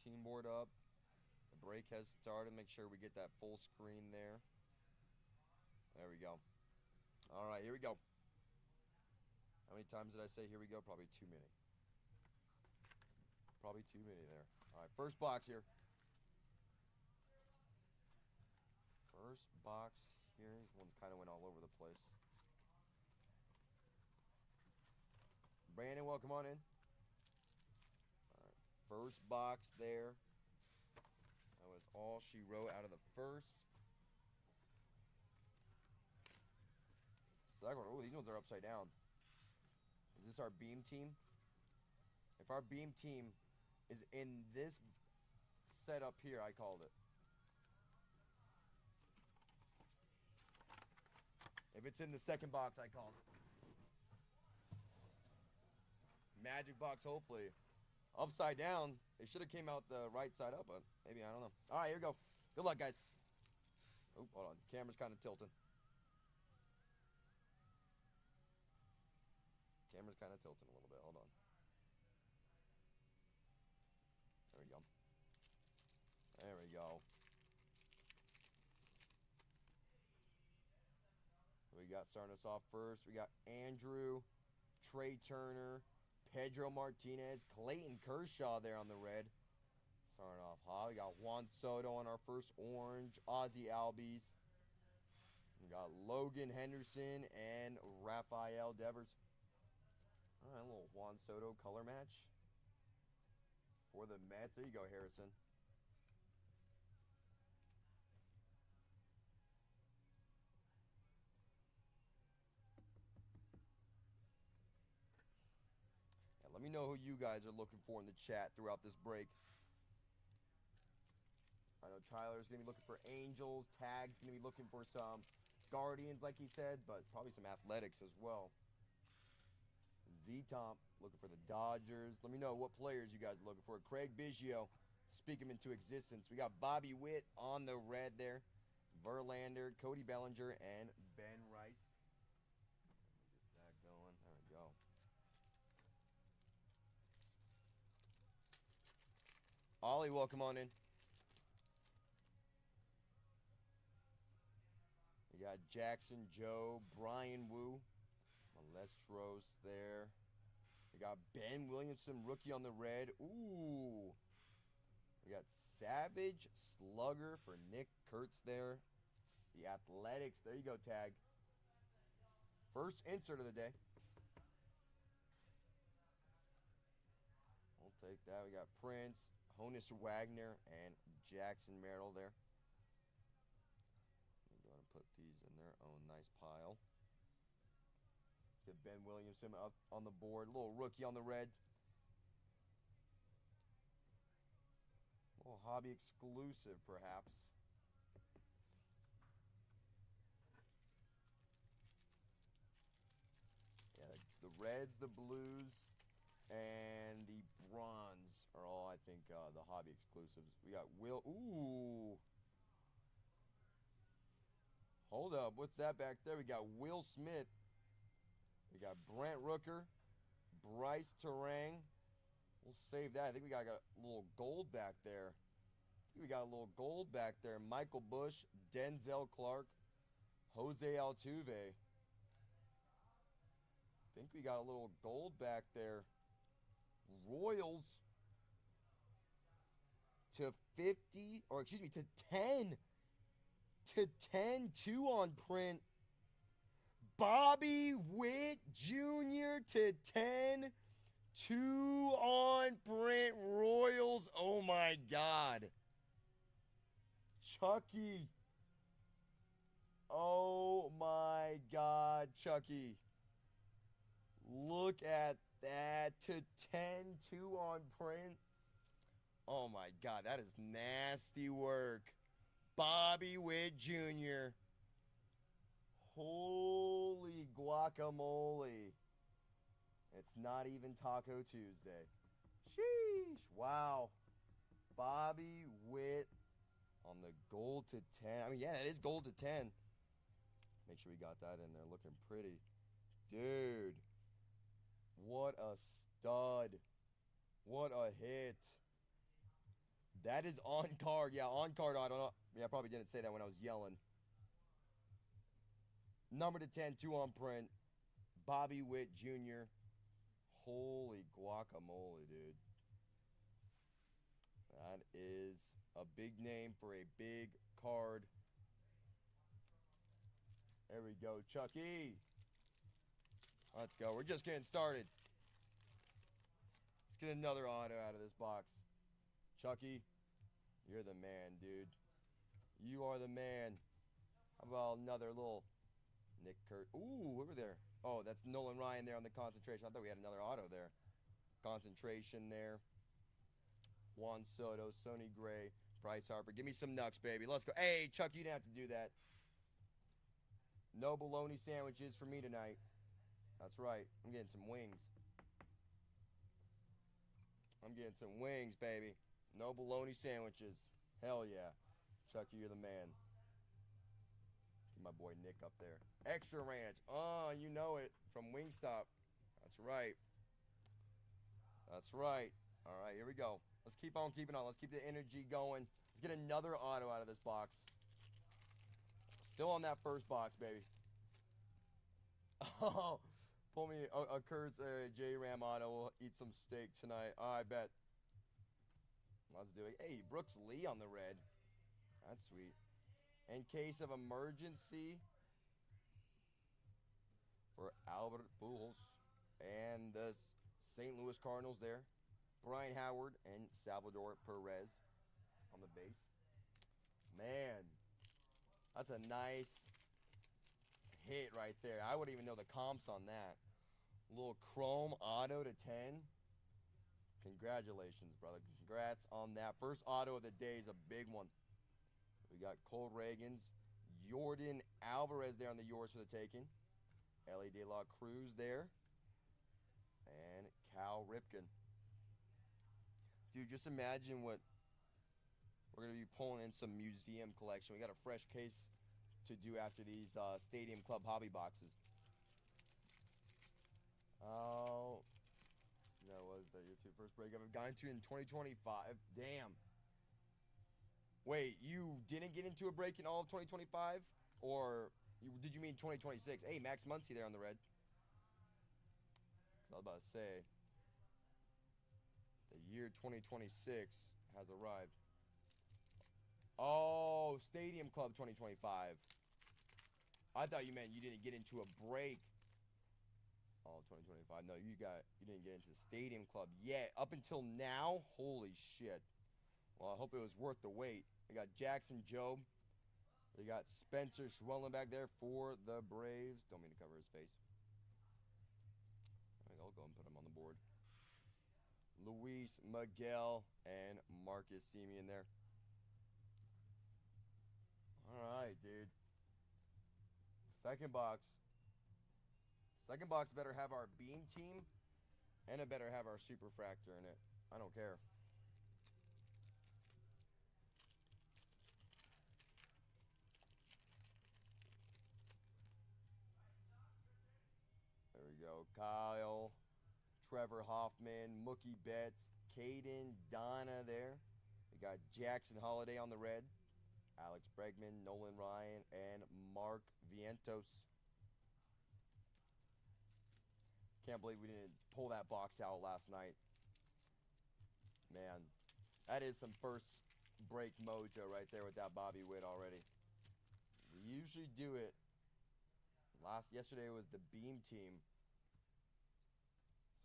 team board up. The break has started. Make sure we get that full screen there. There we go. All right, here we go. How many times did I say here we go? Probably too many. Probably too many there. All right, first box here. First box here. One kind of went all over the place. Brandon, welcome on in. All right, first box there. That was all she wrote out of the first. Second one. Oh, these ones are upside down. Is this our beam team? If our beam team is in this setup here, I called it. If it's in the second box, I called it. Magic box, hopefully. Upside down. They should have came out the right side up, but maybe, I don't know. All right, here we go. Good luck, guys. Oh, hold on. Camera's kind of tilting. Camera's kind of tilting a little bit. Hold on. There we go. There we go. We got starting us off first. We got Andrew, Trey Turner, Pedro Martinez, Clayton Kershaw there on the red. Starting off hot. We got Juan Soto on our first orange. Ozzy Albies. We got Logan Henderson and Rafael Devers. All right, a little Juan Soto color match for the Mets. There you go, Harrison. Yeah, let me know who you guys are looking for in the chat throughout this break. I know Tyler's going to be looking for Angels. Tag's going to be looking for some Guardians, like he said, but probably some Athletics as well. Z-Tomp looking for the Dodgers. Let me know what players you guys are looking for. Craig Biggio, speak them into existence. We got Bobby Witt on the red there. Verlander, Cody Bellinger, and Ben Rice. Get that going. There we go. Ollie, welcome on in. We got Jackson, Joe, Brian Wu, Malestros there. We got Ben Williamson, rookie on the red. Ooh. We got Savage, Slugger for Nick Kurtz there. The Athletics. There you go, Tag. First insert of the day. We'll take that. We got Prince, Honus Wagner, and Jackson Merrill there. Go ahead and put these in their own nice pile. Let's get Ben Williamson up on the board. A little rookie on the red. A little hobby exclusive, perhaps. Yeah, the reds, the blues, and the bronze are all, I think, the hobby exclusives. We got Will. Ooh. Hold up. What's that back there? We got Will Smith. We got Brent Rooker. Bryce Terang. We'll save that. I think we got a little gold back there. I think we got a little gold back there. Michael Bush. Denzel Clark. Jose Altuve. I think we got a little gold back there. Royals. To 50. Or excuse me, to 10. To 10, 2 on print. Bobby Witt Jr. to 10, 2 on print. Royals. Oh my God. Chucky. Oh my God, Chucky. Look at that. To 10, 2 on print. Oh my God, that is nasty work. Bobby Witt Jr. Holy guacamole. It's not even Taco Tuesday. Sheesh. Wow. Bobby Witt on the gold to 10. I mean, yeah, that is gold to 10. Make sure we got that in there looking pretty. Dude. What a stud. What a hit. That is on card. Yeah, on card. I don't know. Yeah, I probably didn't say that when I was yelling. Number to 10, 2 on print. Bobby Witt Jr. Holy guacamole, dude. That is a big name for a big card. There we go, Chucky. Let's go. We're just getting started. Let's get another auto out of this box. Chucky, you're the man, dude. You are the man. How about another little Nick Kurt? Ooh, over there. Oh, that's Nolan Ryan there on the concentration. I thought we had another auto there. Concentration there. Juan Soto, Sonny Gray, Bryce Harper. Give me some Nux, baby. Let's go. Hey, Chuck, you didn't have to do that. No bologna sandwiches for me tonight. That's right. I'm getting some wings. I'm getting some wings, baby. No bologna sandwiches. Hell yeah. Chucky, you're the man. Get my boy Nick up there. Extra ranch. Oh, you know it. From Wingstop. That's right. That's right. All right, here we go. Let's keep on keeping on. Let's keep the energy going. Let's get another auto out of this box. Still on that first box, baby. Oh, pull me a Kurtz J-Ram auto. We'll eat some steak tonight. Oh, I bet. Let's do it. Hey, Brooks Lee on the red. That's sweet. In case of emergency for Albert Pujols and the St. Louis Cardinals there. Brian Howard and Salvador Perez on the base. Man, that's a nice hit right there. I wouldn't even know the comps on that. Little chrome auto to 10. Congratulations, brother. Congrats on that. First auto of the day is a big one. We got Cole Reagans, Jordan Alvarez there on the yours for the taking. Ellie De La Cruz there. And Cal Ripken. Dude, just imagine what we're going to be pulling in some museum collection. We got a fresh case to do after these Stadium Club hobby boxes. Oh, that was that your first break I've gone to in 2025. Damn. Wait, you didn't get into a break in all of 2025? Or did you mean 2026? Hey, Max Muncy there on the red. I was about to say, the year 2026 has arrived. Oh, Stadium Club 2025. I thought you meant you didn't get into a break. Oh, 2025. No, you didn't get into Stadium Club yet. Up until now, holy shit. Well, I hope it was worth the wait. We got Jackson Jobe. We got Spencer Schwellen back there for the Braves. Don't mean to cover his face. All right, I'll go and put him on the board. Luis Miguel and Marcus Semien there. All right, dude. Second box. Second box better have our beam team, and it better have our superfractor in it. I don't care. There we go. Kyle, Trevor Hoffman, Mookie Betts, Caden, Donna there. We got Jackson Holiday on the red. Alex Bregman, Nolan Ryan, and Mark Vientos. Can't believe we didn't pull that box out last night. Man, that is some first break mojo right there with that Bobby Witt already. We usually do it. Yesterday was the beam team.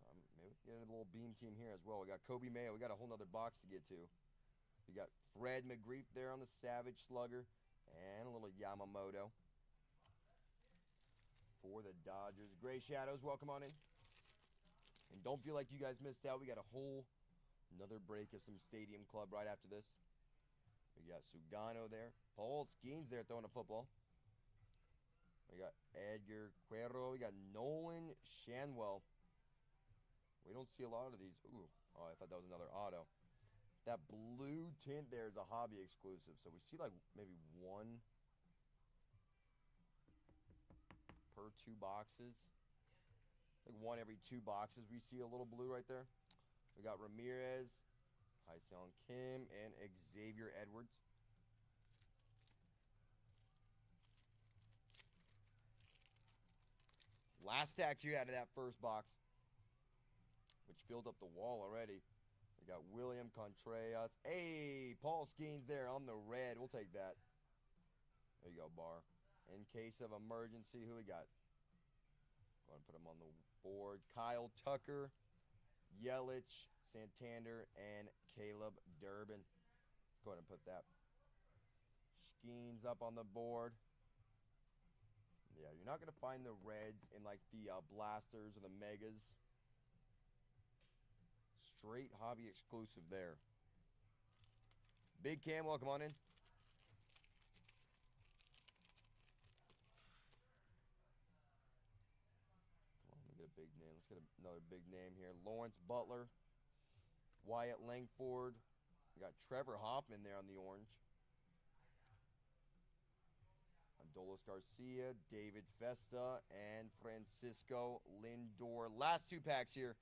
So maybe we can get a little beam team here as well. We got Kobe Mayo. We got a whole nother box to get to. We got Fred McGrief there on the Savage Slugger. And a little Yamamoto for the Dodgers. Gray Shadows, welcome on in. And don't feel like you guys missed out. We got another break of some Stadium Club right after this. We got Sugano there. Paul Skeens there throwing a football. We got Edgar Cuero. We got Nolan Shanwell. We don't see a lot of these. Ooh. Oh, I thought that was another auto. That blue tint there is a hobby exclusive. So we see like maybe one per 2 boxes. Like one every 2 boxes we see a little blue right there. We got Ramirez, Hyseon Kim and Xavier Edwards. Last stack here out of that first box, which filled up the wall already. We got William Contreras. Hey, Paul Skeens there on the red. We'll take that. There you go, Bar. In case of emergency, who we got? Go ahead and put him on the board. Kyle Tucker, Yelich, Santander, and Caleb Durbin. Go ahead and put that. Skeens up on the board. Yeah, you're not going to find the reds in like the blasters or the megas. Straight hobby exclusive there. Big Cam, welcome on in. Come on, let me get a big name. Let's get another big name here. Lawrence Butler, Wyatt Langford. We got Trevor Hoffman there on the orange. Adolis Garcia, David Festa, and Francisco Lindor. Last two packs here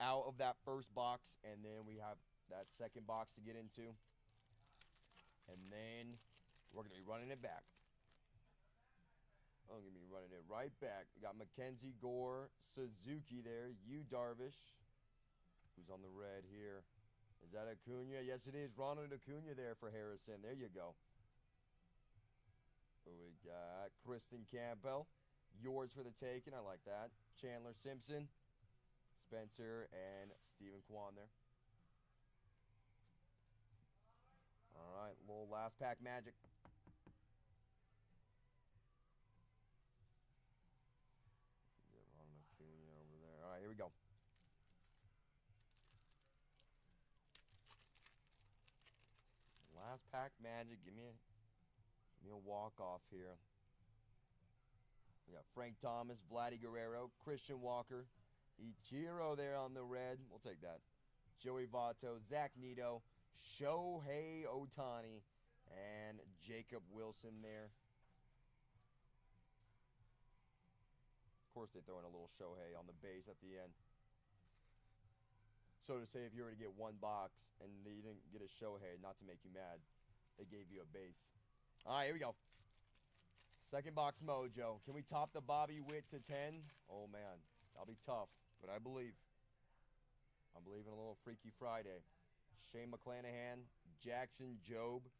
out of that first box, and then we have that second box to get into. And then we're going to be running it back. I'm going to be running it right back. We got Mackenzie Gore, Suzuki there, Yu Darvish, who's on the red here. Is that Acuna? Yes, it is. Ronald Acuna there for Harrison. There you go. We got Kristen Campbell. Yours for the taking. I like that. Chandler Simpson, Spencer, and Stephen Kwan there. All right, little last pack magic. Get Ronald Acuna over there. All right, here we go. Last pack magic. Give me a walk-off here. We got Frank Thomas, Vladdy Guerrero, Christian Walker, Ichiro there on the red. We'll take that. Joey Votto, Zach Neto, Shohei Ohtani, and Jacob Wilson there. Of course, they throw in a little Shohei on the base at the end. So to say, if you were to get one box and you didn't get a Shohei, not to make you mad, they gave you a base. All right, here we go. Second box mojo. Can we top the Bobby Witt to 10? Oh, man. That'll be tough, but I believe. I'm believing a little Freaky Friday. Shane McClanahan, Jackson Jobe,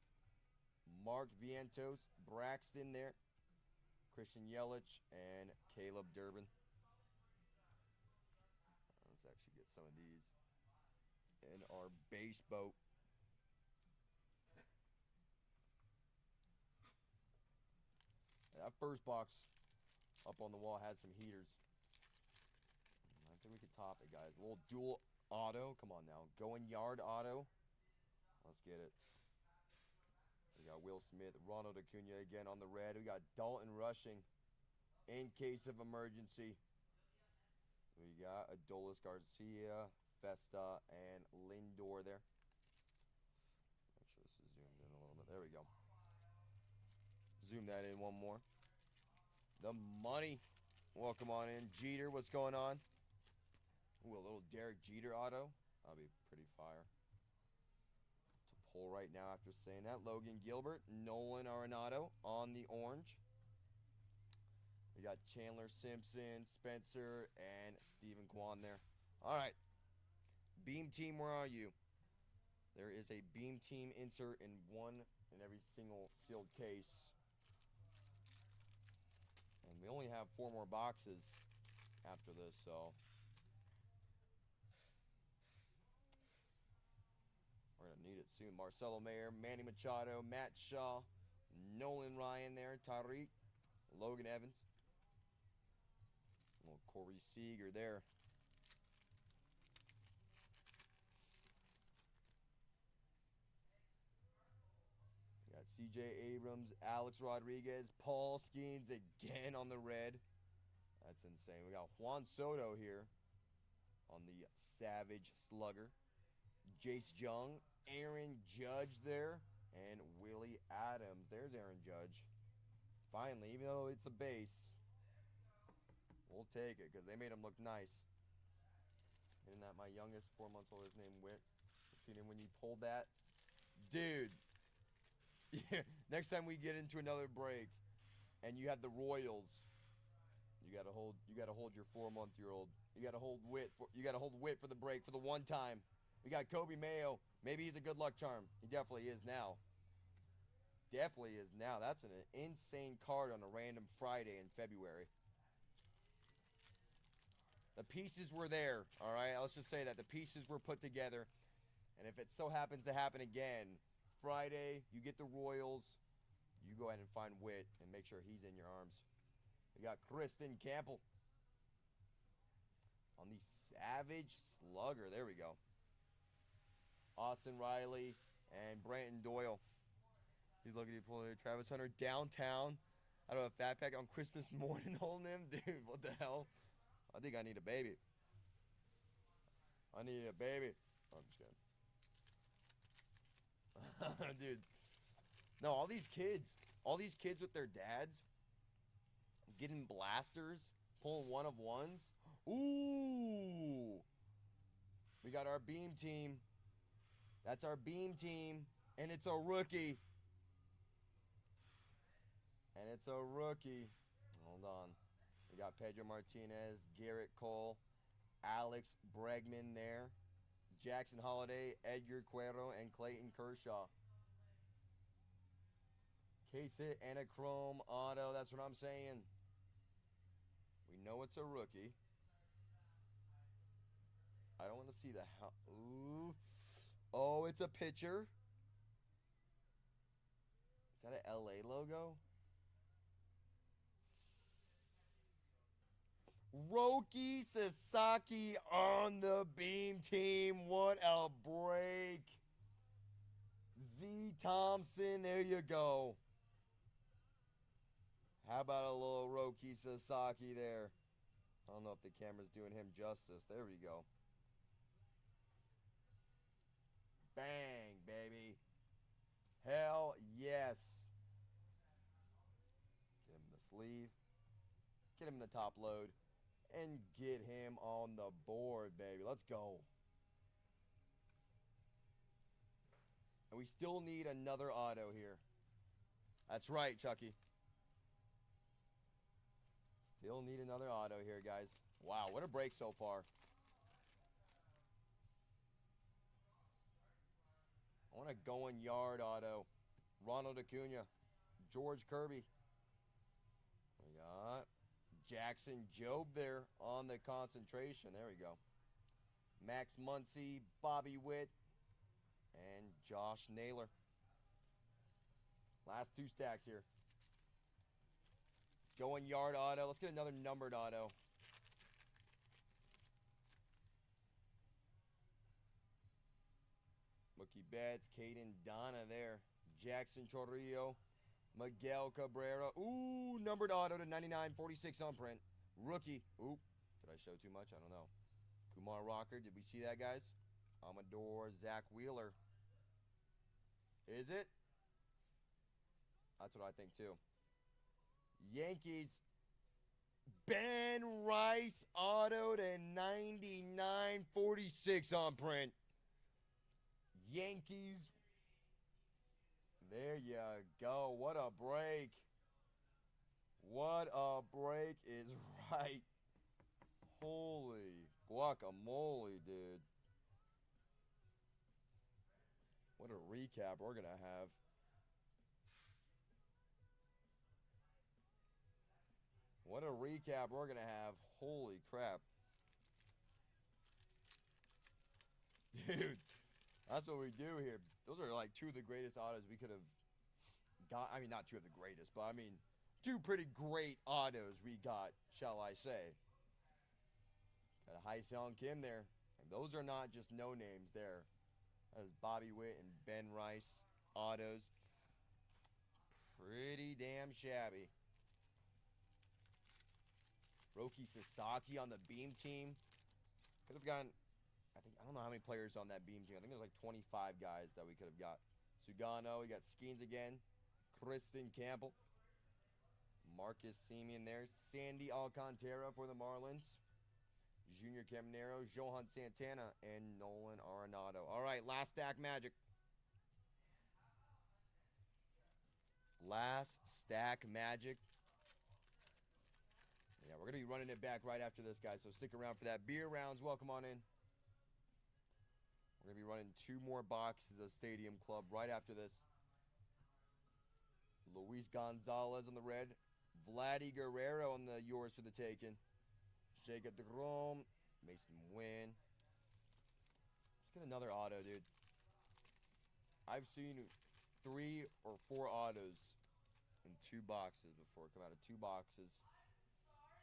Mark Vientos, Braxton there, Christian Yelich, and Caleb Durbin. Let's actually get some of these in our base boat. That first box up on the wall had some heaters. I think we could top it, guys. A little dual auto. Come on now. Going yard auto. Let's get it. We got Will Smith, Ronald Acuna again on the red. We got Dalton Rushing in case of emergency. We got Adolis Garcia, Festa, and Lindor there. Make sure this is zoomed in a little bit. There we go. Zoom that in one more. The money. Welcome on in. Jeter, what's going on? Ooh, a little Derek Jeter auto. That'll be pretty fire. To pull right now after saying that. Logan Gilbert, Nolan Arenado on the orange. We got Chandler Simpson, Spencer, and Stephen Kwan there. All right. Beam Team, where are you? There is a Beam Team insert in every single sealed case. And we only have 4 more boxes after this, so we're going to need it soon. Marcelo Mayer, Manny Machado, Matt Shaw, Nolan Ryan there, Tariq, Logan Evans, little Corey Seager there. C.J. Abrams, Alex Rodriguez, Paul Skeens again on the red. That's insane. We got Juan Soto here on the Savage Slugger. Jace Jung, Aaron Judge there, and Willie Adams. There's Aaron Judge. Finally, even though it's a base, we'll take it because they made him look nice. Isn't that my youngest, 4 months old, his name Whit? Keenan, when you pulled that. Dude. Yeah, next time we get into another break and you have the Royals, you gotta hold your 4-month-old. You gotta hold Witt for the break for the one time. We got Kobe Mayo. Maybe he's a good luck charm. He definitely is now. Definitely is now. That's an insane card on a random Friday in February. The pieces were there, all right? Let's just say that. The pieces were put together. And if it so happens to happen again, Friday, you get the Royals. You go ahead and find Witt and make sure he's in your arms. We got Kristen Campbell on the Savage Slugger. There we go. Austin Riley and Brenton Doyle. He's looking to pull Travis Hunter downtown out of a fat pack on Christmas morning holding him. Dude, what the hell? I think I need a baby. I need a baby. Oh, I'm just kidding. Dude. No, all these kids with their dads getting blasters, pulling one of ones. Ooh. We got our beam team. That's our beam team. And it's a rookie. And it's a rookie. Hold on. We got Pedro Martinez, Garrett Cole, Alex Bregman there, Jackson Holiday, Edgar Cuero, and Clayton Kershaw. Case hit and a chrome auto. That's what I'm saying. We know it's a rookie. I don't want to see the ooh. Oh, it's a pitcher. Is that an LA logo? Roki Sasaki on the beam team. What a break. Z Thompson, there you go. How about a little Roki Sasaki there? I don't know if the camera's doing him justice. There we go. Bang, baby. Hell yes. Get him the sleeve. Get him in the top load. And get him on the board, baby. Let's go. And we still need another auto here. That's right, Chucky. Still need another auto here, guys. Wow, what a break so far. I want a going yard auto. Ronald Acuna. George Kirby. We got Jackson Jobe there on the concentration. There we go. Max Muncy, Bobby Witt, and Josh Naylor. Last two stacks here. Going yard auto. Let's get another numbered auto. Mookie Betts, Caden Donna there. Jackson Chorrillo. Miguel Cabrera. Ooh, numbered auto to 99.46 on print. Rookie. Ooh, did I show too much? I don't know. Kumar Rocker. Did we see that, guys? Amador, Zach Wheeler. Is it? That's what I think, too. Yankees. Ben Rice auto to 99.46 on print. Yankees. There you go. What a break. What a break is right. Holy guacamole, dude. What a recap we're going to have. What a recap we're going to have. Holy crap. Dude, that's what we do here. Those are like two of the greatest autos we could have got. I mean, not two of the greatest, but I mean, two pretty great autos we got, shall I say. Got a Hye-Seong Kim there. And those are not just no names there. That is Bobby Witt and Ben Rice autos. Pretty damn shabby. Roki Sasaki on the beam team. Could have gotten, I don't know how many players on that beam team. I think there's like 25 guys that we could have got. Sugano, we got Skeens again. Kristen Campbell. Marcus Semien there. Sandy Alcantara for the Marlins. Junior Caminero, Johan Santana, and Nolan Arenado. All right, last stack Magic. Last stack Magic. Yeah, we're going to be running it back right after this, guys, so stick around for that. Beer rounds, welcome on in. We're going to be running 2 more boxes of Stadium Club right after this. Luis Gonzalez on the red. Vladdy Guerrero on the yours for the taking. Jacob deGrom. Mason Wynn. Let's get another auto, dude. I've seen 3 or 4 autos in 2 boxes before. Come out of 2 boxes.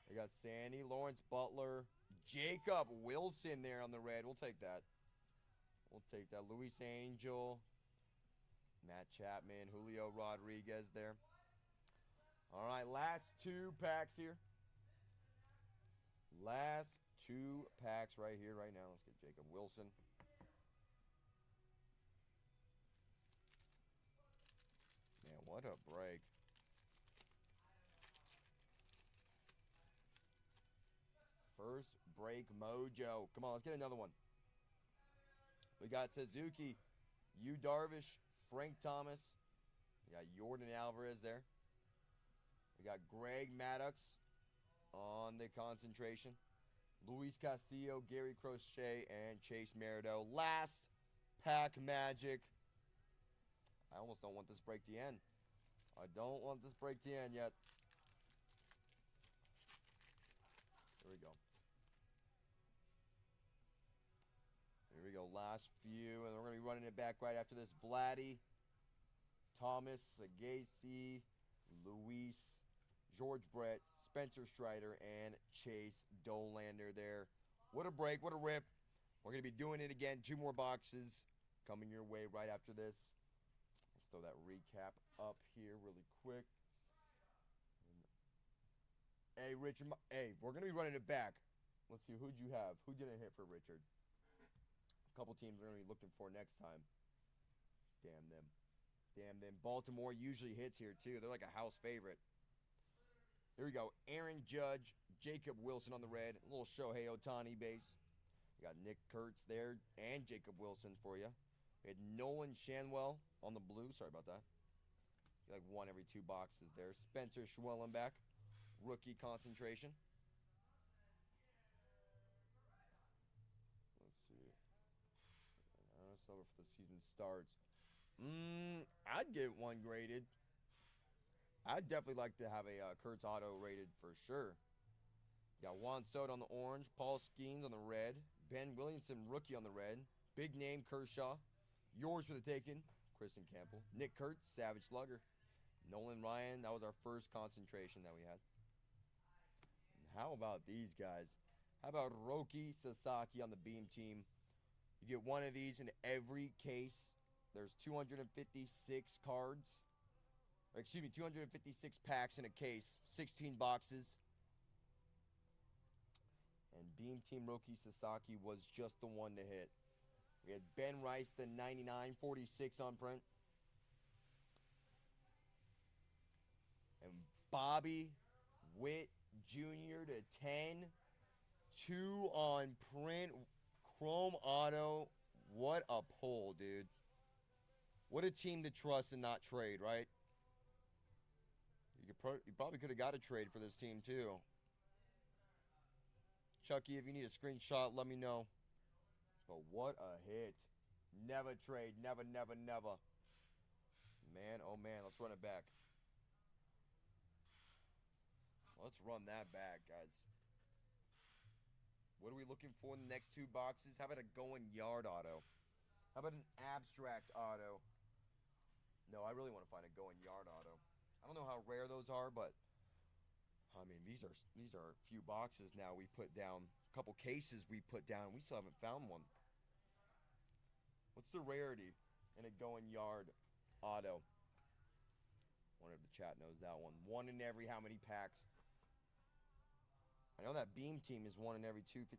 We got Sandy, Lawrence Butler, Jacob Wilson there on the red. We'll take that. We'll take that. Luis Angel, Matt Chapman, Julio Rodriguez there. All right, last 2 packs here. Last 2 packs right here, right now. Let's get Jacob Wilson. Man, what a break. First break mojo. Come on, let's get another one. We got Suzuki, Yu Darvish, Frank Thomas. We got Jordan Alvarez there. We got Greg Maddux on the concentration. Luis Castillo, Gary Crochet, and Chase Merrido. Last pack Magic. I almost don't want this break to end. I don't want this break to end yet. Here we go. Here we go. Last few, and we're going to be running it back right after this. Vladdy, Thomas, Sagasi, Luis, George Brett, Spencer Strider, and Chase Dolander there. What a break. What a rip. We're going to be doing it again. 2 more boxes coming your way right after this. Let's throw that recap up here really quick. Hey, Richard. Hey, we're going to be running it back. Let's see. Who'd you have? Who didn't hit for Richard? A couple teams we're going to be looking for next time. Damn them. Damn them. Baltimore usually hits here, too. They're like a house favorite. Here we go. Aaron Judge, Jacob Wilson on the red. A little Shohei Ohtani base. We got Nick Kurtz there and Jacob Wilson for you. We had Nolan Shanwell on the blue. Sorry about that. Like 1 every 2 boxes there. Spencer Schwellenbach, rookie concentration. Let's see. That's over for the season starts. I'd get 1 graded. I'd definitely like to have a Kurtz auto rated for sure. Got Juan Soto on the orange, Paul Skeens on the red, Ben Williamson rookie on the red, big name Kershaw, yours for the taking, Kristen Campbell, Nick Kurtz, Savage Slugger, Nolan Ryan. That was our first concentration that we had. And how about these guys? How about Roki Sasaki on the Beam team? You get 1 of these in every case. There's 256 cards. Or excuse me, 256 packs in a case. 16 boxes. And Beam Team Roki Sasaki was just the one to hit. We had Ben Rice, the 99-46 on print. And Bobby Witt Jr. to 10. 2 on print. Chrome auto. What a pull, dude. What a team to trust and not trade, right? You probably could have got a trade for this team, too. Chucky, if you need a screenshot, let me know. But what a hit. Never trade. Never, never, never. Man, oh man, let's run it back. Let's run that back, guys. What are we looking for in the next 2 boxes? How about a going yard auto? How about an abstract auto? No, I really want to find a going yard auto. I don't know how rare those are, but I mean, these are a few boxes now we put down. A couple cases we put down. We still haven't found one. What's the rarity in a going yard auto? Wonder if the chat knows that one. 1 in every how many packs? I know that Beam team is 1 in every 256.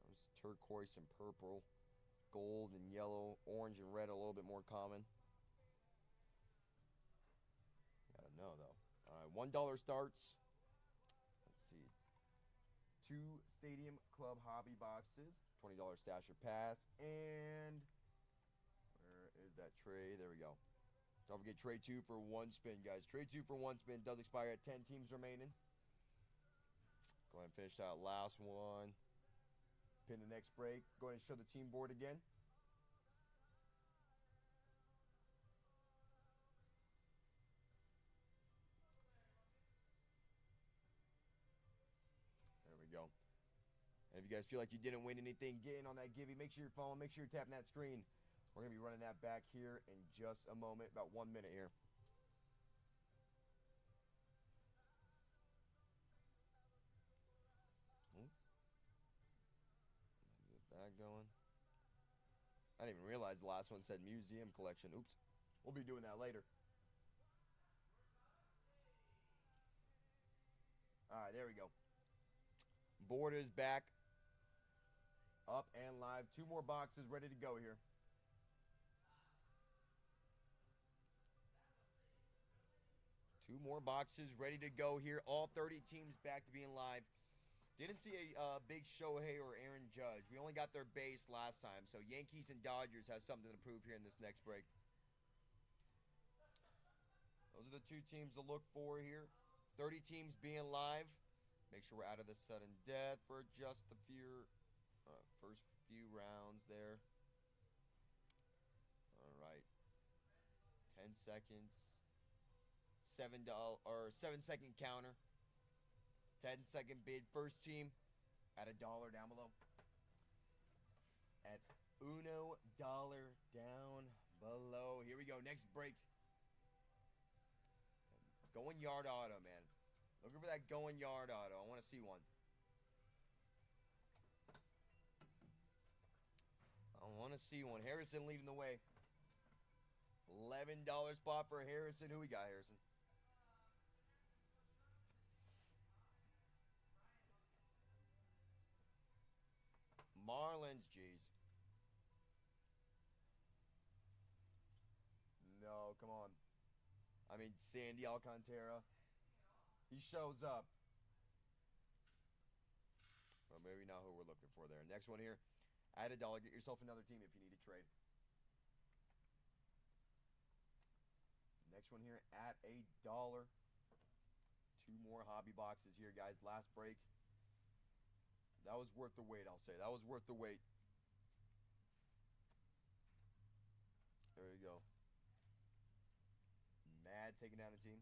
There's turquoise and purple. Gold and yellow. Orange and red a little bit more common. Gotta know, though. All right, $1 starts. Let's see. 2 Stadium Club hobby boxes, $20 stasher pass, and where is that tray? There we go. Don't forget tray 2 for 1 spin, guys. Tray 2 for 1 spin does expire at 10 teams remaining. Go ahead and finish that last one. Pin the next break. Go ahead and show the team board again. There we go. And if you guys feel like you didn't win anything, get in on that Givey. Make sure you're following. Make sure you're tapping that screen. We're going to be running that back here in just a moment. About 1 minute here. Get that going. I didn't even realize the last one said museum collection. Oops. We'll be doing that later. All right, there we go. Board is back. Up and live. 2 more boxes ready to go here. Two more boxes ready to go here. All 30 teams back to being live. Didn't see a big Shohei or Aaron Judge. We only got their base last time. So Yankees and Dodgers have something to prove here in this next break. Those are the 2 teams to look for here. 30 teams being live. Make sure we're out of the sudden death for just the first few rounds there. All right. 10 seconds. $7 or 7-second counter. 10-second bid. First team at $1 down below. At $1 down below. Here we go. Next break. Going yard auto, man. Looking for that going yard auto. I want to see one. I want to see one. Harrison leading the way. $11 spot for Harrison. Who we got, Harrison? Marlins, jeez. No, come on. I mean, Sandy Alcantara. He shows up. Well, maybe not who we're looking for there. Next one here. Add $1. Get yourself another team if you need to trade. Next one here at $1. 2 more hobby boxes here, guys. Last break. That was worth the wait, I'll say. That was worth the wait. There you go. Mad taking down a team.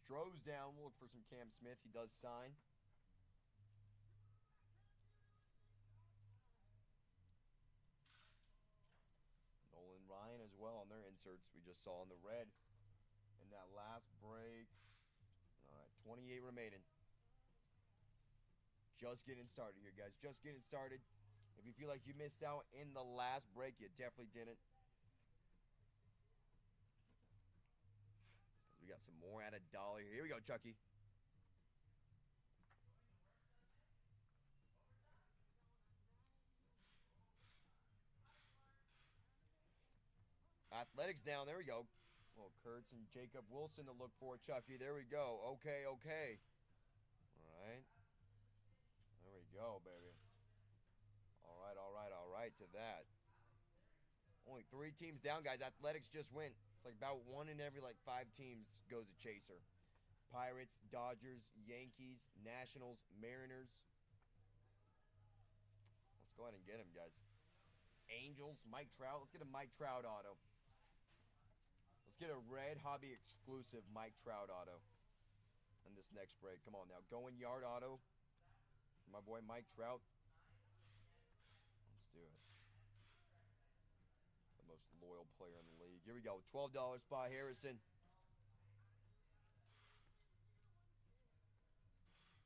Stroh's down. We'll look for some Cam Smith. He does sign. Nolan Ryan as well on their inserts. We just saw in the red in that last break. All right, 28 remaining. Just getting started here, guys. Just getting started. If you feel like you missed out in the last break, you definitely didn't. We got some more at $1 here. Here we go, Chucky. Athletics down. There we go. Oh, Kurtz and Jacob Wilson to look for, Chucky. There we go. Okay, okay. All right. There we go, baby. All right, all right, all right to that. Only 3 teams down, guys. Athletics just went. It's like about 1 in every, 5 teams goes a chaser. Pirates, Dodgers, Yankees, Nationals, Mariners. Let's go ahead and get him, guys. Angels, Mike Trout. Let's get a Mike Trout auto. Let's get a red hobby exclusive Mike Trout auto in this next break. Come on now. Going yard auto. My boy Mike Trout. Let's do it. The most loyal player in the league. Here we go. $12 spot, Harrison.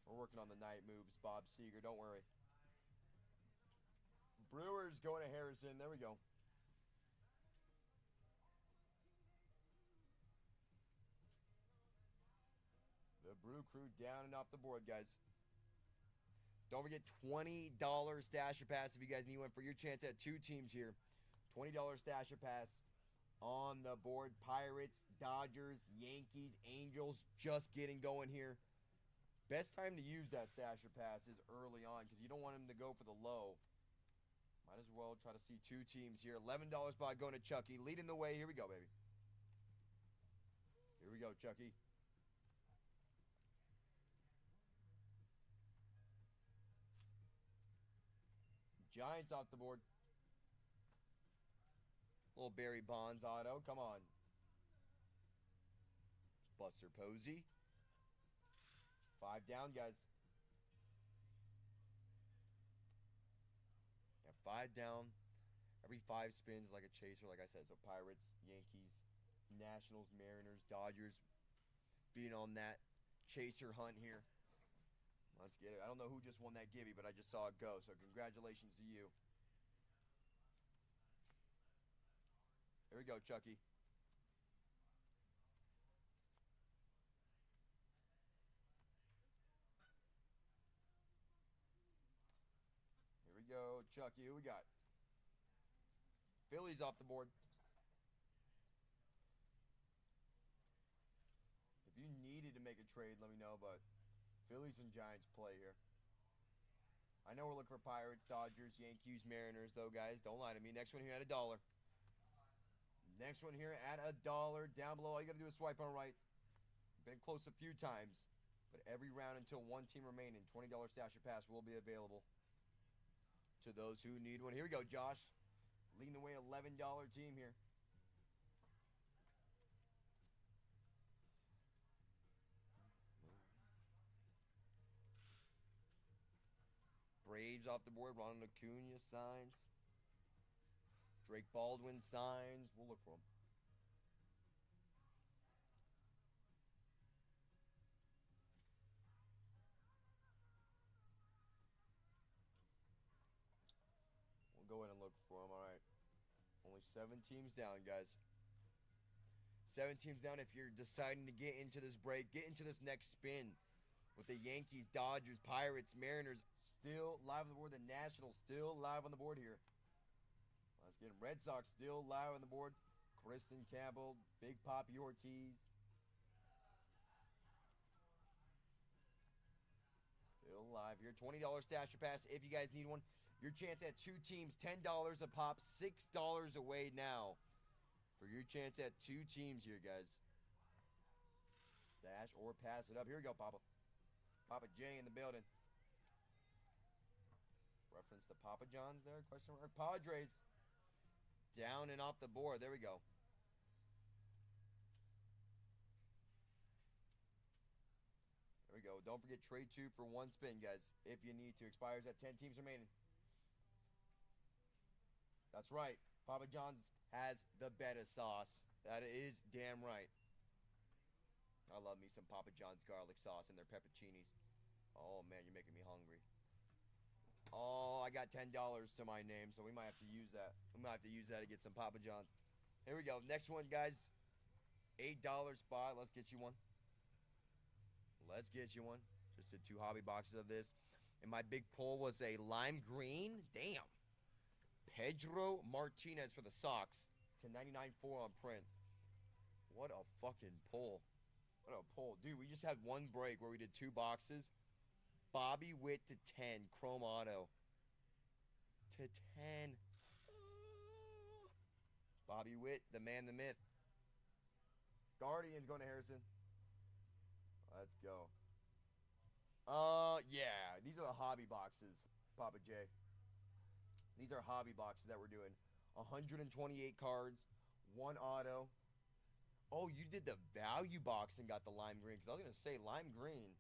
We're working on the night moves, Bob Seeger. Don't worry. Brewers going to Harrison. There we go. The Brew Crew down and off the board, guys. Don't forget $20 Stasher Pass if you guys need one for your chance at 2 teams here. $20 Stasher Pass on the board. Pirates, Dodgers, Yankees, Angels just getting going here. Best time to use that stasher pass is early on because you don't want him to go for the low. Might as well try to see two teams here. $11 spot going to Chucky. Leading the way. Here we go, baby. Here we go, Chucky. Giants off the board. Little Barry Bonds auto. Come on. Buster Posey. 5 down, guys. Yeah, 5 down. Every 5 spins like a chaser, like I said. So Pirates, Yankees, Nationals, Mariners, Dodgers being on that chaser hunt here. Let's get it. I don't know who just won that Gibby, but I just saw it go. So congratulations to you. Here we go, Chucky. Here we go, Chucky. Who we got? Phillies off the board. If you needed to make a trade, let me know, but Phillies and Giants play here. I know we're looking for Pirates, Dodgers, Yankees, Mariners, though, guys. Don't lie to me. Next one here at $1. Next one here at $1. Down below, all you got to do is swipe on right. Been close a few times, but every round until one team remaining, $20 Stasher Pass will be available to those who need one. Here we go, Josh. Leading the way, $11 team here. Braves off the board. Ronald Acuna signs. Drake Baldwin signs. We'll look for them. We'll go ahead and look for them. All right. Only 7 teams down, guys. 7 teams down. If you're deciding to get into this break, get into this next spin with the Yankees, Dodgers, Pirates, Mariners still live on the board. The Nationals still live on the board here. Let's get them. Red Sox still live on the board. Kristen Campbell, Big Papi Ortiz. Still live here. $20 Stasher Pass if you guys need one. Your chance at 2 teams, $10 a pop, $6 away now. For your chance at 2 teams here, guys. Stash or pass it up. Here we go, Papa. Papa J in the building. Reference to Papa John's there, question mark. Padres. Down and off the board. There we go. There we go. Don't forget trade 2 for 1 spin, guys, if you need to. Expires at 10 teams remaining. That's right. Papa John's has the better sauce. That is damn right. I love me some Papa John's garlic sauce and their pepperoncinis. Oh, man, you're making me hungry. Oh, I got $10 to my name, so we might have to use that. We might have to use that to get some Papa John's. Here we go. Next one, guys. $8 spot. Let's get you one. Let's get you one. Just did 2 hobby boxes of this. And my big pull was a lime green. Damn. Pedro Martinez for the Sox to 99.4 on print. What a fucking pull. What a pull. Dude, we just had 1 break where we did 2 boxes. Bobby Witt to 10. Chrome auto. To 10. Bobby Witt, the man, the myth. Guardians going to Harrison. Let's go. Yeah. These are the hobby boxes, Papa J. These are hobby boxes that we're doing. 128 cards, 1 auto. Oh, you did the value box and got the lime green. Because I was going to say lime green.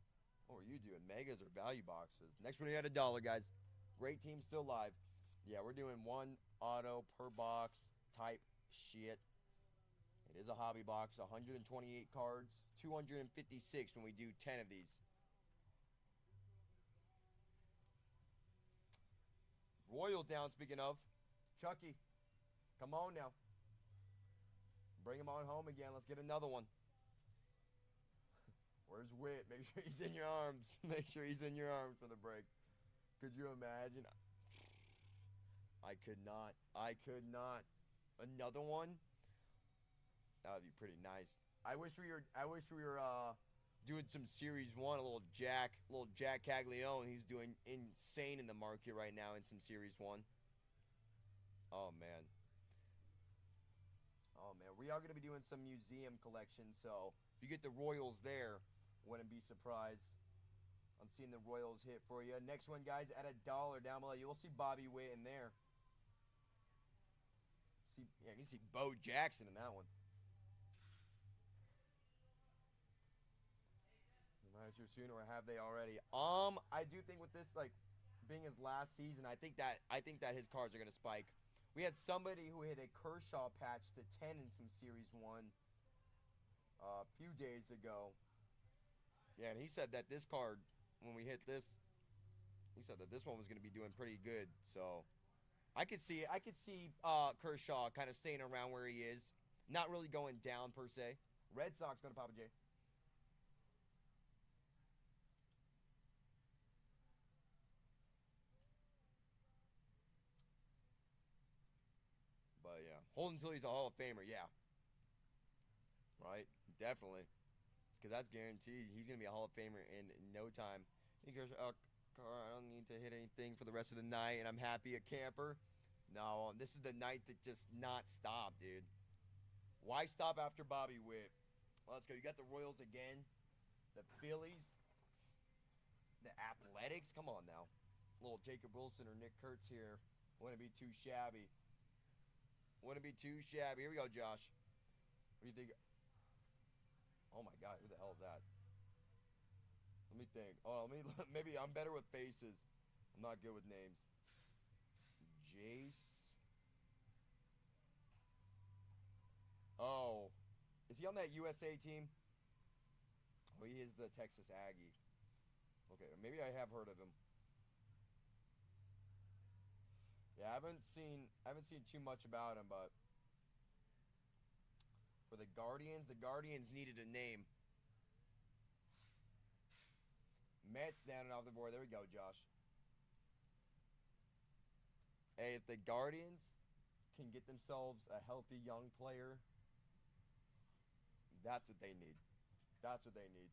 What were you doing? Megas or value boxes? Next one, you had $1, guys. Great team still live. Yeah, we're doing 1 auto per box type shit. It is a hobby box. 128 cards. 256 when we do 10 of these. Royals down, speaking of. Chucky, come on now. Bring him on home again. Let's get another one. Where's Witt? Make sure he's in your arms. Make sure he's in your arms for the break. Could you imagine? I could not. I could not. Another one? That would be pretty nice. I wish we were doing some Series 1, a little Jack Caglione. He's doing insane in the market right now in some Series 1. Oh, man. Oh, man. We are going to be doing some museum collections, so if you get the Royals there, wouldn't be surprised. I'm seeing the Royals hit for you. Next one, guys, at $1 down below. You will see Bobby Witt in there. Yeah, you can see Bo Jackson in that one. Might here soon, or have they already? I do think with this, like, being his last season, I think that his cards are gonna spike. We had somebody who hit a Kershaw patch to 10 in some Series 1 a few days ago. Yeah, and he said that this card, when we hit this, he said that this one was gonna be doing pretty good. So I could see Kershaw kind of staying around where he is, not really going down per se. Red Sox going to Papa J. But yeah, hold until he's a Hall of Famer. Yeah, right, definitely, because that's guaranteed. He's gonna be a Hall of Famer in no time. He goes, I don't need to hit anything for the rest of the night, and I'm happy at camper. No, this is the night to just not stop, dude. Why stop after Bobby Witt? Well, let's go. You got the Royals again, the Phillies, the Athletics. Come on now, little Jacob Wilson or Nick Kurtz here. Wouldn't be too shabby. Wouldn't be too shabby. Here we go, Josh. What do you think? Oh my God, who the hell is that? Let me think. Oh, maybe I'm better with faces. I'm not good with names. Jace. Oh, is he on that USA team? Oh, he is the Texas Aggie. Okay, maybe I have heard of him. Yeah, I haven't seen too much about him, but for the Guardians needed a name. Mets down and off the board. There we go, Josh. Hey, if the Guardians can get themselves a healthy young player, that's what they need. That's what they need.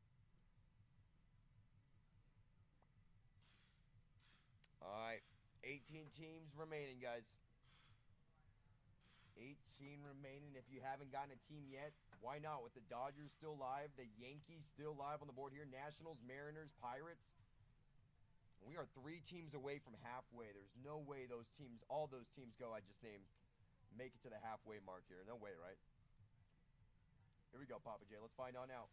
All right, 18 teams remaining, guys. 18 remaining. If you haven't gotten a team yet, why not? With the Dodgers still live, the Yankees still live on the board here, Nationals, Mariners, Pirates. We are 3 teams away from halfway. There's no way those teams, all those teams I just named, make it to the halfway mark here. No way, right? Here we go, Papa J. Let's find out now.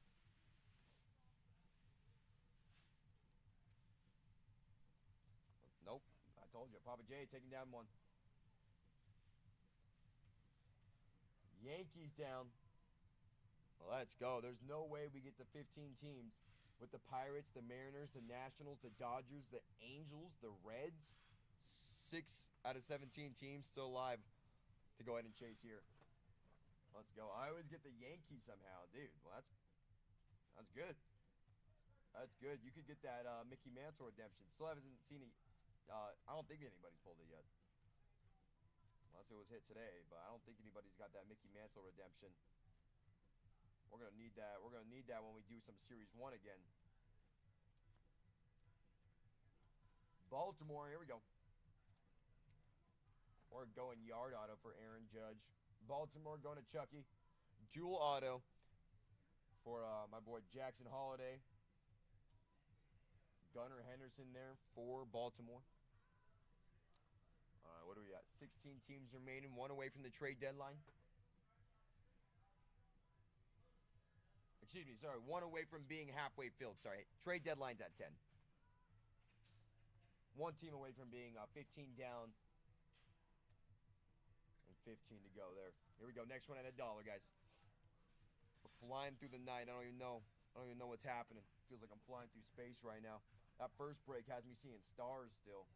Nope. I told you. Papa J taking down one. Yankees down. Well, let's go. There's no way we get to 15 teams with the Pirates, the Mariners, the Nationals, the Dodgers, the Angels, the Reds. 6 out of 17 teams still alive to go ahead and chase here. Let's go. I always get the Yankees somehow. Dude, well, that's good. That's good. You could get that Mickey Mantle redemption. Still haven't seen it. I don't think anybody's pulled it yet. Unless it was hit today, but I don't think anybody's got that Mickey Mantle redemption. We're going to need that. We're going to need that when we do some Series 1 again. Baltimore, here we go. We're going yard auto for Aaron Judge. Baltimore going to Chucky. Jewel auto for my boy Jackson Holiday. Gunnar Henderson there for Baltimore. All right, what do we got? 16 teams remaining, 1 away from the trade deadline. Excuse me, sorry, 1 away from being halfway filled. Sorry, trade deadline's at 10. 1 team away from being 15 down and 15 to go there. Here we go, next one at $1, guys. We're flying through the night. I don't even know what's happening. Feels like I'm flying through space right now. That first break has me seeing stars still.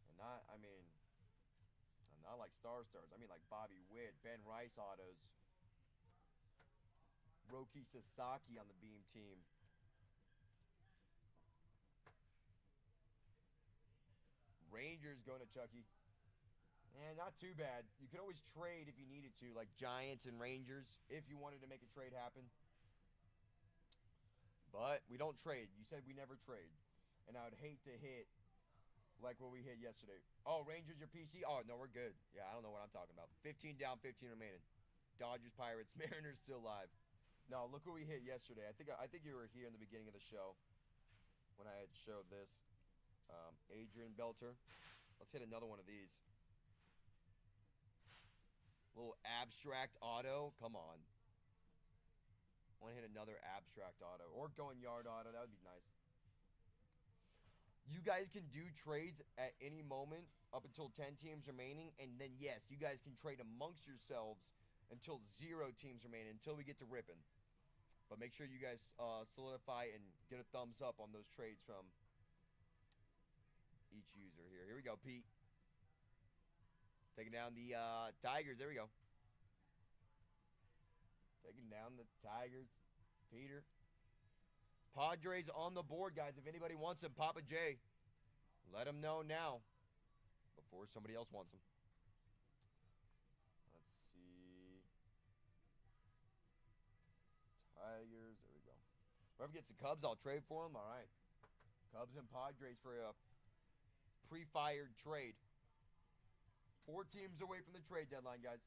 And not like stars. I mean like Bobby Witt, Ben Rice autos. Roki Sasaki on the beam team. Rangers going to Chucky. And not too bad. You could always trade if you needed to, like Giants and Rangers, if you wanted to make a trade happen. But we don't trade. You said we never trade. And I would hate to hit like what we hit yesterday. Oh, Rangers, your PC? Oh, no, we're good. Yeah, I don't know what I'm talking about. 15 down, 15 remaining. Dodgers, Pirates, Mariners still live. No, look what we hit yesterday. I think you were here in the beginning of the show when I had showed this. Adrian Belter. Let's hit another one of these. Little abstract auto. Come on. Want to hit another abstract auto. Or going yard auto. That would be nice. You guys can do trades at any moment up until 10 teams remaining. And then, yes, you guys can trade amongst yourselves until 0 teams remain, until we get to ripping. But make sure you guys solidify and get a thumbs up on those trades from each user here. Here we go, Pete. Taking down the Tigers. There we go. Taking down the Tigers. Peter. Padres on the board, guys. If anybody wants them, Papa J, let them know now before somebody else wants them. Let's see. Tigers. There we go. Whoever gets the Cubs, I'll trade for them. All right. Cubs and Padres for a pre-fired trade. 4 teams away from the trade deadline, guys.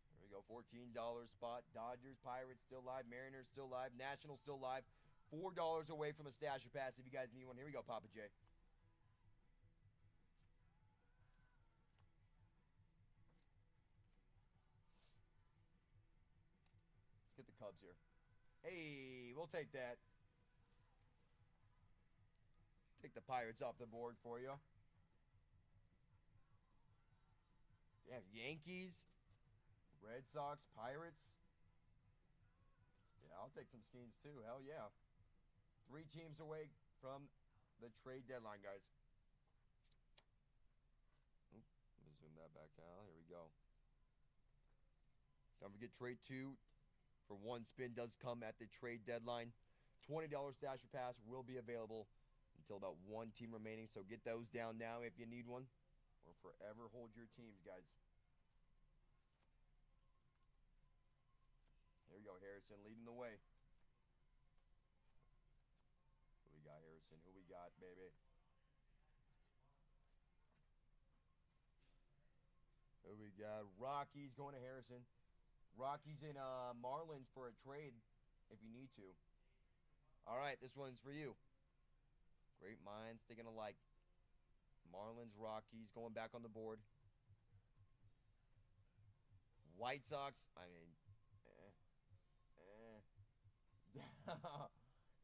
There we go. $14 spot. Dodgers, Pirates still live. Mariners still live. Nationals still live. $4 away from a stasher pass if you guys need one. Here we go, Papa J. Let's get the Cubs here. Hey, we'll take that. Take the Pirates off the board for you. Yeah, Yankees, Red Sox, Pirates. Yeah, I'll take some Skeens too. Hell yeah. 3 teams away from the trade deadline, guys. Oop, let me zoom that back out. Here we go. Don't forget trade 2 for 1 spin does come at the trade deadline. $20 stasher pass will be available until about 1 team remaining. So get those down now if you need one, or forever hold your teams, guys. Here we go, Harrison leading the way. Who we got, Harrison? Who we got, baby? Who we got? Rockies going to Harrison. Rockies and Marlins for a trade if you need to. All right, this one's for you. Great minds thinking alike. Marlins, Rockies going back on the board. White Sox, I mean,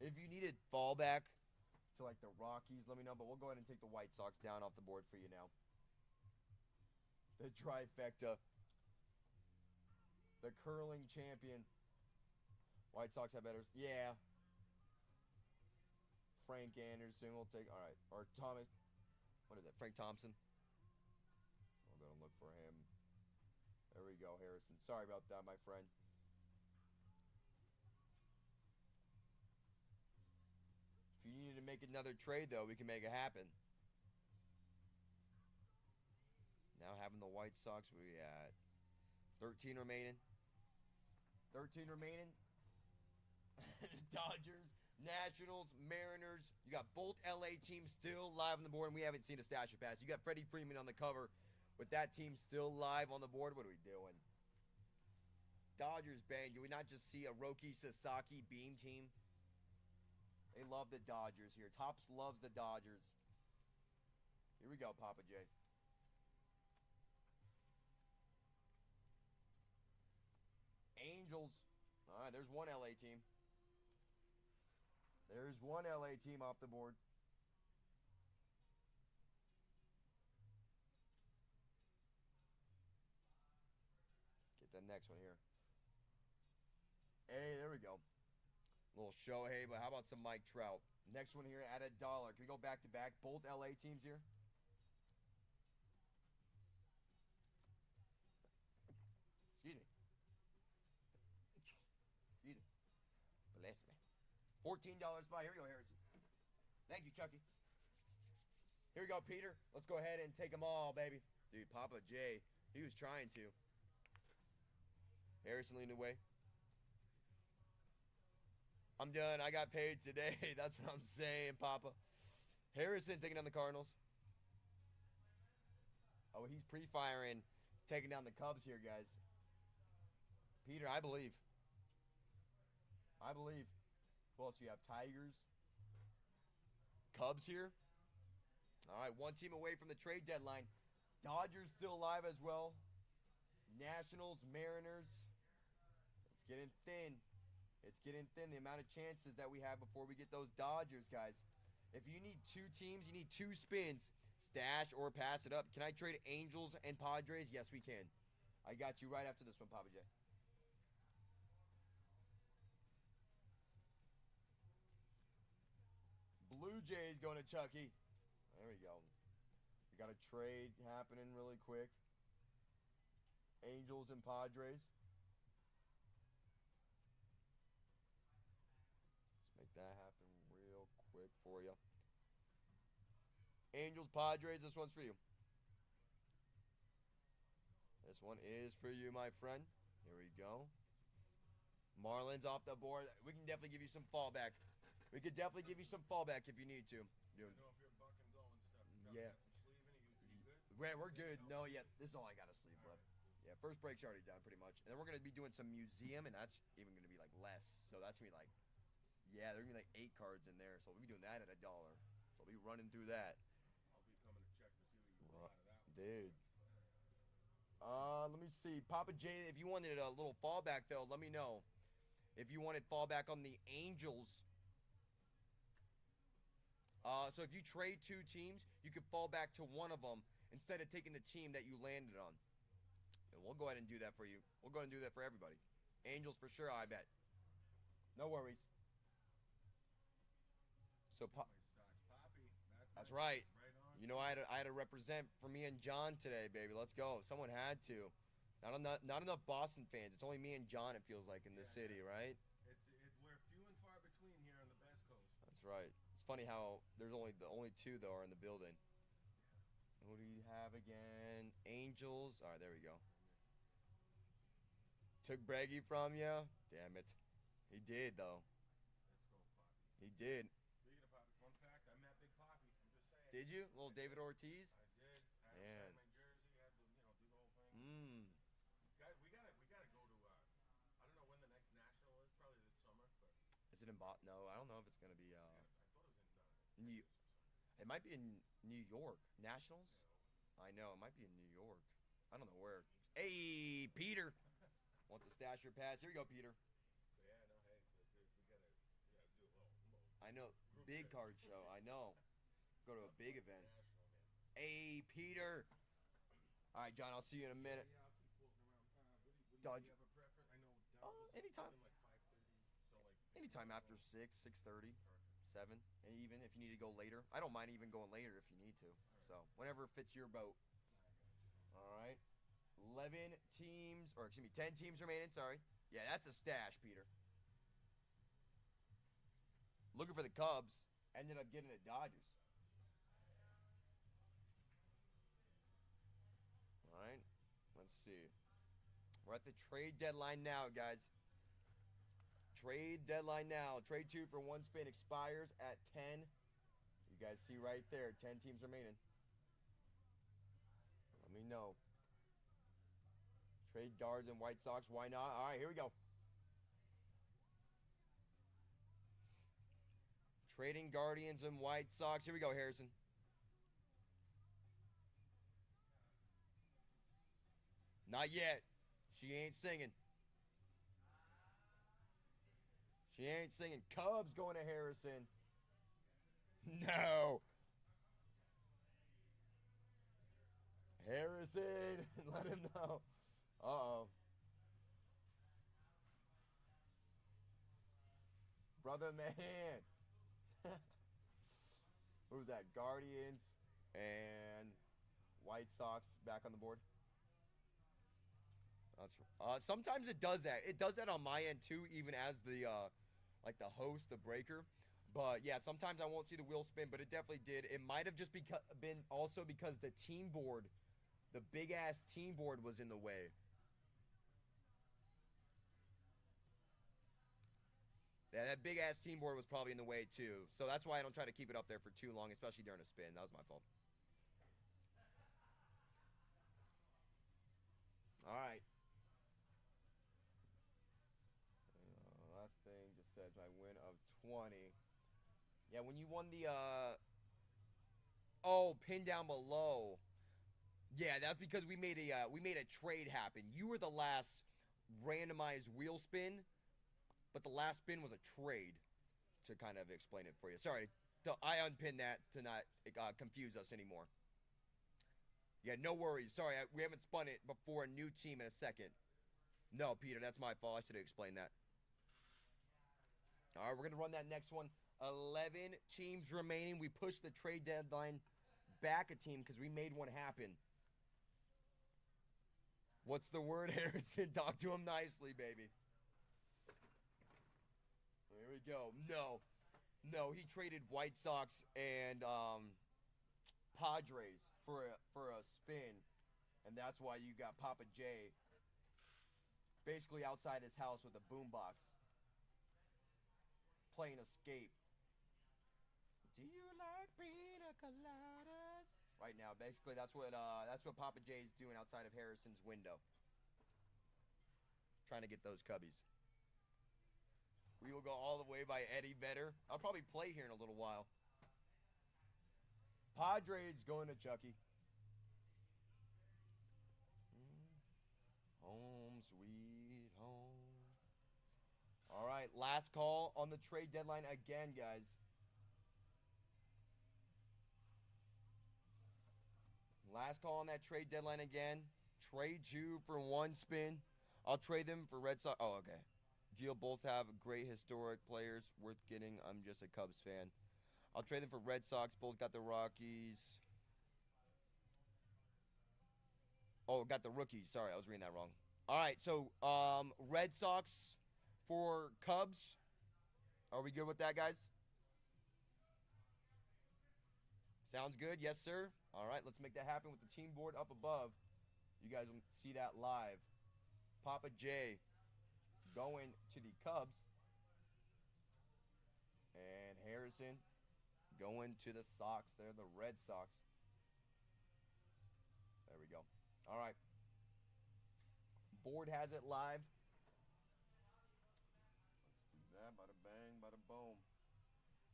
if you needed fallback to like the Rockies, let me know. But we'll go ahead and take the White Sox down off the board for you now. The trifecta. The curling champion. White Sox have better. Yeah. Frank Anderson will take. All right. Or Thomas. What is it? Frank Thompson. I'll go and look for him. There we go, Harrison. Sorry about that, my friend. If you needed to make another trade, though, we can make it happen. Now having the White Sox, we at 13 remaining. 13 remaining. Dodgers, Nationals, Mariners. You got both LA teams still live on the board, and we haven't seen a stasher pass. You got Freddie Freeman on the cover with that team still live on the board. What are we doing? Dodgers bang. Do we not just see a Roki Sasaki beam team? They love the Dodgers here. Topps loves the Dodgers. Here we go, Papa J. Angels. All right, there's one LA team. There's one LA team off the board. Let's get the next one here. Hey, there we go. Little Shohei, but how about some Mike Trout? Next one here at $1. Can we go back to back? Both LA teams here. Excuse me. Excuse me. Bless me. $14 spot. Here we go, Harrison. Thank you, Chucky. Here we go, Peter. Let's go ahead and take them all, baby. Dude, Papa J He was trying to. Harrison leading the way. I'm done. I got paid today. That's what I'm saying, Papa. Harrison taking down the Cardinals. Oh, he's pre-firing, taking down the Cubs here, guys. Peter, I believe. I believe. Who else do you have? Tigers. Cubs here. All right, one team away from the trade deadline. Dodgers still alive as well. Nationals, Mariners. It's getting thin. It's getting thin, the amount of chances that we have before we get those Dodgers, guys. If you need two teams, you need two spins. Stash or pass it up. Can I trade Angels and Padres? Yes, we can. I got you right after this one, Papa J. Blue Jays going to Chucky. There we go. We got a trade happening really quick. Angels and Padres. Let's make that happen real quick for you. Angels, Padres, this one's for you. This one is for you, my friend. Here we go. Marlins off the board. We can definitely give you some fallback. We could definitely give you some fallback if you need to. Dude. I know if you're bucking going stuff. Yeah. You good? We're good. No, yeah. This is all I got a sleeve left. Yeah, first break's already done pretty much. And then we're going to be doing some museum, and that's even going to be like less. So that's going to be like, yeah, there's going to be like 8 cards in there. So we'll be doing that at $1. So we'll be running through that. I'll be coming to check to see what you pull out of that one. Dude. Let me see. Papa J, if you wanted a little fallback, though, let me know. If you wanted fallback on the Angels. So if you trade 2 teams, you can fall back to one of them instead of taking the team that you landed on. And we'll go ahead and do that for you. We'll go ahead and do that for everybody. Angels for sure, I bet. No worries. So, that's right. You know, I had to represent for me and John today, baby. Let's go. Someone had to. Not enough Boston fans. It's only me and John, it feels like, in this city, right? We're few and far between here on the Best Coast. That's right. It's funny how there's only 2 though are in the building. Who do you have again? Angels. All right, there we go. Took Breggy from you. Damn it. He did though. Let's go, Poppy. He did. Speaking of Poppy, fun fact, I met Big Poppy. I'm just saying. Did you? Little David Ortiz? I did. Man. My jersey, had to, do the whole thing. Mmm. We gotta go to. I don't know when the next national is. Probably this summer. But Is it in Boston? No, I don't know if it's gonna be. I thought it was in New. It might be in New York. Nationals. I know it might be in New York. I don't know where. Hey, Peter. Wants to stash your pass. Here you go, Peter. Yeah, no, hey, we gotta do a little I know. Big card show. I know. Go to a big event. national, man. Hey, Peter. All right, John. I'll see you in a minute. Yeah, I'll keep floating around. Do you Dodge- have a preference? I know Doug was anytime. like 5:30, so like Anytime after 6, 6:30, Perfect. 7, and even if you need to go later. I don't mind even going later if you need to. So whenever fits your boat. All right. 11 teams, or excuse me, 10 teams remaining. Sorry. Yeah, that's a stash, Peter. Looking for the Cubs. Ended up getting the Dodgers. All right. Let's see. We're at the trade deadline now, guys. Trade deadline now. Trade 2 for 1 spin expires at 10. You guys see right there, 10 teams remaining. Let me know. Trade Guards and White Sox. Why not? All right, here we go. Trading Guardians and White Sox. Here we go, Harrison. Not yet. She ain't singing. She ain't singing. Cubs going to Harrison. No. Harrison, let him know. Uh-oh. Brother man. Who's that? Guardians and White Sox back on the board. That's sometimes it does that. It does that on my end too, even as the like the host, the breaker. But yeah, sometimes I won't see the wheel spin, but it definitely did. It might have just been also because the team board The big-ass team board was in the way. Yeah, that big-ass team board was probably in the way, too. So that's why I don't try to keep it up there for too long, especially during a spin. That was my fault. All right. Last thing just says my win of 20. Yeah, when you won the, oh, pin down below. Yeah, that's because we made a trade happen. You were the last randomized wheel spin, but the last spin was a trade. To kind of explain it for you. Sorry, I unpinned that to not confuse us anymore. Yeah, no worries. Sorry, we haven't spun it before a new team in a second. No, Peter, that's my fault. I should have explained that. All right, we're going to run that next one. 11 teams remaining. We pushed the trade deadline back a team because we made one happen. What's the word, Harrison? Talk to him nicely, baby. Here we go. No, he traded White Sox and Padres for a spin, and that's why you got Papa J basically outside his house with a boombox playing Escape. Do you like pina coladas? Right now, basically that's what Papa J is doing outside of Harrison's window, trying to get those cubbies. We will go all the way by Eddie Vedder. I'll probably play here in a little while. Padres going to Chucky. Home sweet home. All right, last call on the trade deadline again, guys. Last call on that trade deadline again. Trade you for one spin. I'll trade them for Red Sox. Oh, okay. Deal both have great historic players worth getting. I'm just a Cubs fan. I'll trade them for Red Sox. Both got the Rockies. Oh, got the rookies. Sorry, I was reading that wrong. All right, so Red Sox for Cubs. Are we good with that, guys? Sounds good. Yes, sir. All right, let's make that happen with the team board up above. You guys will see that live. Papa J going to the Cubs. And Harrison going to the Sox. They're the Red Sox. There we go. All right. Board has it live. Let's do that. Bada bang, bada boom.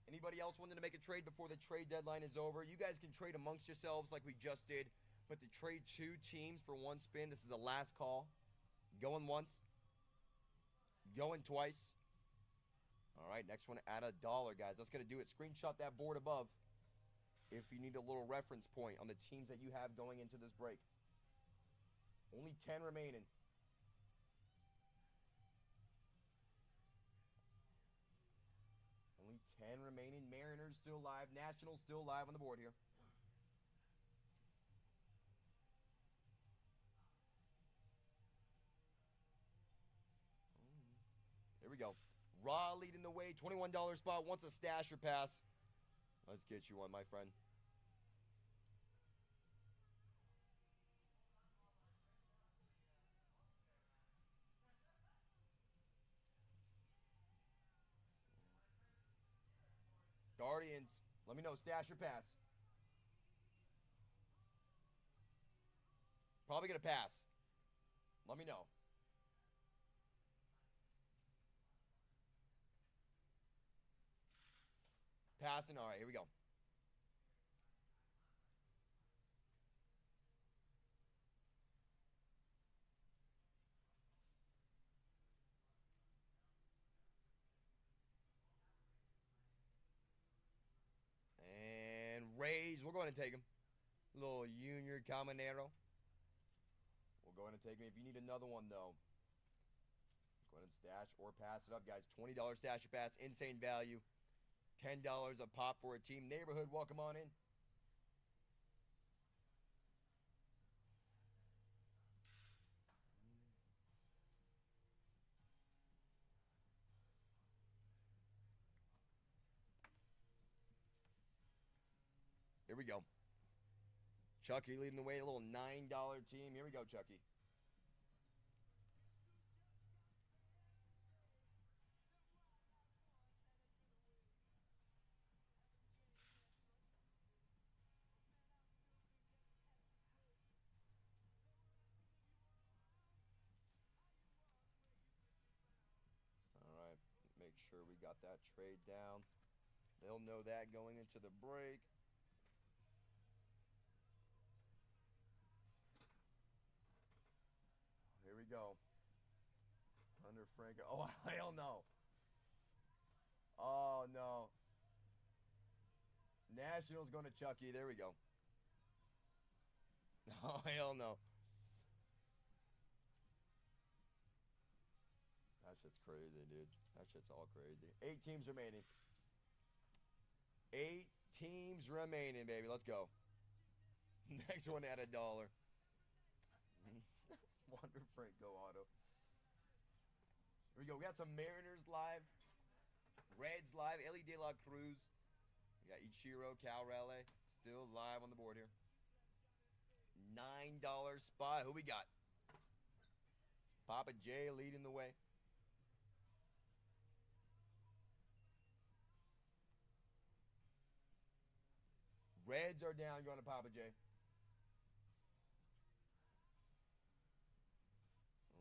Anybody else wanting to make a trade before the trade deadline is over? You guys can trade amongst yourselves like we just did. But to trade two teams for one spin, this is the last call. Going once. Going twice. All right, next one at $1, guys. That's going to do it. Screenshot that board above if you need a little reference point on the teams that you have going into this break. Only 10 remaining. Only 10 remaining. Mariners still live. Nationals still live on the board here. Here we go. Raw leading the way. $21 spot. Wants a stash or pass. Let's get you one, my friend. Guardians. Let me know. Stash or pass. Probably going to pass. Let me know. Passing. All right, here we go. And Rays. We're going to take him. Little Junior Caminero. We'll go ahead and take him. If you need another one, though, go ahead and stash or pass it up, guys. $20 stash or pass. Insane value. $10 a pop for a team neighborhood. Welcome on in. Here we go. Chucky leading the way, a little $9 team. Here we go, Chucky. All right, make sure we got that trade down. They'll know that going into the break. Here we go. Hunter Franco. Oh, hell no. Oh, no. Nationals going to Chucky. There we go. Oh, hell no. That shit's crazy, dude. That shit's all crazy. 8 teams remaining. 8 teams remaining, baby. Let's go. Next one at $1. Wander Franco auto. Here we go. We got some Mariners live. Reds live. Ellie De La Cruz. We got Ichiro, Cal Raleigh. Still live on the board here. $9 spot. Who we got? Papa J leading the way. Reds are down, going to Papa J.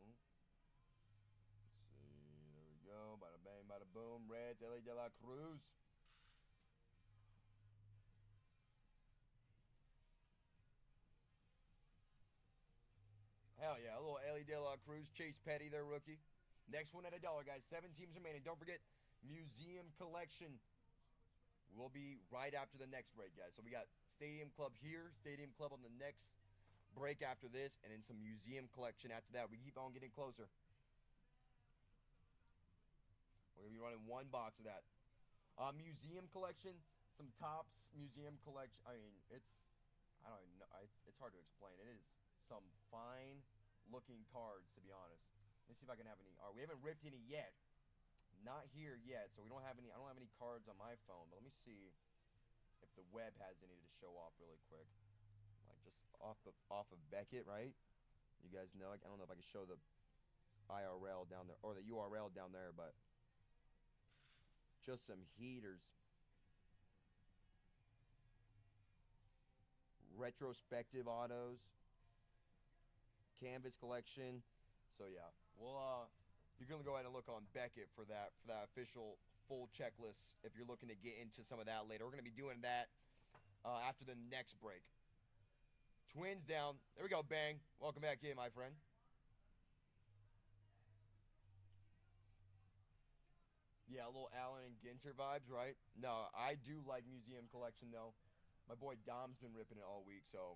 Oh. Let's see. There we go. Bada bang, bada boom. Reds, Ellie De La Cruz. Hell yeah, a little Ellie De La Cruz, Chase Petty, their rookie. Next one at $1, guys. 7 teams remaining. Don't forget, Museum Collection will be right after the next break, guys. So we got Stadium Club here, Stadium Club on the next break after this, and then some Museum Collection after that. We keep on getting closer. We're going to be running 1 box of that. Museum Collection, some Topps Museum Collection. I mean, I don't even know. It's hard to explain. It is some fine looking cards, to be honest. Let me see if I can have any. We haven't ripped any yet. Not here yet, so we don't have any. I don't have any cards on my phone, but let me see if the web has any to show off really quick. Like just off of Beckett, right? You guys know. I don't know if I can show the IRL down there or the URL down there, but just some heaters. Retrospective autos. Canvas collection. So yeah, we'll you're gonna go ahead and look on Beckett for that official full checklist if you're looking to get into some of that later. We're gonna be doing that after the next break. Twins down. There we go, bang. Welcome back in, my friend. Yeah, a little Allen and Ginter vibes, right? No, I do like Museum Collection though. My boy Dom's been ripping it all week, so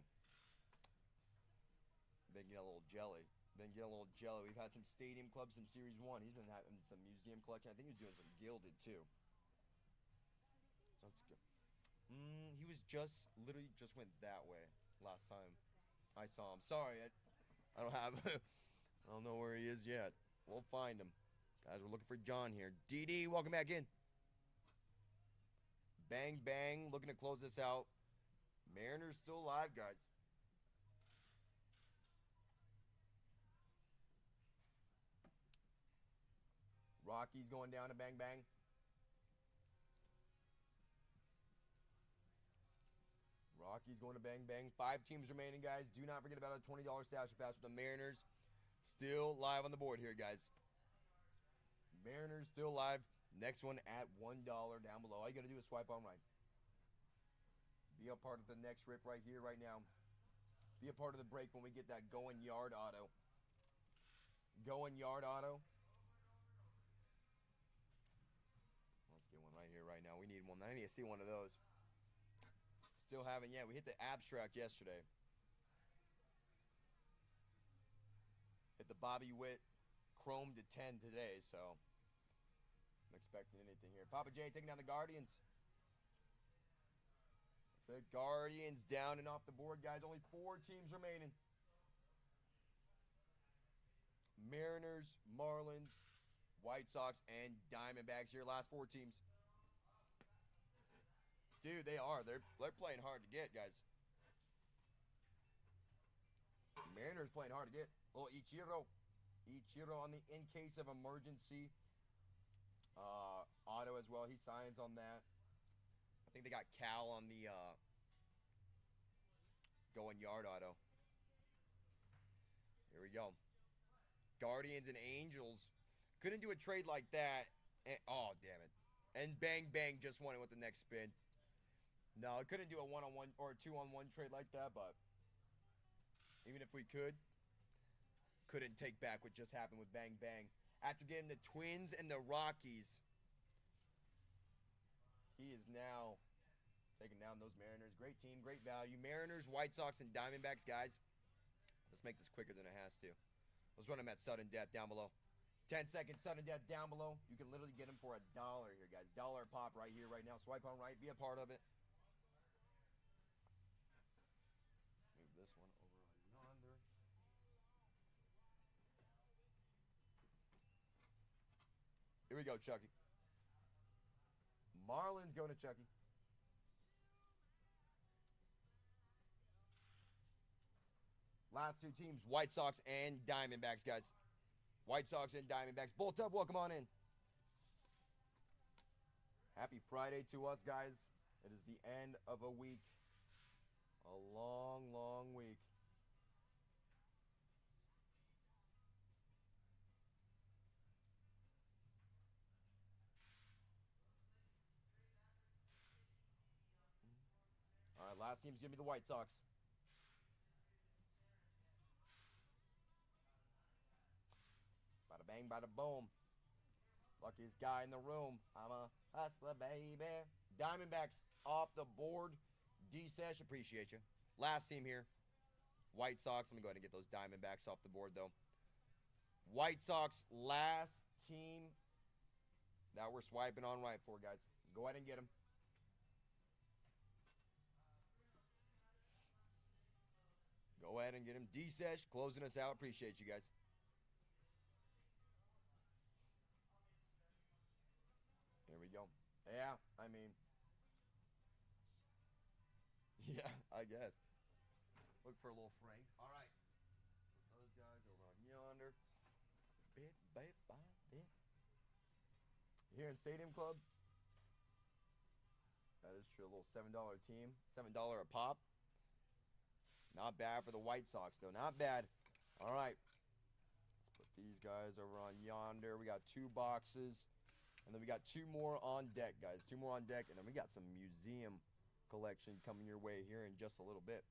been getting a little jelly. We've had some Stadium Club, some Series 1. He's been having some Museum Collection. I think he was doing some Gilded, too. Let's go. He was literally just went that way last time I saw him. Sorry, I don't have, I don't know where he is yet. We'll find him. Guys, we're looking for John here. DD, welcome back in. Bang, bang. Looking to close this out. Mariners still alive, guys. Rocky's going down to bang, bang. Rocky's going to bang, bang. 5 teams remaining, guys. Do not forget about a $20 stash pass with the Mariners. Still live on the board here, guys. Mariners still live. Next one at $1 down below. All you got to do is swipe on right. Be a part of the next rip right here, right now. Be a part of the break when we get that going yard auto. Going yard auto. Let's get one right here, right now. We need one. I need to see one of those. Still haven't yet. We hit the abstract yesterday. Hit the Bobby Witt Chrome to 10 today, so I'm expecting anything here. Papa J taking down the Guardians. The Guardians down and off the board, guys. Only 4 teams remaining. Mariners, Marlins, White Sox, and Diamondbacks here. Last 4 teams. Dude, they are. They're playing hard to get, guys. Mariners playing hard to get. Little Ichiro. Ichiro on the in case of emergency. Auto as well. He signs on that. I think they got Cal on the going yard auto. Here we go. Guardians and Angels. Couldn't do a trade like that. And, oh, damn it. And Bang Bang just won it with the next spin. No, I couldn't do a 1-on-1 or a 2-on-1 trade like that, but even if we couldn't take back what just happened with Bang Bang. After getting the Twins and the Rockies, he is now taking down those Mariners. Great team, great value. Mariners, White Sox, and Diamondbacks, guys. Let's make this quicker than it has to. Let's run them at sudden death down below. 10 seconds, sudden death down below. You can literally get them for $1 here, guys. $1 pop right here, right now. Swipe on right. Be a part of it. Let's move this one over on yonder. Here we go, Chucky. Marlins going to Chucky. Last two teams, White Sox and Diamondbacks, guys. White Sox and Diamondbacks. Bolt up, welcome on in. Happy Friday to us, guys. It is the end of a week. A long, long week. All right, last team's going to be the White Sox. Bada bang, bada boom. Luckiest guy in the room. I'm a hustler, baby. Diamondbacks off the board. D-Sesh, appreciate you. Last team here. White Sox. Let me go ahead and get those Diamondbacks off the board, though. White Sox, last team that we're swiping on right for, guys. Go ahead and get them. Go ahead and get him. D-Sesh closing us out. Appreciate you guys. Here we go. Yeah, I mean. Yeah, I guess. Look for a little Frank. All right. Put those guys over on yonder. Bit by bit. Here in Stadium Club. That is true. A little $7 team. $7 a pop. Not bad for the White Sox, though. Not bad. All right. Let's put these guys over on yonder. We got 2 boxes. And then we got 2 more on deck, guys. 2 more on deck. And then we got some museum collection coming your way here in just a little bit.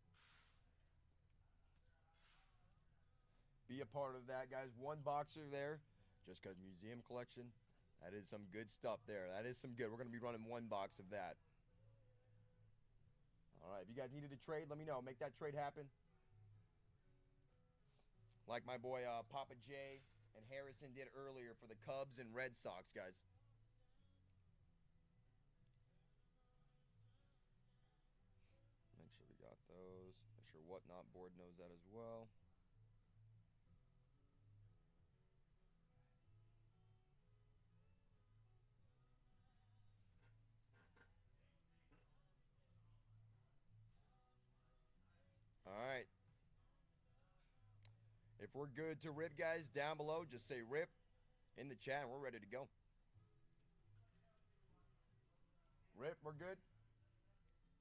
Be a part of that, guys. 1 boxer there. Just because museum collection. That is some good stuff there. That is some good. We're going to be running 1 box of that. All right, if you guys needed a trade, let me know. Make that trade happen. Like my boy Papa J and Harrison did earlier for the Cubs and Red Sox, guys. Make sure we got those. Make sure Whatnot board knows that as well. All right. If we're good to rip, guys, down below, just say rip in the chat and we're ready to go. Rip, we're good?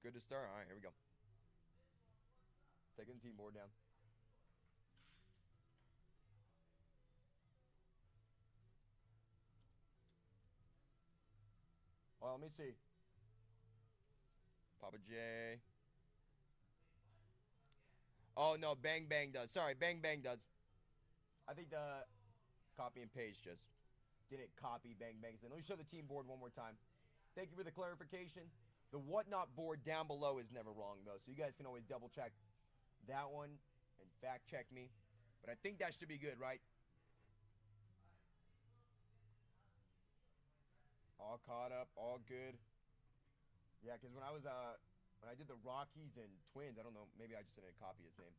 Good to start? All right, here we go. Taking the team board down. Oh, let me see. Papa J. Oh, no, Bang Bang does. Sorry, Bang Bang does. I think the copy and paste just didn't copy Bang Bang's thing. Let me show the team board one more time. Thank you for the clarification. The Whatnot board down below is never wrong, though, so you guys can always double-check that one and fact-check me. But I think that should be good, right? All caught up, all good. Yeah, because when I did the Rockies and Twins, I don't know, maybe I just didn't copy his name.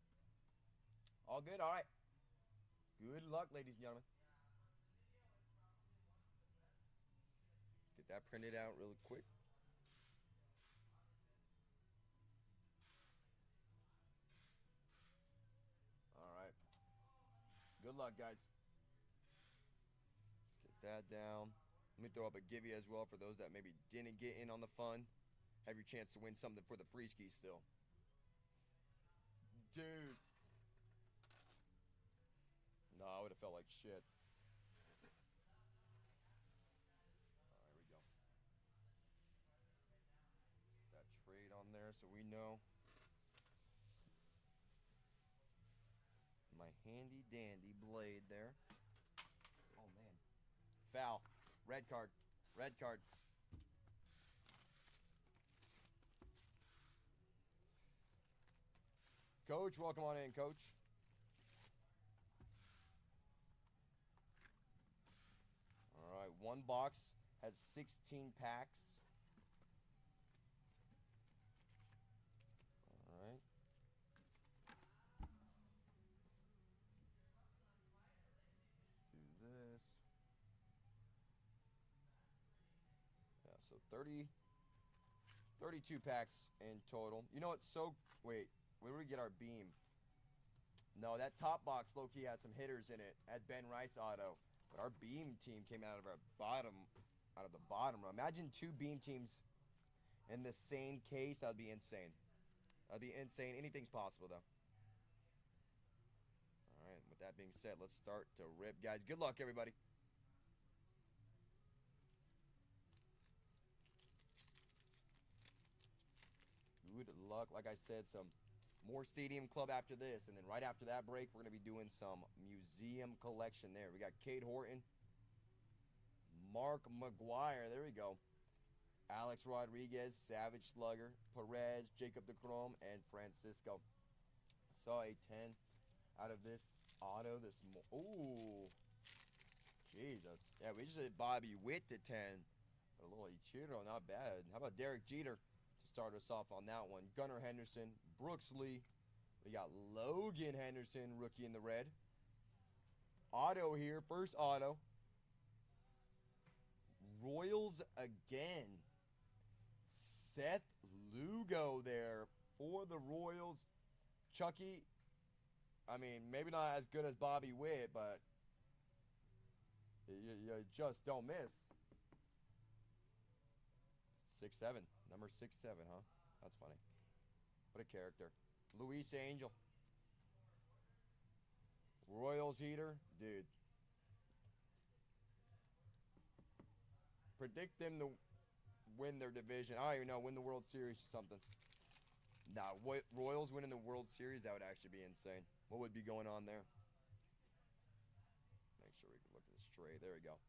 All good? All right. Good luck, ladies and gentlemen. Get that printed out really quick. All right. luck, guys. Let's get that down. Let me throw up a givey as well for those that maybe didn't get in on the fun. Have your chance to win something for the free ski still. Dude. No, I would have felt like shit. There we go. That trade on there so we know. My handy dandy blade there. Oh, man. Foul. Red card. Red card. Coach, welcome on in, Coach. All right, one box has 16 packs. All right. Let's do this. Yeah, so 32 packs in total. You know what's so... Wait, where do we get our beam? No, that top box low-key has some hitters in it at Ben Rice Auto. But our beam team came out of our bottom, out of the bottom row. Imagine two beam teams in the same case. That'd be insane. That'd be insane. Anything's possible, though. All right, with that being said, let's start to rip. Guys, good luck, everybody. Good luck. Like I said, some more Stadium Club after this. And then right after that break, we're going to be doing some museum collection there. We got Cade Horton, Mark McGuire. There we go. Alex Rodriguez, Savage Slugger, Perez, Jacob DeGrom, and Francisco. Saw a 10 out of this auto. Ooh. Jesus. Yeah, we just hit Bobby Witt to 10. A little Ichiro, not bad. How about Derek Jeter to start us off on that one? Gunnar Henderson, Brooks Lee. We got Logan Henderson, rookie in the red. Auto here, first auto. Royals again. Seth Lugo there for the Royals. Chucky, I mean, maybe not as good as Bobby Witt, but you just don't miss. 6'7", number 6'7", huh? That's funny. What a character. Luis Angel. Royals heater, dude. Predict them to win their division. I don't even know, win the World Series or something. Nah, Royals winning the World Series, that would actually be insane. What would be going on there? Make sure we can look at this straight. There we go.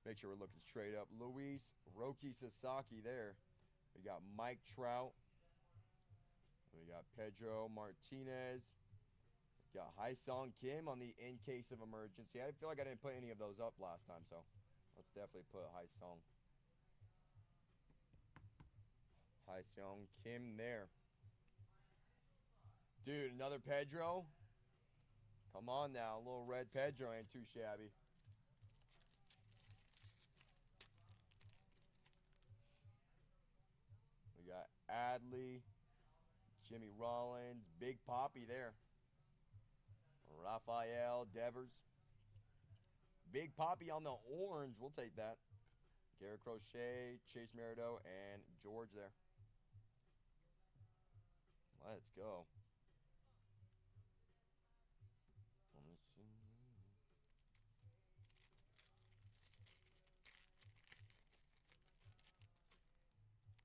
Make sure we're looking straight up. Luis Roki Sasaki there. We got Mike Trout. We got Pedro Martinez. We got Hyesung Kim on the in case of emergency. I feel like I didn't put any of those up last time, so let's definitely put Hyesung Kim there. Dude, another Pedro. Come on now. A little red Pedro ain't too shabby. We got Adley, Jimmy Rollins, Big Poppy there. Rafael Devers. Big Poppy on the orange. We'll take that. Garrett Crochet, Chase Merrido, and George there. Let's go.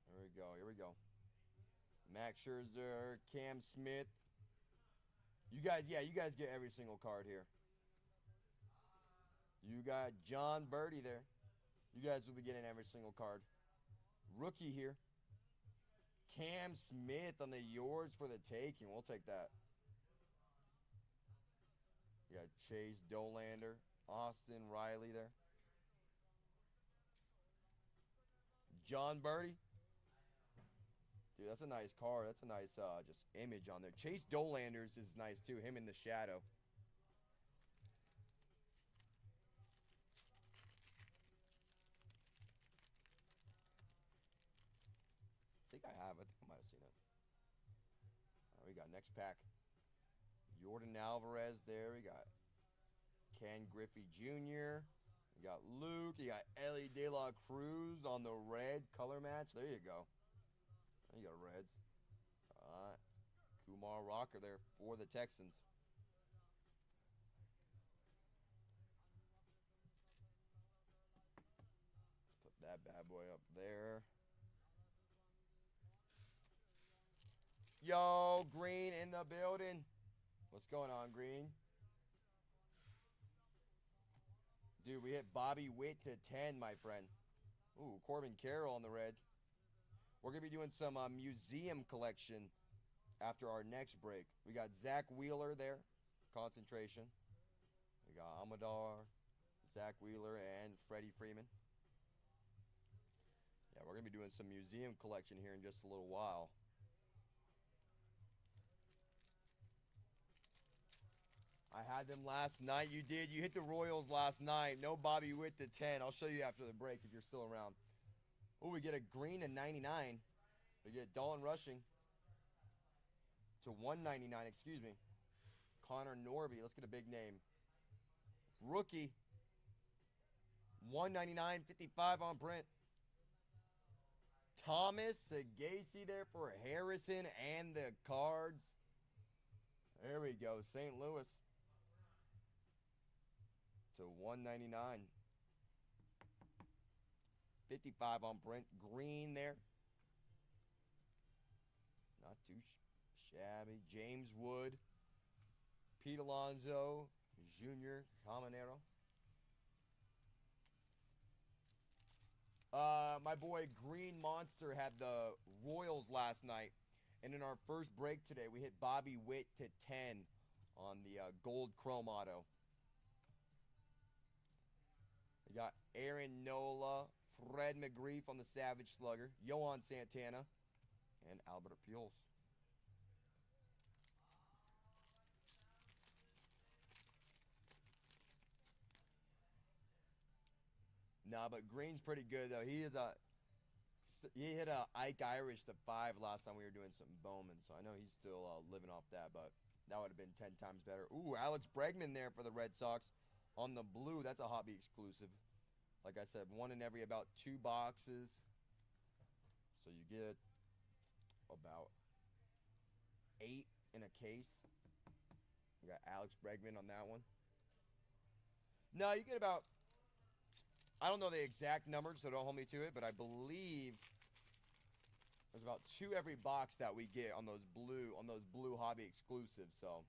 Here we go. Here we go. Max Scherzer, Cam Smith. You guys, yeah, you guys get every single card here. You got John Birdie there. You guys will be getting every single card. Rookie here. Cam Smith on the Yours for the taking. We'll take that. You got Chase Dolander, Austin Riley there. John Birdie. Dude, that's a nice card. That's a nice just image on there. Chase Dolanders is nice too. Him in the shadow. I think I have. I think I might have seen it. All right, we got next pack. Jordan Alvarez there. We got Ken Griffey Jr. You got Luke. You got Ellie De La Cruz on the red color match. There you go. There you go, Reds. All right. Kumar Rocker there for the Texans. Let's put that bad boy up there. Yo, Green in the building. What's going on, Green? Dude, we hit Bobby Witt to 10, my friend. Ooh, Corbin Carroll on the red. We're going to be doing some museum collection after our next break. We got Zach Wheeler there, concentration. We got Amador, Zach Wheeler, and Freddie Freeman. Yeah, we're going to be doing some museum collection here in just a little while. I had them last night. You did. You hit the Royals last night. No Bobby Witt to 10. I'll show you after the break if you're still around. Oh, we get a Green to 99. We get Dalton Rushing to 199, excuse me. Connor Norby. Let's get a big name. Rookie. 199, 55 on print. Thomas Sagasi there for Harrison and the Cards. There we go. St. Louis. To 199. 55 on Brent Green there. Not too shabby. James Wood. Pete Alonso Jr. Caminero. My boy Green Monster had the Royals last night. And in our first break today, we hit Bobby Witt to 10 on the gold chrome auto. We got Aaron Nola, Fred McGrief on the Savage Slugger, Yohan Santana, and Albert Pujols. Nah, but Green's pretty good though. He hit a Ike Irish to 5 last time we were doing some Bowman, so I know he's still living off that, but that would have been 10 times better. Ooh, Alex Bregman there for the Red Sox on the blue. That's a hobby exclusive. Like I said, one in every about 2 boxes. So you get about 8 in a case. You got Alex Bregman on that one. No, you get about, I don't know the exact numbers, so don't hold me to it, but I believe there's about 2 every box that we get on those blue hobby exclusives. So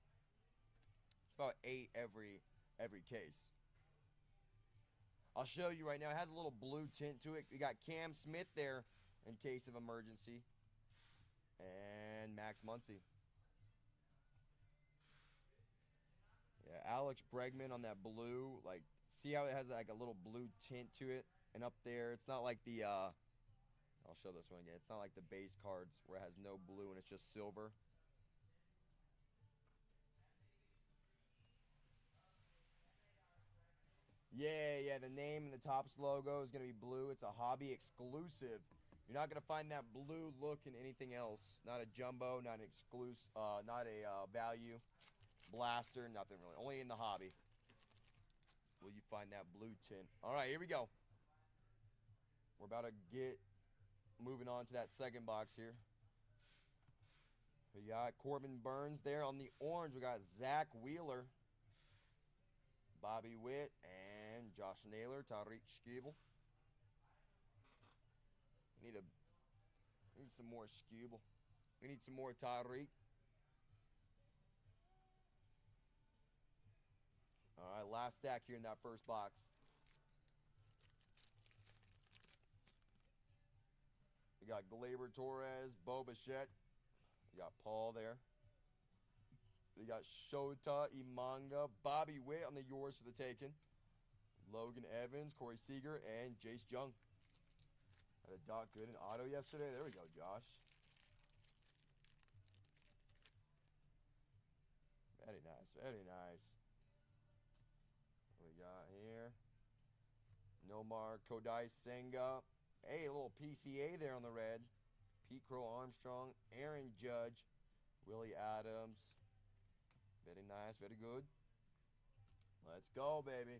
it's about 8 every case. I'll show you right now. It has a little blue tint to it. We got Cam Smith there in case of emergency. And Max Muncy. Yeah, Alex Bregman on that blue. Like, see how it has like a little blue tint to it? And up there, it's not like the, I'll show this one again. It's not like the base cards where it has no blue and it's just silver. Yeah, the name and the Topps logo is going to be blue. It's a hobby exclusive. You're not going to find that blue look in anything else. Not a jumbo, not an exclusive, not a value blaster, nothing really. Only in the hobby will you find that blue tint. All right, here we go. We're about to get moving on to that second box here. We got Corbin Burns there on the orange. We got Zach Wheeler, Bobby Witt, and Josh Naylor, Tariq Skubal. We need some more Skubal. We need some more Tariq. All right, last stack here in that first box. We got Gleyber Torres, Bo Bichette. We got Paul there. We got Shota Imanga, Bobby Witt on the yours for the taking. Logan Evans, Corey Seager, and Jace Jung. Had a Doc Gooden auto yesterday. There we go, Josh. Very nice, very nice. What we got here? Nomar Kodai Senga. Hey, a little PCA there on the red. Pete Crow Armstrong, Aaron Judge, Willie Adams. Very nice, very good. Let's go, baby.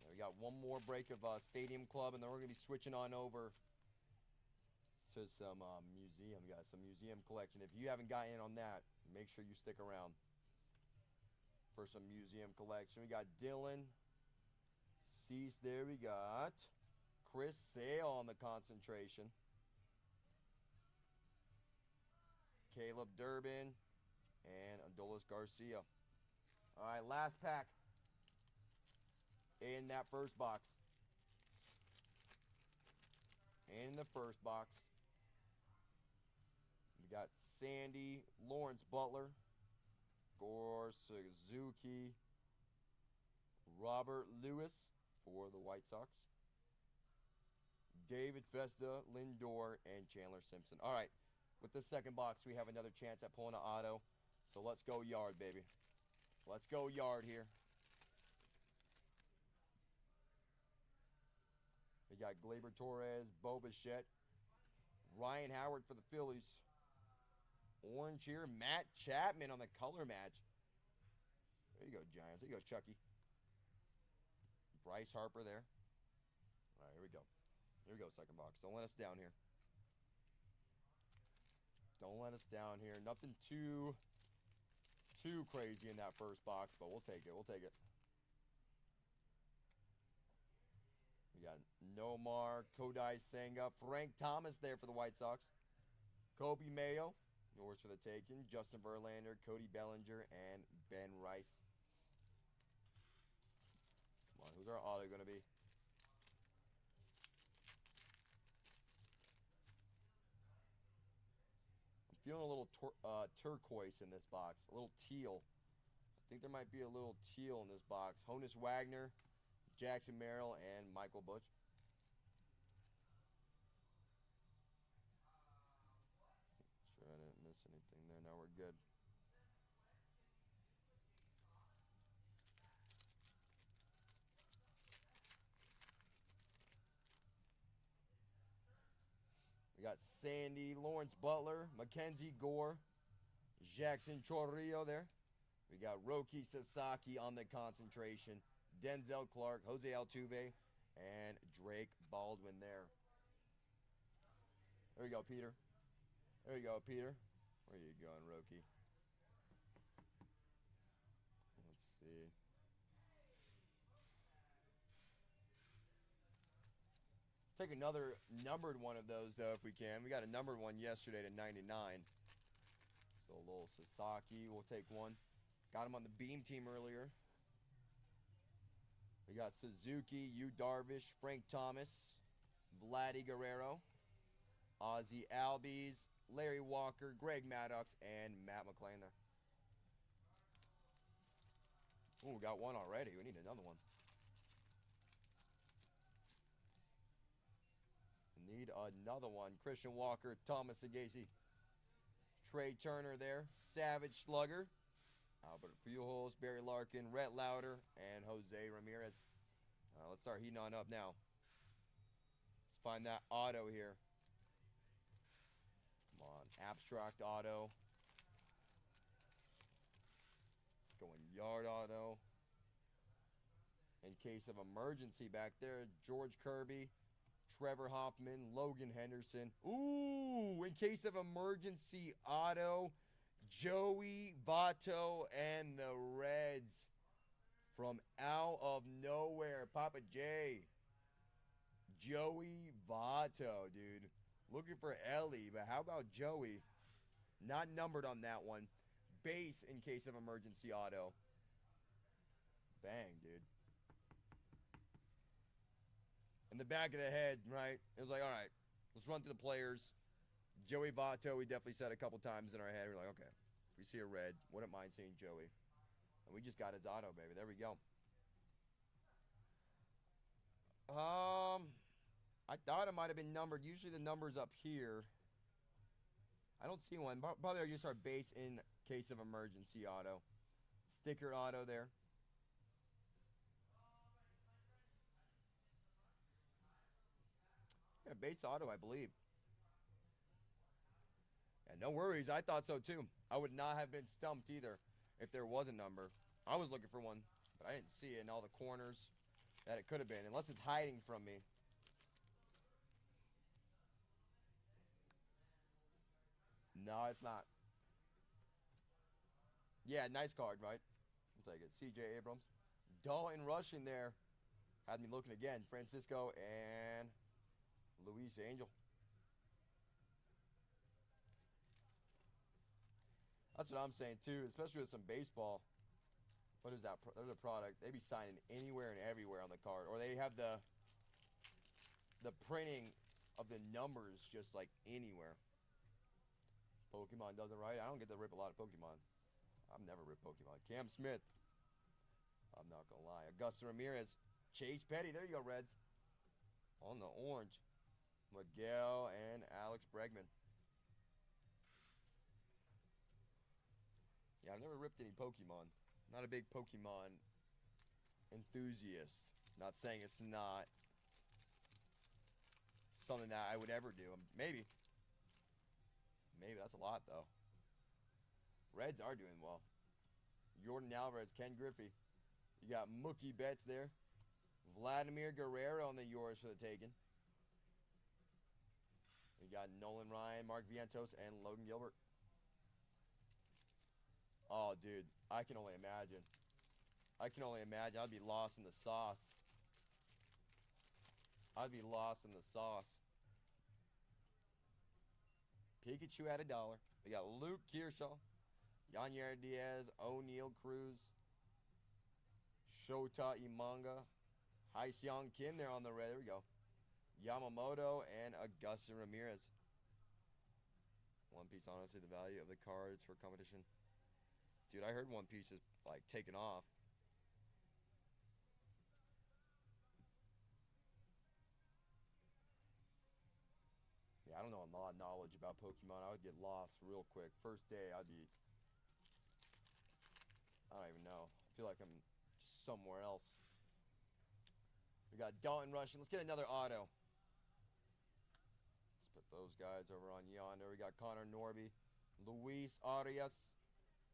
Now we got one more break of Stadium Club, and then we're going to be switching on over to some museum, guys. Some museum collection. If you haven't gotten in on that, make sure you stick around for some museum collection. We got Dylan Cease there. We got Chris Sale on the concentration. Caleb Durbin and Adolis Garcia. All right, last pack in that first box. In the first box, we got Sandy, Lawrence Butler, Gore Suzuki, Robert Lewis for the White Sox, David Festa, Lindor, and Chandler Simpson. All right, with the second box, we have another chance at pulling an auto. So let's go yard, baby. Let's go yard here. We got Gleyber Torres, Bo Bichette, Ryan Howard for the Phillies. Orange here, Matt Chapman on the color match. There you go, Giants. There you go, Chucky. Bryce Harper there. All right, here we go. Here we go, second box. Don't let us down here. Don't let us down here. Nothing too crazy in that first box, but we'll take it. We'll take it. We got Nomar, Kodai Senga, Frank Thomas there for the White Sox. Kobe Mayo, yours for the taking. Justin Verlander, Cody Bellinger, and Ben Rice. Come on, who's our auto going to be? I'm feeling a little turquoise in this box. A little teal. I think there might be a little teal in this box. Honus Wagner, Jackson Merrill, and Michael Butch. Sure I didn't miss anything there. No, we're good. We got Sandy, Lawrence Butler, Mackenzie Gore, Jackson Chorrillo there. We got Roki Sasaki on the concentration. Denzel Clark, Jose Altuve, and Drake Baldwin there. There you go, Peter. There you go, Peter. Where are you going, Roki? Let's see. Take another numbered one of those, though, if we can. We got a numbered one yesterday to 99. So a little Sasaki. We'll take one. Got him on the Beam team earlier. We got Suzuki, Yu Darvish, Frank Thomas, Vladdy Guerrero, Ozzie Albies, Larry Walker, Greg Maddox, and Matt McClain there. Oh, we got one already. We need another one. Need another one. Christian Walker, Thomas Segasi, Trey Turner there, Savage Slugger, Albert Pujols, Barry Larkin, Rhett Lauder, and Jose Ramirez. Let's start heating on up now. Let's find that auto here. Come on, abstract auto. Going yard auto. In case of emergency back there, George Kirby, Trevor Hoffman, Logan Henderson. Ooh, in case of emergency auto, Joey Votto and the Reds from out of nowhere. Papa J. Joey Votto, dude. Looking for Ellie, but how about Joey? Not numbered on that one. Base in case of emergency auto. Bang, dude. In the back of the head, right? It was like, all right, let's run through the players. Joey Votto, we definitely said a couple times in our head. We're like, okay, if we see a red, wouldn't mind seeing Joey. And we just got his auto, baby. There we go. I thought it might have been numbered. Usually the number's up here. I don't see one. Probably our just our base in case of emergency auto. Sticker auto there. Yeah, base auto, I believe. Yeah, no worries. I thought so too. I would not have been stumped either. if there was a number. I was looking for one, but I didn't see it in all the corners that it could have been, unless it's hiding from me. No, it's not. Yeah, nice card, right? I'll take it. C.J. Abrams. Dalton rushing there. Had me looking again. Francisco and Luis Angel. That's what I'm saying, too, especially with some baseball. What is that? There's a product. They be signing anywhere and everywhere on the card. Or they have the printing of the numbers just like anywhere. Pokemon does it right. I don't get to rip a lot of Pokemon. I've never ripped Pokemon. Cam Smith. I'm not going to lie. Augusta Ramirez. Chase Petty. There you go, Reds. On the orange. Miguel and Alex Bregman. Yeah, I've never ripped any Pokemon. Not a big Pokemon enthusiast. Not saying it's not something that I would ever do. Maybe. Maybe that's a lot, though. Reds are doing well. Jordan Alvarez, Ken Griffey. You got Mookie Betts there. Vladimir Guerrero on the yours for the taking. You got Nolan Ryan, Mark Vientos, and Logan Gilbert. Oh, dude. I can only imagine. I can only imagine. I'd be lost in the sauce. I'd be lost in the sauce. Pikachu at $1. We got Luke Kearshaw, Yanier Diaz, O'Neal Cruz, Shota Imanga, Hai-Seong Kim there on the red. There we go. Yamamoto and Augusta Ramirez. One Piece, honestly, the value of the cards for competition. Dude, I heard One Piece is, like, taken off. Yeah, I don't know a lot of knowledge about Pokemon. I would get lost real quick. First day, I'd be... I don't even know. I feel like I'm just somewhere else. We got Dalton rushing. Let's get another auto. Let's put those guys over on yonder. We got Connor Norby, Luis Arias,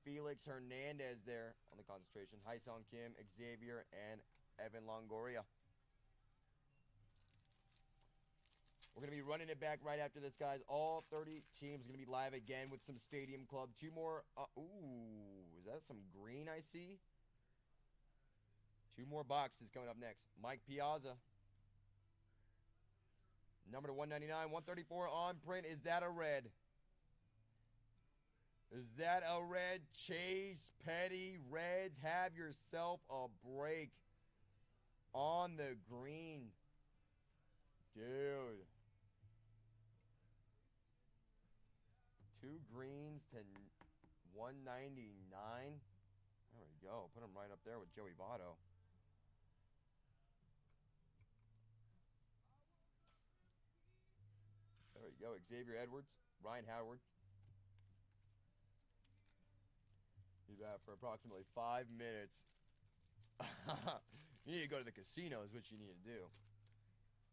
Felix Hernandez there on the concentration. Hai-Seong Kim, Xavier, and Evan Longoria. We're going to be running it back right after this, guys. All 30 teams going to be live again with some Stadium Club. Two more. Ooh, is that some green I see? Two more boxes coming up next. Mike Piazza. Number to 199, 134 on print. Is that a red? Is that a red? Chase Petty. Reds, have yourself a break on the green. Dude. Two greens to 199. There we go. Put him right up there with Joey Votto. There we go. Xavier Edwards, Ryan Howard. He's out for approximately 5 minutes. You need to go to the casino is what you need to do.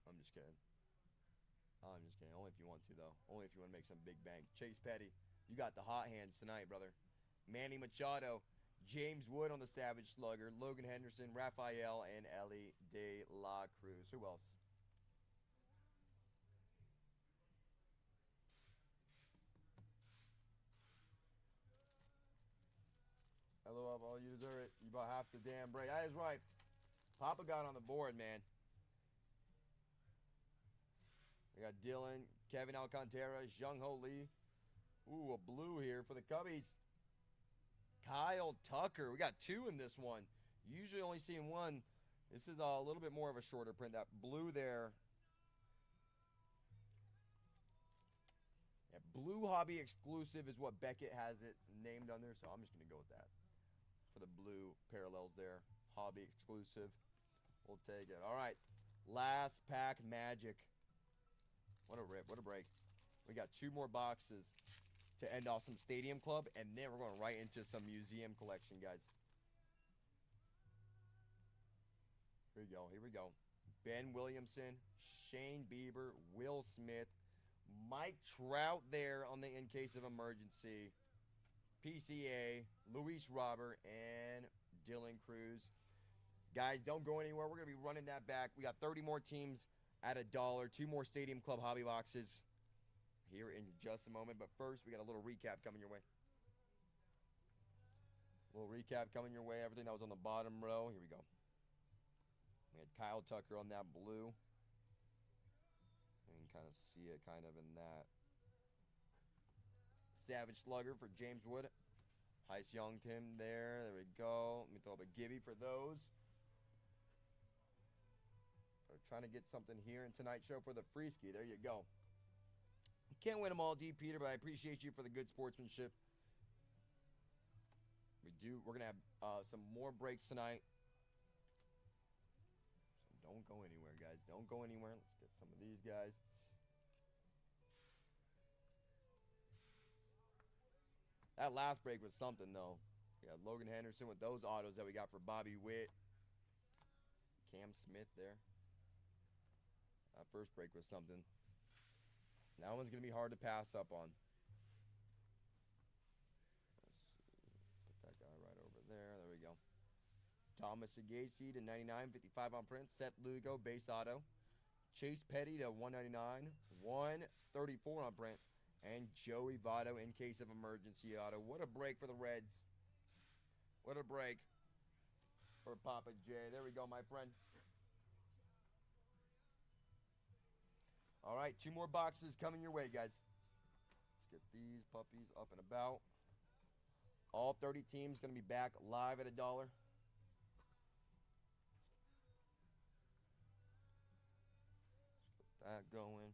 I'm just kidding. I'm just kidding. Only if you want to, though. Only if you want to make some big bank. Chase Petty, you got the hot hands tonight, brother. Manny Machado, James Wood on the Savage Slugger, Logan Henderson, Rafael, and Ellie De La Cruz. Who else? Hello, up, all you deserve it. You bought half the damn break. That is right. Papa got on the board, man. We got Dylan, Kevin Alcantara, Jung Ho Lee. Ooh, a blue here for the Cubbies. Kyle Tucker. We got two in this one. Usually only seeing one. This is a little bit more of a shorter print. That blue there. Yeah, blue hobby exclusive is what Beckett has it named under, so I'm just going to go with that. For the blue parallels there. Hobby exclusive. We'll take it. All right. Last pack Magic. What a rip. What a break. We got two more boxes to end off some Stadium Club, and then we're going right into some museum collection, guys. Here we go. Here we go. Ben Williamson, Shane Bieber, Will Smith, Mike Trout there on the in case of emergency. PCA, Luis Robert, and Dylan Cruz. Guys, don't go anywhere. We're going to be running that back. We got 30 more teams at $1. 2 more Stadium Club hobby boxes here in just a moment. But first, we got a little recap coming your way. Everything that was on the bottom row. Here we go. We had Kyle Tucker on that blue. You can kind of see it kind of in that. Savage Slugger for James Wood. Heist Young Tim there. There we go. Let me throw up a Gibby for those. We're trying to get something here in tonight's show for the free ski. There you go. Can't win them all, D. Peter, but I appreciate you for the good sportsmanship. We're going to have some more breaks tonight. So don't go anywhere, guys. Don't go anywhere. Let's get some of these guys. That last break was something, though. We got Logan Henderson with those autos that we got for Bobby Witt. Cam Smith there. That first break was something. That one's going to be hard to pass up on. Let's see. Put that guy right over there. There we go. Thomas Agacy to 99, 55 on print. Seth Lugo, base auto. Chase Petty to 199, 134 on print. And Joey Votto in case of emergency auto. What a break for the Reds. What a break for Papa J. There we go, my friend. All right, 2 more boxes coming your way, guys. Let's get these puppies up and about. All 30 teams going to be back live at $1. Let's get that going.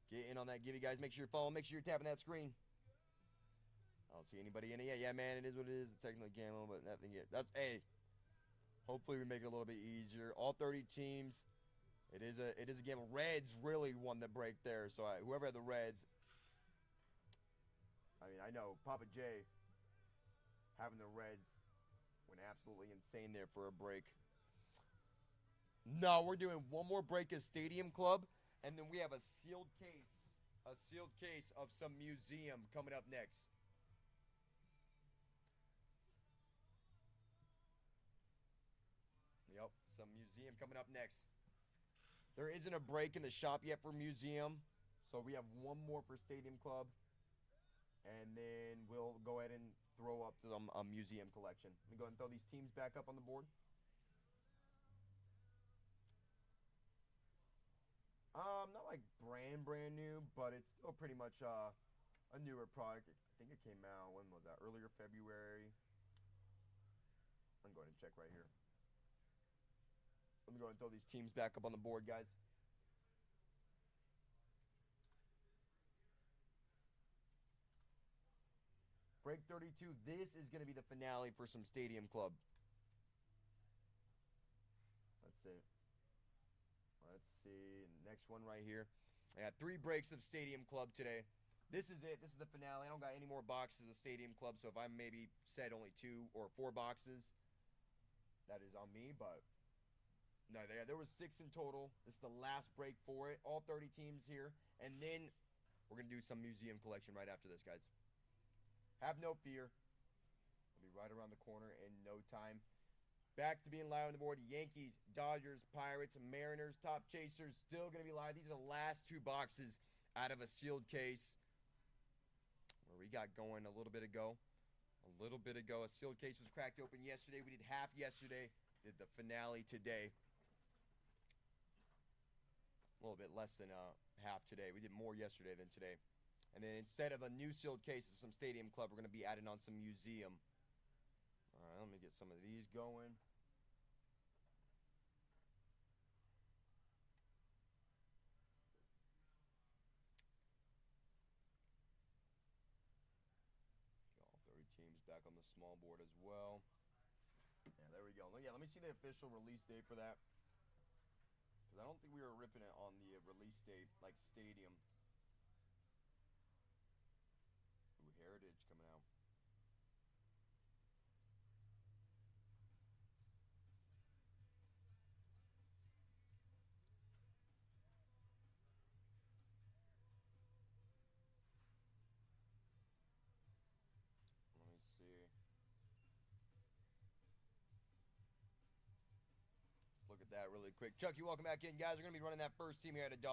Get in on that Gibby, guys. Make sure you're following. Make sure you're tapping that screen. I don't see anybody in it yet. Yeah, man, it is what it is. It's technically camo, but nothing yet. That's A. Hopefully we make it a little bit easier. All 30 teams. It is a game. Reds really won the break there. So whoever had the Reds, I mean, I know Papa J having the Reds went absolutely insane there for a break. No, we're doing one more break as Stadium Club, and then we have a sealed case of some museum coming up next. Yep, some museum coming up next. There isn't a break in the shop yet for museum, so we have one more for Stadium Club, and then we'll go ahead and throw up some museum collection. Let me go ahead and throw these teams back up on the board. Not like brand new, but it's still pretty much a newer product. I think it came out, when was that? Earlier February. I'm going to check right here. Let me go ahead and throw these teams back up on the board, guys. Break 32. This is going to be the finale for some Stadium Club. Let's see. Next one right here. I got 3 breaks of Stadium Club today. This is it. This is the finale. I don't got any more boxes of Stadium Club, so if I maybe said only 2 or 4 boxes, that is on me, but no, there was 6 in total. This is the last break for it. All 30 teams here. And then we're going to do some museum collection right after this, guys. Have no fear. We'll be right around the corner in no time. Back to being live on the board. Yankees, Dodgers, Pirates, Mariners, Top Chasers still going to be live. These are the last 2 boxes out of a sealed case where we got going a little bit ago. A sealed case was cracked open yesterday. We did half yesterday. Did the finale today. A little bit less than half today. We did more yesterday than today. And then instead of a new sealed case of some Stadium Club, we're going to be adding on some museum. All right, let me get some of these going. All 30 teams back on the small board as well. Yeah, there we go. Yeah, let me see the official release date for that. Because I don't think we were ripping it on the release date, like Stadium. Ooh, Heritage coming out. at that really quick. Chucky, welcome back in. Guys, we're going to be running that first team here at $1.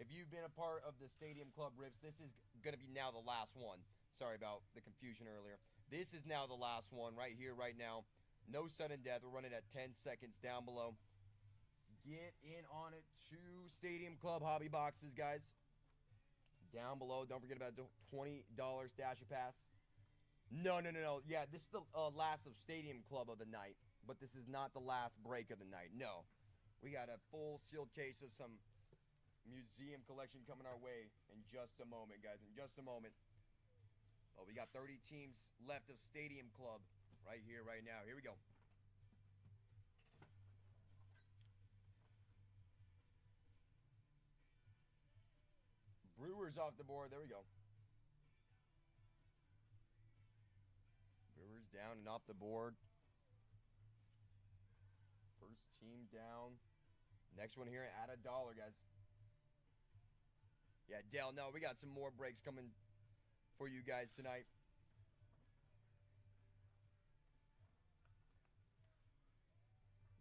If you've been a part of the Stadium Club rips, this is going to be now the last one. Sorry about the confusion earlier. This is now the last one right here, right now. No sudden death. We're running at 10 seconds down below. Get in on it. 2 Stadium Club hobby boxes, guys. Down below. Don't forget about the $20 Stash a Pass. No. Yeah, this is the last of Stadium Club of the night. But this is not the last break of the night. No. We got a full sealed case of some museum collection coming our way in just a moment, guys. In just a moment. Oh, we got 30 teams left of Stadium Club right here, right now. Here we go. Brewers off the board. There we go. Brewers down and off the board. First team down. Next one here at $1, guys. Yeah, Dale, no, we got some more breaks coming for you guys tonight.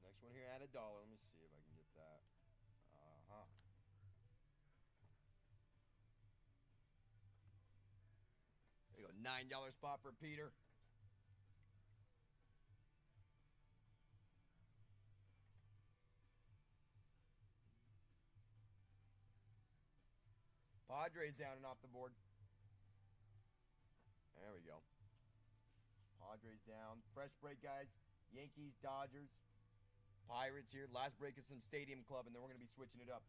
Next one here at $1. Let me see if I can get that. There you go, $9 spot for Peter. Padres down and off the board. There we go. Padres down. Fresh break, guys. Yankees, Dodgers, Pirates here. Last break is some Stadium Club, and then we're going to be switching it up.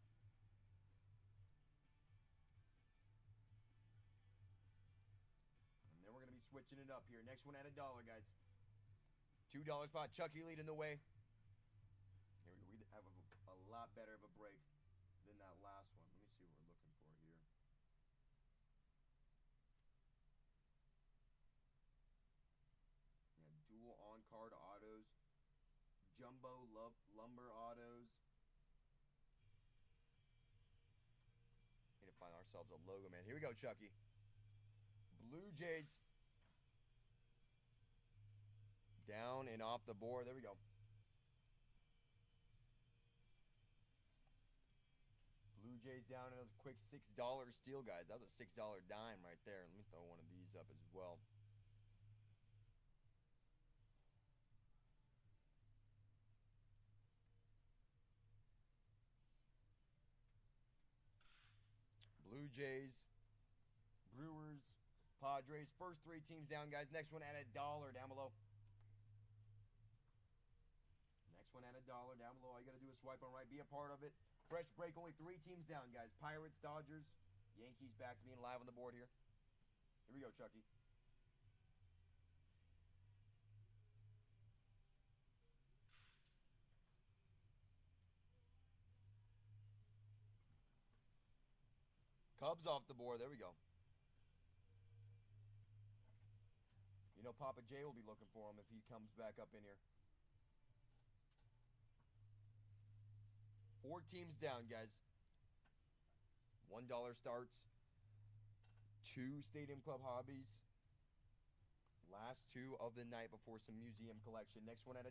And then we're going to be switching it up here. Next one at $1, guys. $2 spot. Chucky leading the way. Here we go. We have a lot better of a break than that last one. Let me see what we're looking for here. Yeah, dual on-card autos. Jumbo lumber autos. Need to find ourselves a logo, man. Here we go, Chucky. Blue Jays. Down and off the board. There we go. Blue Jays down and a quick $6 steal, guys. That was a $6 dime right there. Let me throw one of these up as well. Blue Jays, Brewers, Padres. First 3 teams down, guys. Next one at $1 down below. Next one at $1 down below. All you got to do is swipe on right. Be a part of it. Fresh break. Only 3 teams down, guys. Pirates, Dodgers, Yankees back to being live on the board here. Here we go, Chucky. Cubs off the board. There we go. You know Papa J will be looking for him if he comes back up in here. 4 teams down, guys. $1 starts. 2 Stadium Club hobbies. Last 2 of the night before some museum collection. Next one at $1.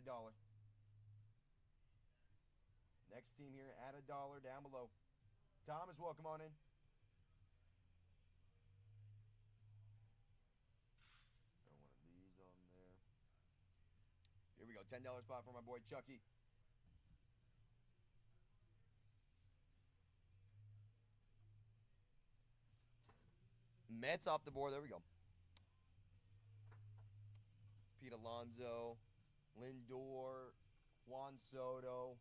Next team here at $1 down below. Thomas, welcome on in. Throw one of these on there. Here we go. $10 spot for my boy Chucky. Mets off the board. There we go. Pete Alonso, Lindor, Juan Soto.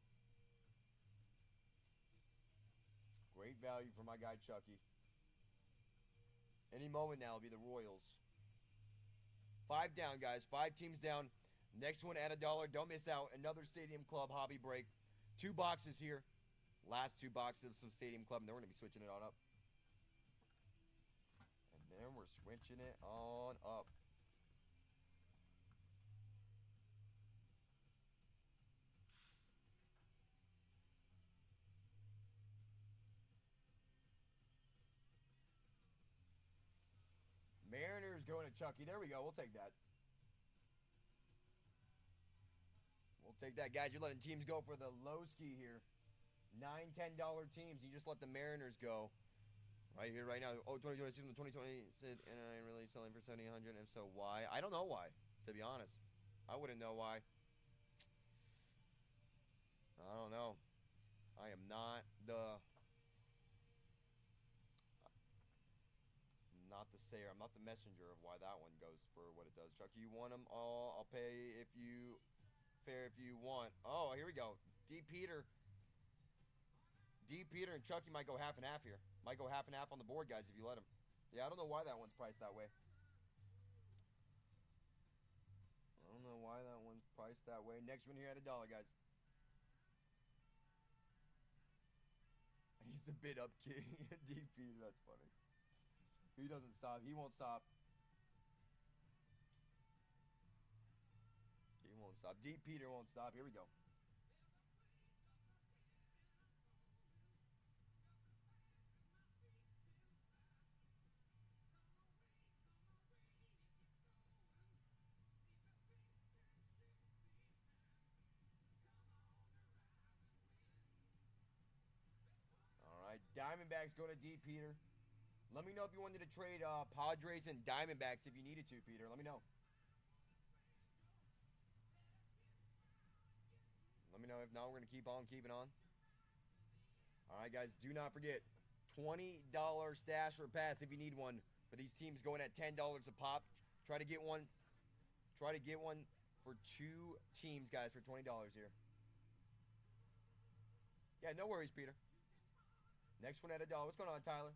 Great value for my guy Chucky. Any moment now will be the Royals. 5 down, guys. 5 teams down. Next one at $1. Don't miss out. Another Stadium Club hobby break. 2 boxes here. Last 2 boxes of some Stadium Club, and then we're going to be switching it on up. And then we're switching it on up. Mariners going to Chucky. There we go. We'll take that. We'll take that. Guys, you're letting teams go for the low ski here. $9, $10 teams. You just let the Mariners go. Right here, right now. Oh, 2026 and 2020 said, and I really selling for 7,800. If so, why? I don't know why, to be honest. I wouldn't know why. I don't know. I am not the sayer. I'm not the messenger of why that one goes for what it does. Chucky, you want them all? I'll pay if you fair if you want. Oh, here we go. D. Peter and Chucky might go half and half here. Might go half and half on the board, guys, if you let them. Yeah, I don't know why that one's priced that way. I don't know why that one's priced that way. Next one here at $1, guys. He's the bid up king. D. Peter, that's funny. He doesn't stop. He won't stop. He won't stop. D. Peter won't stop. Here we go. Diamondbacks go to D. Peter. Let me know if you wanted to trade Padres and Diamondbacks if you needed to, Peter. Let me know. Let me know. If not, we're going to keep on keeping on. All right, guys. Do not forget, $20 stash or pass if you need one for these teams going at $10 a pop. Try to get one. Try to get one for 2 teams, guys, for $20 here. Yeah, no worries, Peter. Next one at $1. What's going on, Tyler?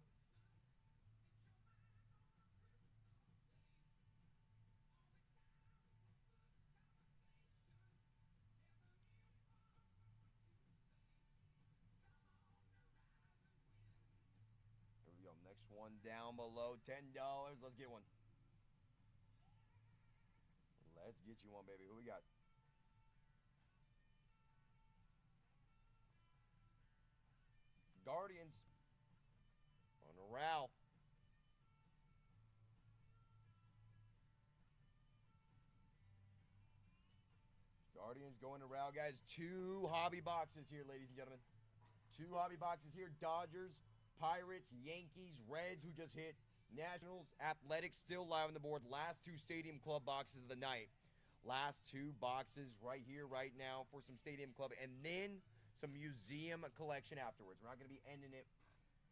Here we go. Next one down below $10. Let's get one. Let's get you one, baby. Who we got? Guardians on a row. Guardians going to row, guys. 2 hobby boxes here, ladies and gentlemen. 2 hobby boxes here. Dodgers, Pirates, Yankees, Reds, who just hit. Nationals, Athletics, still live on the board. Last 2 Stadium Club boxes of the night. Last 2 boxes right here, right now for some Stadium Club. And then some museum collection afterwards. We're not going to be ending it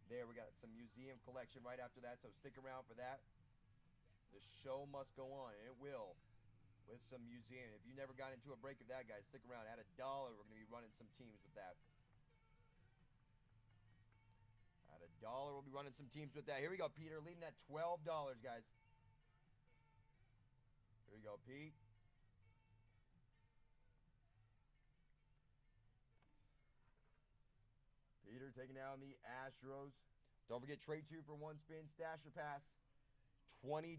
there. We got some museum collection right after that, so stick around for that. The show must go on, and it will, with some museum. If you never got into a break of that, guys, stick around. At $1, we're going to be running some teams with that. At $1, we'll be running some teams with that. Here we go, Peter, leading at $12, guys. Here we go, Pete. Peter taking down the Astros. Don't forget, trade 2 for 1 spin, stash or pass. $20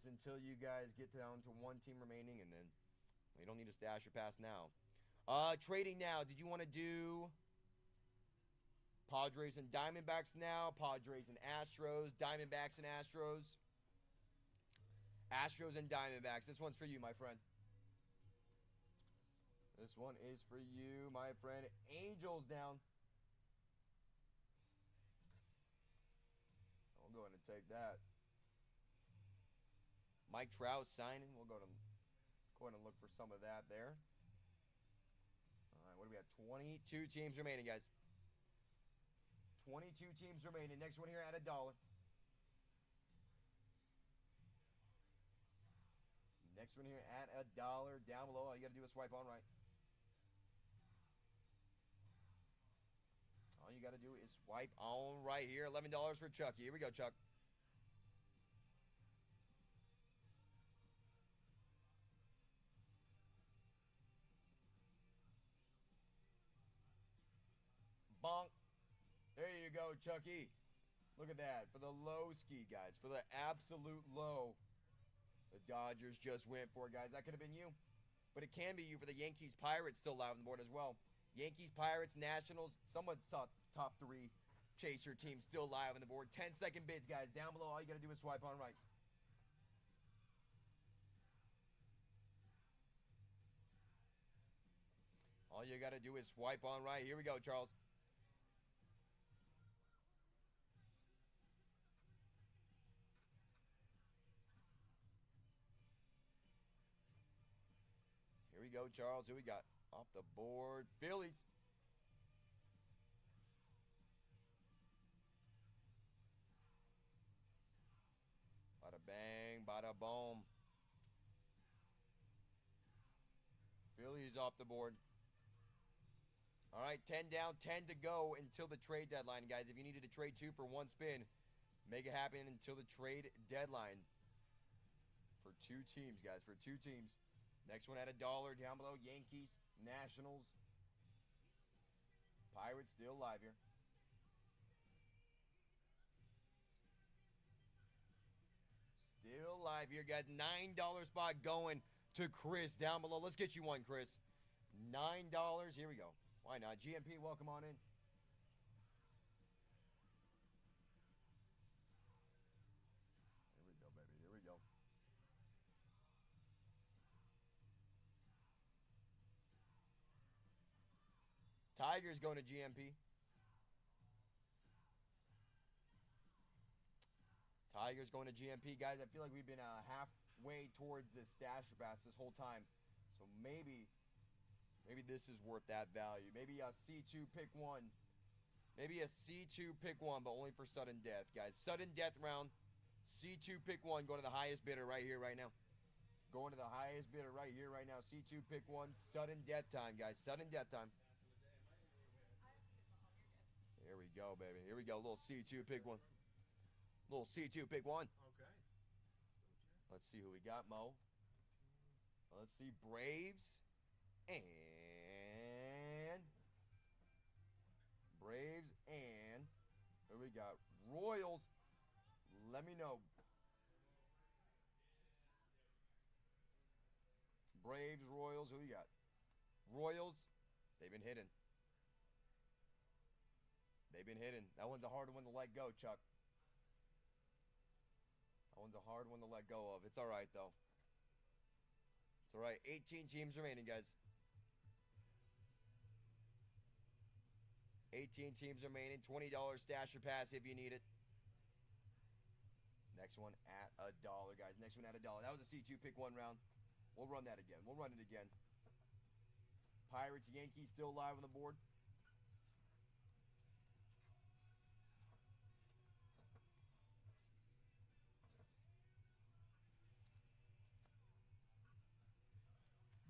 until you guys get down to 1 team remaining, and then you don't need a stash or pass now. Trading now. Did you want to do Padres and Diamondbacks now? Padres and Astros. Diamondbacks and Astros. Astros and Diamondbacks. This one's for you, my friend. This one is for you, my friend. Angels down. I'll go ahead and take that. Mike Trout signing. We'll go ahead and look for some of that there. All right, what do we have? 22 teams remaining, guys. 22 teams remaining. Next one here at $1. Next one here at $1. Down below, all you got to do is swipe on right. All you got to do is swipe on right here. $11 for Chucky. Here we go, Chuck. Bonk. There you go, Chucky. Look at that. For the low ski, guys. For the absolute low. The Dodgers just went for it, guys. That could have been you. But it can be you for the Yankees. Pirates still live on the board as well. Yankees, Pirates, Nationals. Someone's top 3 chaser teams still live on the board. 10-second bids, guys. Down below, all you got to do is swipe on right. All you got to do is swipe on right. Here we go, Charles. Here we go, Charles. Who we got? Off the board. Phillies. Bada bang, bada boom. Phillies off the board. All right, 10 down, 10 to go until the trade deadline, guys. If you needed to trade 2 for 1 spin, make it happen until the trade deadline. For 2 teams, guys, for 2 teams. Next one at $1 down below. Yankees, Nationals. Pirates still live here. Still live here, guys. $9 spot going to Chris down below. Let's get you one, Chris. $9. Here we go. Why not? GMP, welcome on in. Here we go, baby. Here we go. Tigers going to GMP. Tigers going to GMP. Guys, I feel like we've been halfway towards this stasher pass this whole time. So maybe this is worth that value. Maybe a C2 pick 1. Maybe a C2 pick 1, but only for sudden death, guys. Sudden death round. C2 pick 1 going to the highest bidder right here, right now. Going to the highest bidder right here, right now. C2 pick 1. Sudden death time, guys. Sudden death time. Here we go, baby. Here we go. Little C2 pick 1. Little C2 pick 1. Okay. Let's see who we got, Mo. Let's see. Braves and who we got? Royals. Let me know. Braves, Royals. Who we got? Royals. They've been hitting. They've been hitting. That one's a hard one to let go, Chuck. That one's a hard one to let go of. It's all right, though. It's all right. 18 teams remaining, guys. 18 teams remaining. $20 stasher pass if you need it. Next one at $1, guys. Next one at $1. That was a C2 pick 1 round. We'll run that again. We'll run it again. Pirates, Yankees still live on the board.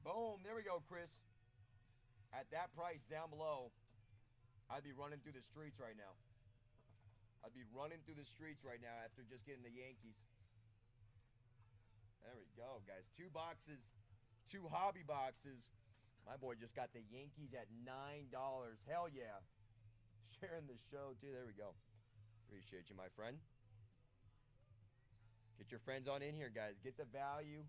Boom. There we go, Chris. At that price down below, I'd be running through the streets right now. I'd be running through the streets right now after just getting the Yankees. There we go, guys. 2 boxes, 2 hobby boxes. My boy just got the Yankees at $9. Hell yeah. Sharing the show, too. There we go. Appreciate you, my friend. Get your friends on in here, guys. Get the value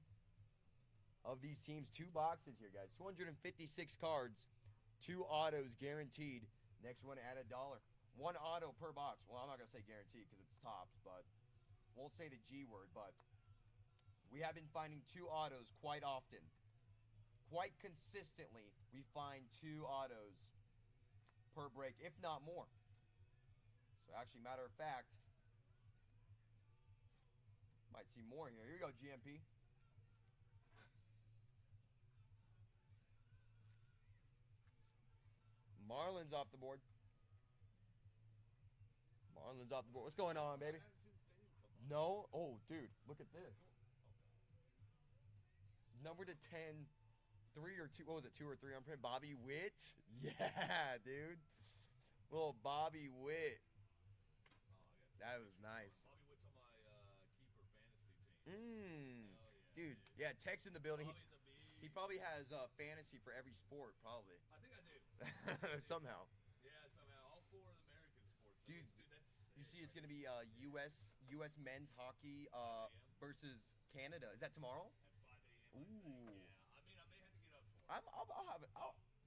of these teams. 2 boxes here, guys. 256 cards. 2 autos guaranteed. Next one at $1. 1 auto per box. Well, I'm not going to say guaranteed because it's tops, but won't say the G word, but we have been finding 2 autos quite often. Quite consistently, we find 2 autos per break, if not more. So actually, matter of fact, might see more here. Here we go, GMP. Marlins off the board. Marlins off the board. What's going on, baby? No? Oh, dude, look at this. Number to 10, 3 or 2. What was it, 2 or 3 on print? Bobby Witt? Yeah, dude. Little Bobby Witt. That was nice. Bobby Witt's on my keeper fantasy team. Dude, yeah, Tech's in the building. He probably has fantasy for every sport, probably. I think I do. Somehow. Yeah, somehow. All 4 of the American sports. Dude, That's you see it's going to be U.S. men's hockey versus Canada. Is that tomorrow? at 5 a.m. Ooh. Yeah, I mean, I may have to get up for it. I'll have it.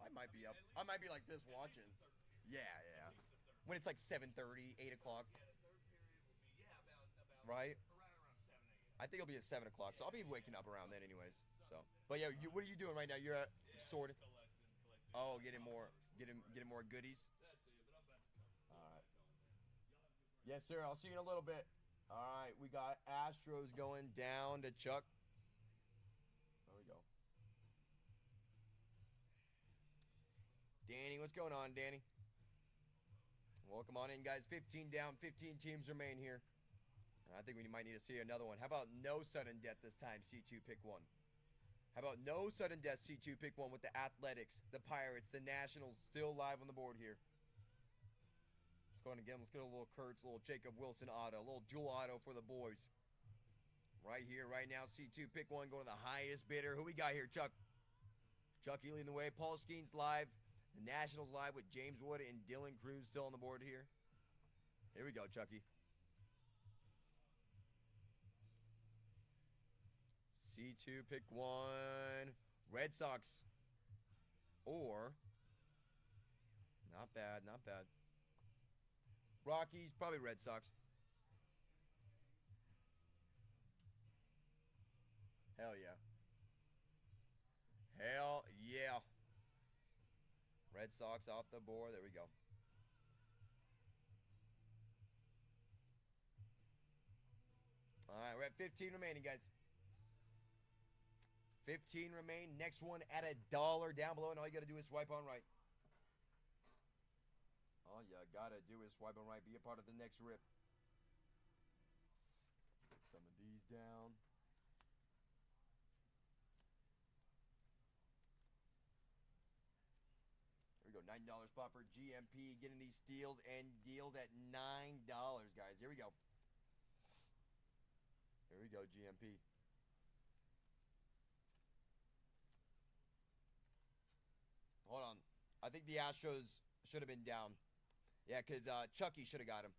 I might be up. I might be like this watching. At least the third period. Yeah. At least the third. When it's like 7:30, 8 o'clock. Yeah, the third period will be about Right. around 7 a.m. I think it'll be at 7 o'clock, so I'll be waking up around then anyways. So, but yeah, what are you doing right now? You're at sorting. Collecting. Oh, getting more goodies. All right. Yes, sir. I'll see you in a little bit. All right, we got Astros going down to Chuck. There we go. Danny, what's going on, Danny? Welcome on in, guys. 15 down, 15 teams remain here. I think we might need to see another one. How about no sudden death this time, C2, pick one? How about no sudden death, C2, pick one with the Athletics, the Pirates, the Nationals still live on the board here. Let's go ahead and get them. Let's get a little Kurtz, a little Jacob Wilson auto, a little dual auto for the boys. Right here, right now, C2, pick one, going to the highest bidder. Who we got here, Chuck? Chucky leading the way. Paul Skeens live. The Nationals live with James Wood and Dylan Cruz still on the board here. Here we go, Chucky. C2, pick one. Red Sox. Or, not bad, not bad. Rockies, probably Red Sox. Hell yeah. Hell yeah. Red Sox off the board. There we go. All right, we're at 15 remaining, guys. 15 remain. Next one at $1 down below, and all you got to do is swipe on right. All you got to do is swipe on right. Be a part of the next rip. Get some of these down. Here we go, $9 spot for GMP, getting these steals and deals at $9, guys. Here we go. Here we go, GMP. Hold on. I think the Astros should have been down. Yeah, because Chucky should have got him.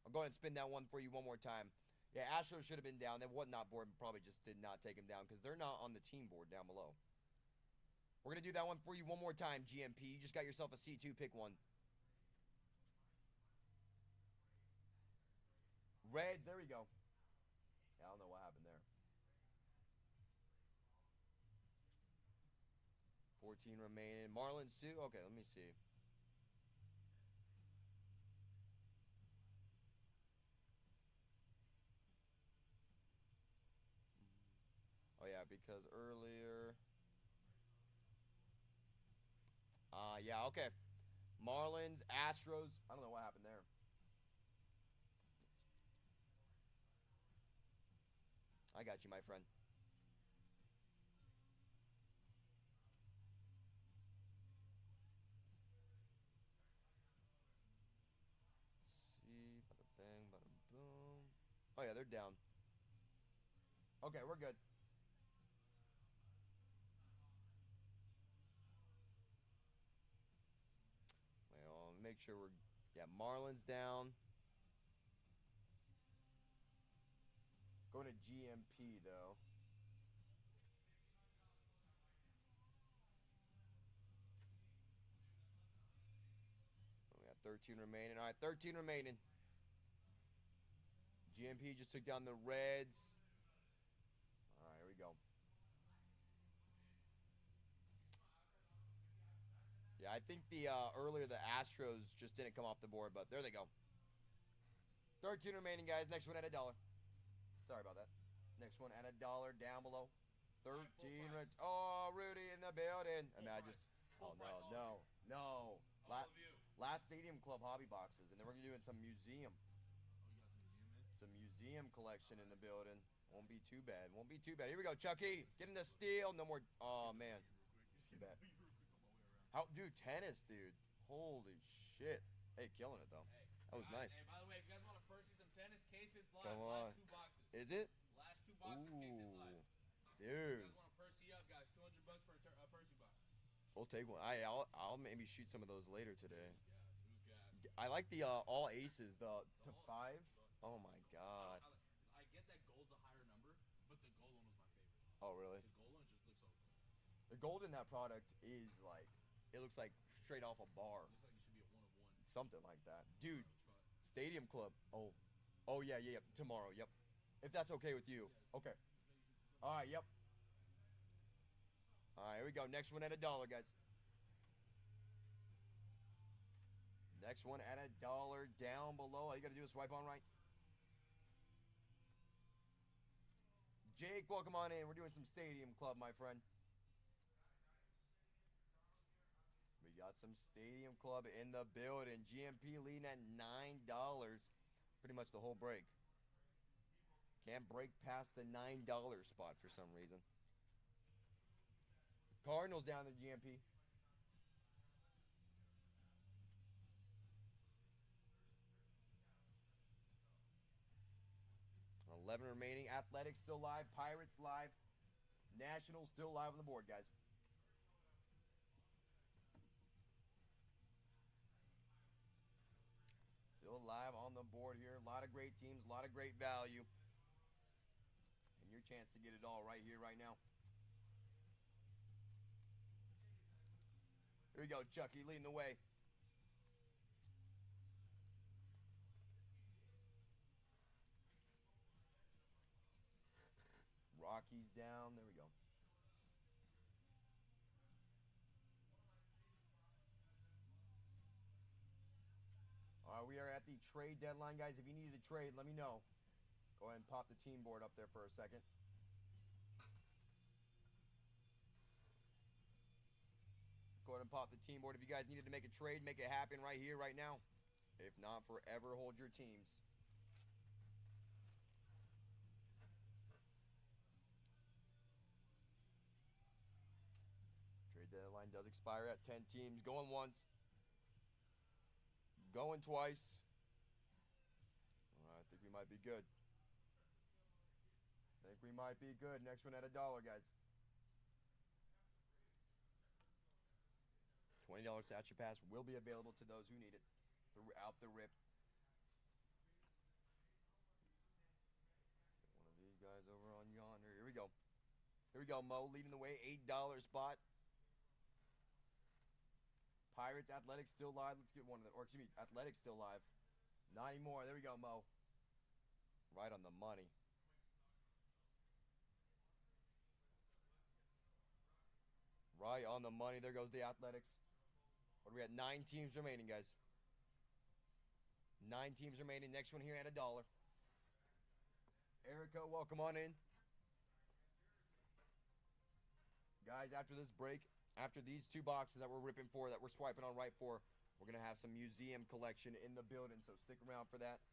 I'll go ahead and spin that one for you one more time. Yeah, Astros should have been down. That whatnot board probably just did not take him down because they're not on the team board down below. We're going to do that one for you one more time, GMP. You just got yourself a C2, pick one. Reds, there we go. Yeah, I don't know what happened there. 14 remaining. Marlon Sue. Okay, let me see. Oh, yeah, because earlier... yeah, okay. Marlins, Astros. I don't know what happened there. I got you, my friend. See, bada bang, bada boom. Oh, yeah, they're down. Okay, we're good. Well, make sure we're... Yeah, Marlins down. Going to GMP, though. We got 13 remaining. All right, 13 remaining. GMP just took down the Reds. All right, here we go. Yeah, I think the earlier the Astros just didn't come off the board, but there they go. 13 remaining, guys. Next one at $1. Sorry about that. Next one at $1 down below. 13. Oh, Rudy in the building. Imagine. Oh, no. Last Stadium Club hobby boxes, and then we're doing some museum. Some museum collection in the building. Won't be too bad. Won't be too bad. Here we go, Chucky. Getting the steal. No more. Oh, man. Too bad. How, dude, tennis, dude. Holy shit. Hey, killing it, though. That was nice. Hey, by the way, if you guys want to purchase some tennis, cases live. Come on. Last 2 boxes. Is it? Last 2 boxes, cases live. Dude. If you guys want to Percy up, guys, $200 for a Percy box. We'll take one. I'll maybe shoot some of those later today. Who's gas? I like the all aces, the to 5. Oh my god. I get that gold's a higher number, but the gold one was my favorite. Oh really? The gold one just looks so. The gold in that product is like, it looks like straight off a bar. Looks like it should be a 1 of 1. Something like that, dude. Stadium Club. Oh yeah. Tomorrow. Yep. If that's okay with you. Okay. All right. Yep. All All right, here we go. Next one at $1, guys. Next one at $1 down below. All you got to do is swipe on right. Jake, welcome on in. We're doing some Stadium Club, my friend. We got some Stadium Club in the building. GMP leading at $9. Pretty much the whole break. Can't break past the $9 spot for some reason. Cardinals down there, GMP. $11 remaining. Athletics still live. Pirates live. Nationals still live on the board, guys. Still live on the board here. A lot of great teams. A lot of great value. And your chance to get it all right here, right now. Here we go, Chucky leading the way. Rockies down. There we go. All right, we are at the trade deadline, guys. If you need to trade, let me know. Go ahead and pop the team board up there for a second. Go ahead and pop the team board. If you guys needed to make a trade, make it happen right here, right now. If not, forever hold your teams. Trade deadline does expire at 10 teams. Going once. Going twice. I think we might be good. I think we might be good. Next one at $1, guys. $20 Satcher Pass will be available to those who need it throughout the rip. One of these guys over on yonder. Here we go. Here we go, Mo. Leading the way. $8 spot. Pirates, Athletics still live. Let's get one of them. Or excuse me, Athletics still live. Not anymore. There we go, Mo. Right on the money. Right on the money. There goes the Athletics. What do we got? 9 teams remaining, guys. 9 teams remaining. Next one here at $1. Erica, welcome on in. Guys, after this break, after these 2 boxes that we're ripping for, that we're swiping on right for, we're going to have some museum collection in the building, so stick around for that.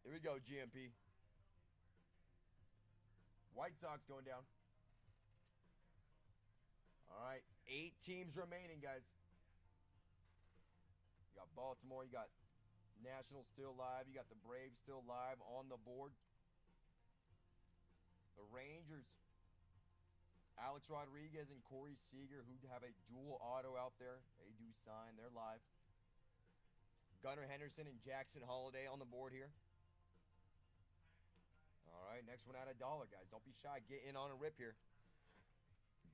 Here we go, GMP. White Sox going down. All right, 8 teams remaining, guys. You got Baltimore, you got Nationals still live, you got the Braves still live on the board. The Rangers, Alex Rodriguez and Corey Seager, who have a dual auto out there. They do sign, they're live. Gunnar Henderson and Jackson Holiday on the board here. All right, next one at $1, guys. Don't be shy. Get in on a rip here.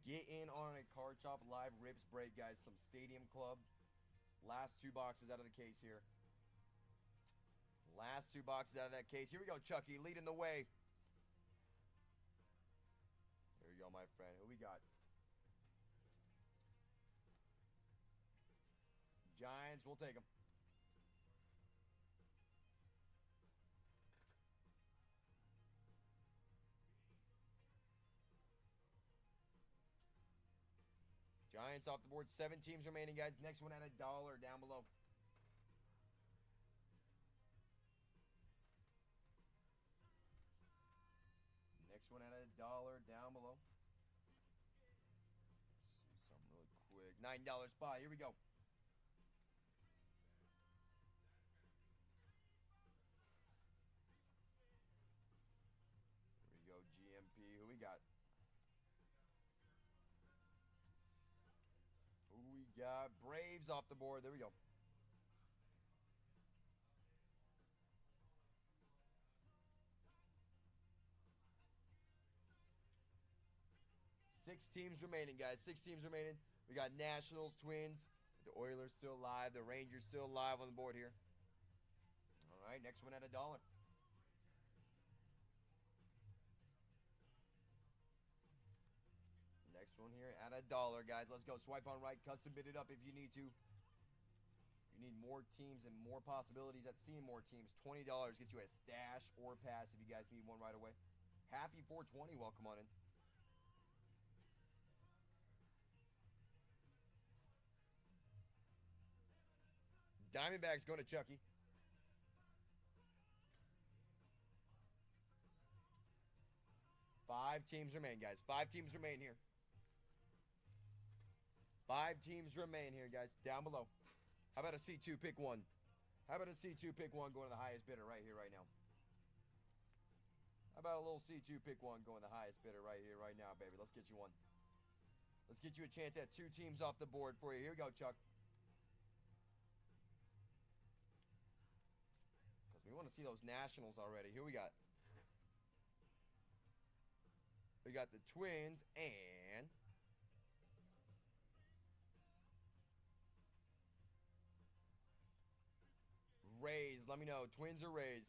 Get in on a Card Shop Live Rips break, guys. Some Stadium Club. Last 2 boxes out of the case here. Last 2 boxes out of that case. Here we go, Chucky, leading the way. Here we go, my friend. Who we got? Giants, we'll take them. Giants off the board. 7 teams remaining, guys. Next one at $1 down below. Next one at $1 down below. Let's see something really quick. $9 spot. Here we go. Here we go, GMP. Who we got? Who we got? Braves off the board. There we go. Six teams remaining, guys. 6 teams remaining. We got Nationals, Twins. The Oilers still live. The Rangers still live on the board here. All right, next one at $1. Last one here at $1, guys. Let's go. Swipe on right. Custom bid it up if you need to. You need more teams and more possibilities at seeing more teams. $20 gets you a stash or pass if you guys need one right away. Happy 420. Welcome on in. Diamondbacks going to Chucky. Five teams remain, guys. 5 teams remain here. 5 teams remain here, guys. Down below. How about a C2 pick one? How about a C2 pick one going to the highest bidder right here, right now? How about a little C2 pick one going to the highest bidder right here, right now, baby? Let's get you one. Let's get you a chance at 2 teams off the board for you. Here we go, Chuck. Because we want to see those Nationals already. Here we got. We got the Twins and Rays. Let me know. Twins or Rays?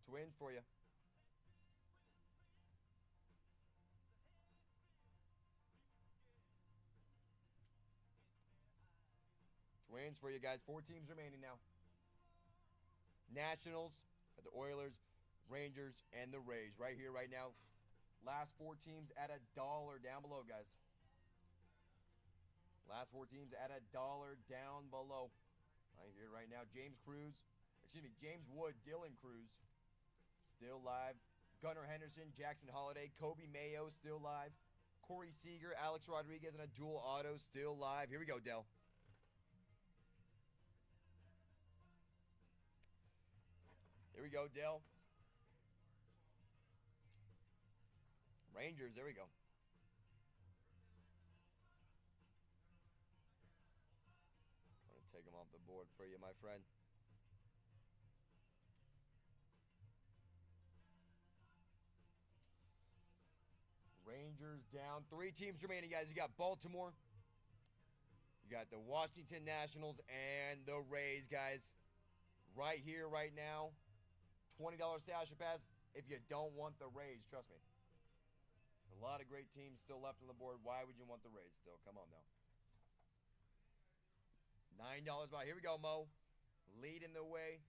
Twins for you. Twins for you guys. 4 teams remaining now. Nationals, the Oilers, Rangers, and the Rays. Right here, right now. Last 4 teams at $1 down below, guys. Last 4 teams at $1 down below. Right here, right now. James Wood, Dylan Cruz, still live. Gunnar Henderson, Jackson Holiday, Kobe Mayo, still live. Corey Seager, Alex Rodriguez, and a dual auto, still live. Here we go, Dell. Here we go, Dell. Rangers, there we go. I'm going to take them off the board for you, my friend. Rangers down. 3 teams remaining, guys. You got Baltimore. You got the Washington Nationals and the Rays, guys. Right here, right now. $20 stash or pass if you don't want the Rays. Trust me. A lot of great teams still left on the board. Why would you want the Rays still? Come on now. $9 buy. Here we go, Mo. Leading the way.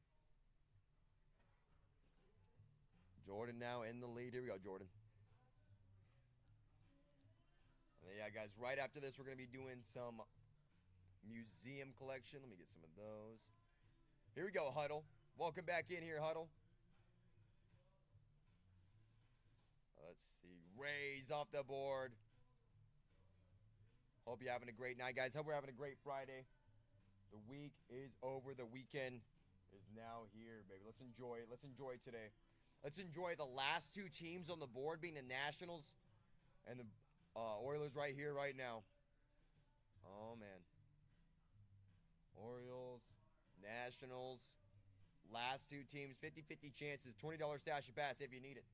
Jordan now in the lead. Here we go, Jordan. And yeah, guys, right after this, we're going to be doing some museum collection. Let me get some of those. Here we go, Huddle. Welcome back in here, Huddle. Let's see. Rays off the board. Hope you're having a great night, guys. Hope we're having a great Friday. The week is over. The weekend is now here, baby. Let's enjoy it. Let's enjoy today. Let's enjoy the last 2 teams on the board, being the Nationals and the Oilers right here, right now. Oh, man. Orioles, Nationals. Last 2 teams, 50-50 chances. $20 stash and pass if you need it.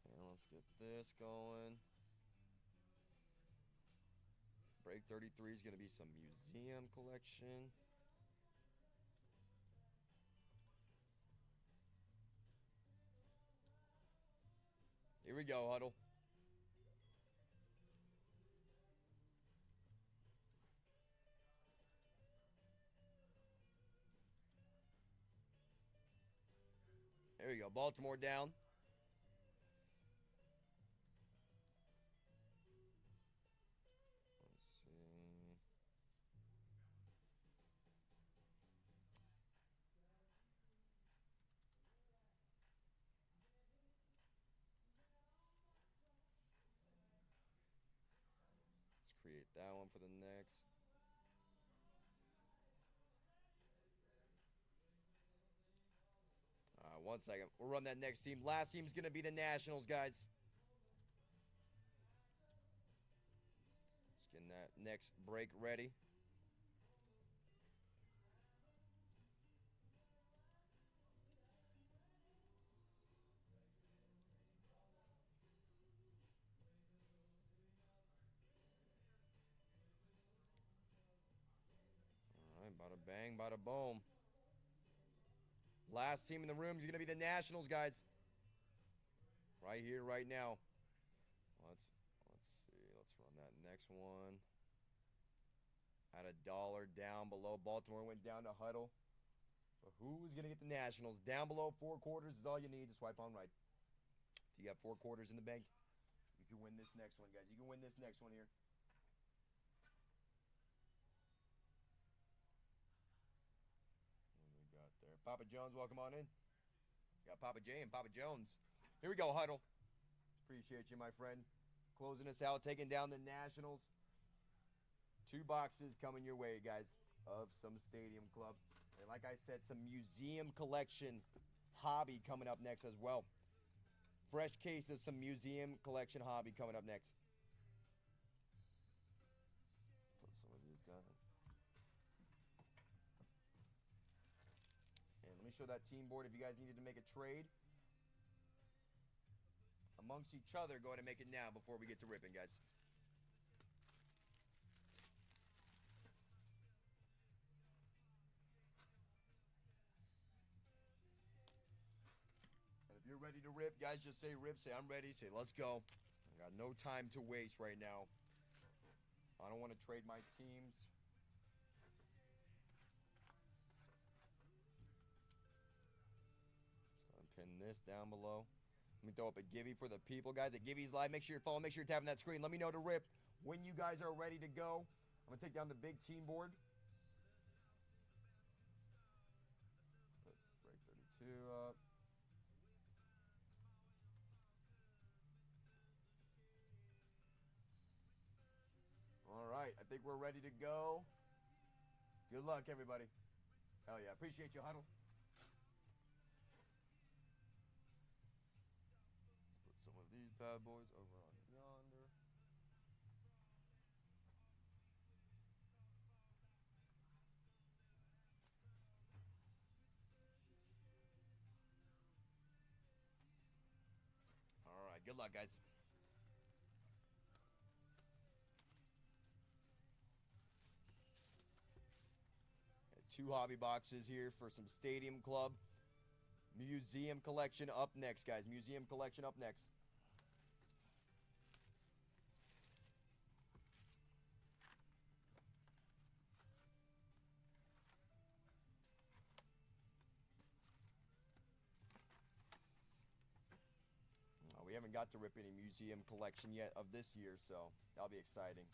And let's get this going. Break 33 is going to be some museum collection. Here we go, Huddle. There we go. Baltimore down. Let's see. Let's create that one for the next. One second. We'll run that next team. Last team's going to be the Nationals, guys. Just getting that next break ready. All right, bada bang, bada boom. Last team in the room is going to be the Nationals, guys. Right here, right now. Let's see. Let's run that next one. At $1 down below. Baltimore went down to huddle. But who's going to get the Nationals? Down below 4 quarters is all you need to swipe on right. If you got 4 quarters in the bank, you can win this next one, guys. You can win this next one here. What do we got there? Papa Jones, welcome on in. Got Papa J and Papa Jones. Here we go, huddle. Appreciate you, my friend. Closing us out, taking down the Nationals. 2 boxes coming your way, guys, of some Stadium Club. And like I said, some museum collection hobby coming up next as well. Fresh case of some museum collection hobby coming up next. Put some of these guys. And let me show that team board if you guys needed to make a trade amongst each other. Go ahead and make it now before we get to ripping, guys. And if you're ready to rip, guys, just say rip. Say I'm ready. Say let's go. I got no time to waste right now. I don't want to trade my teams. Just gonna pin this down below. Let me throw up a Gibby for the people, guys. At Gibby's Live, make sure you're following, make sure you're tapping that screen. Let me know to rip when you guys are ready to go. I'm going to take down the big team board. Put break 32 up. All right, I think we're ready to go. Good luck, everybody. Hell yeah, appreciate you, huddle. Some of these bad boys over on yonder. All right, good luck, guys. Got 2 hobby boxes here for some Stadium Club. Museum collection up next, guys. Museum collection up next. We haven't got to rip any museum collection yet of this year, so that'll be exciting.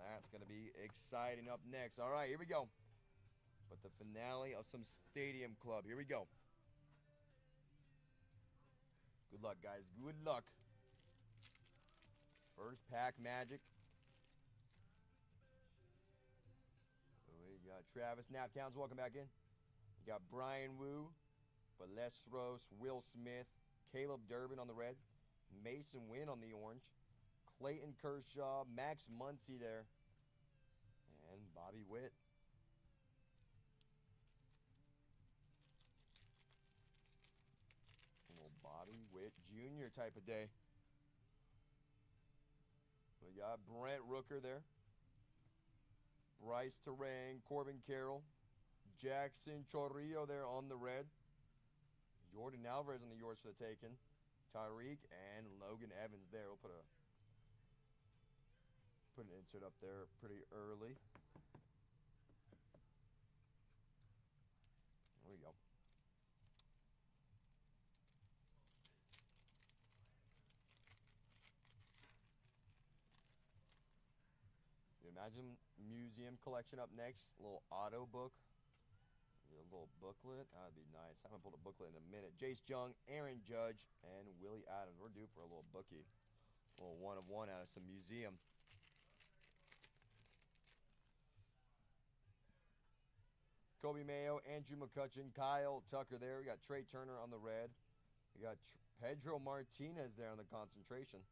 That's going to be exciting up next. All right, here we go. But the finale of some Stadium Club. Here we go. Good luck, guys. Good luck. First pack magic. We got Travis Naptowns. Welcome back in. You got Brian Wu, Balestros, Will Smith, Caleb Durbin on the red, Mason Wynn on the orange, Clayton Kershaw, Max Muncy there, and Bobby Witt. A little Bobby Witt Jr. type of day. We got Brent Rooker there, Bryce Terang, Corbin Carroll, Jackson Chorrillo there on the red. Jordan Alvarez on the yours for the taking. Tyreek and Logan Evans there. We'll put an insert up there pretty early. There we go. You imagine museum collection up next. A little auto book. A little booklet. That'd be nice. I haven't pulled a booklet in a minute. Jace Jung, Aaron Judge, and Willie Adams. We're due for a little bookie. A little one of one out of some museum. Kobe Mayo, Andrew McCutcheon, Kyle Tucker there. We got Trey Turner on the red. We got Pedro Martinez there on the concentration.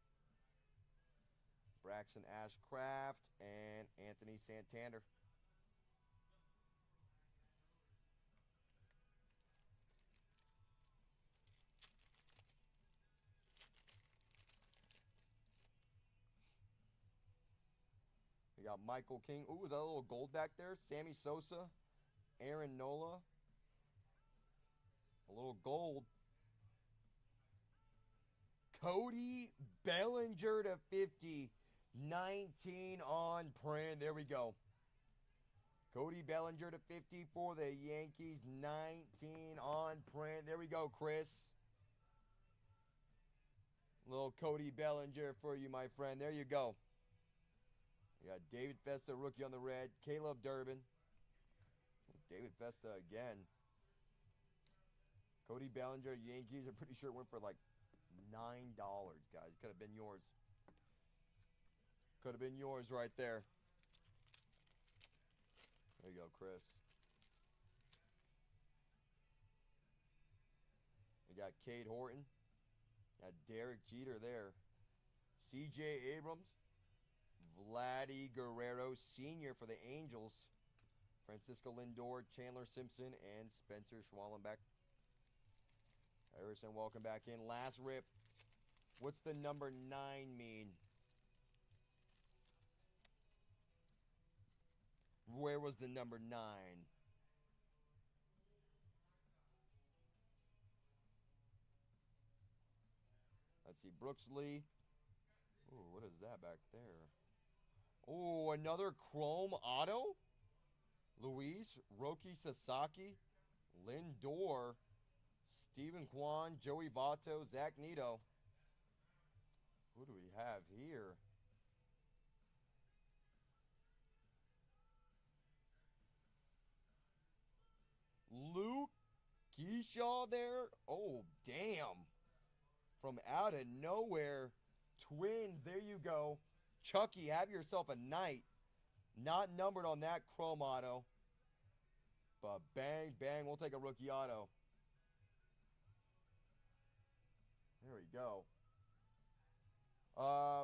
Braxton Ashcraft and Anthony Santander. We got Michael King. Ooh, is that a little gold back there? Sammy Sosa, Aaron Nola. A little gold. Cody Bellinger to 50. 19 on print. There we go. Cody Bellinger to 50 for the Yankees. 19 on print. There we go, Chris. Little Cody Bellinger for you, my friend. There you go. We got David Festa, rookie on the red. Caleb Durbin. David Festa again. Cody Bellinger, Yankees. I'm pretty sure it went for like $9, guys. Could have been yours. Could have been yours right there. There you go, Chris. We got Cade Horton. Got Derek Jeter there. C.J. Abrams. Vladdy Guerrero Sr. for the Angels. Francisco Lindor, Chandler Simpson, and Spencer Schwallenbeck. Harrison, welcome back in. Last rip. What's the number 9 mean? Where was the number 9? Let's see. Brooks Lee. Ooh, what is that back there? Oh, another Chrome Auto? Luis, Roki Sasaki, Lindor, Stephen Kwan, Joey Votto, Zach Neto. Who do we have here? Luke Keyshaw there? Oh, damn. From out of nowhere. Twins, there you go. Chucky, have yourself a night. Not numbered on that Chrome Auto. But bang, bang, we'll take a rookie auto. There we go.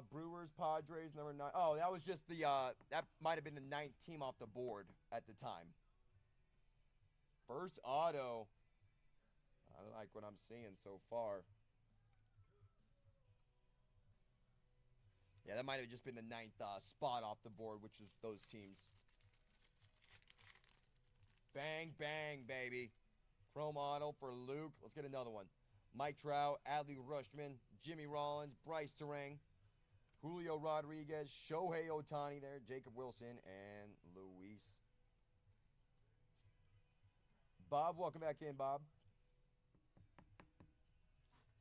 Brewers, Padres, number 9. Oh, that was just the, that might have been the 9th team off the board at the time. First auto. I like what I'm seeing so far. Yeah, that might have just been the 9th spot off the board, which is those teams. Bang, bang, baby. Chrome auto for Luke. Let's get another one. Mike Trout, Adley Rutschman, Jimmy Rollins, Bryce Terang, Julio Rodriguez, Shohei Ohtani there, Jacob Wilson, and Luis. Bob, welcome back in, Bob.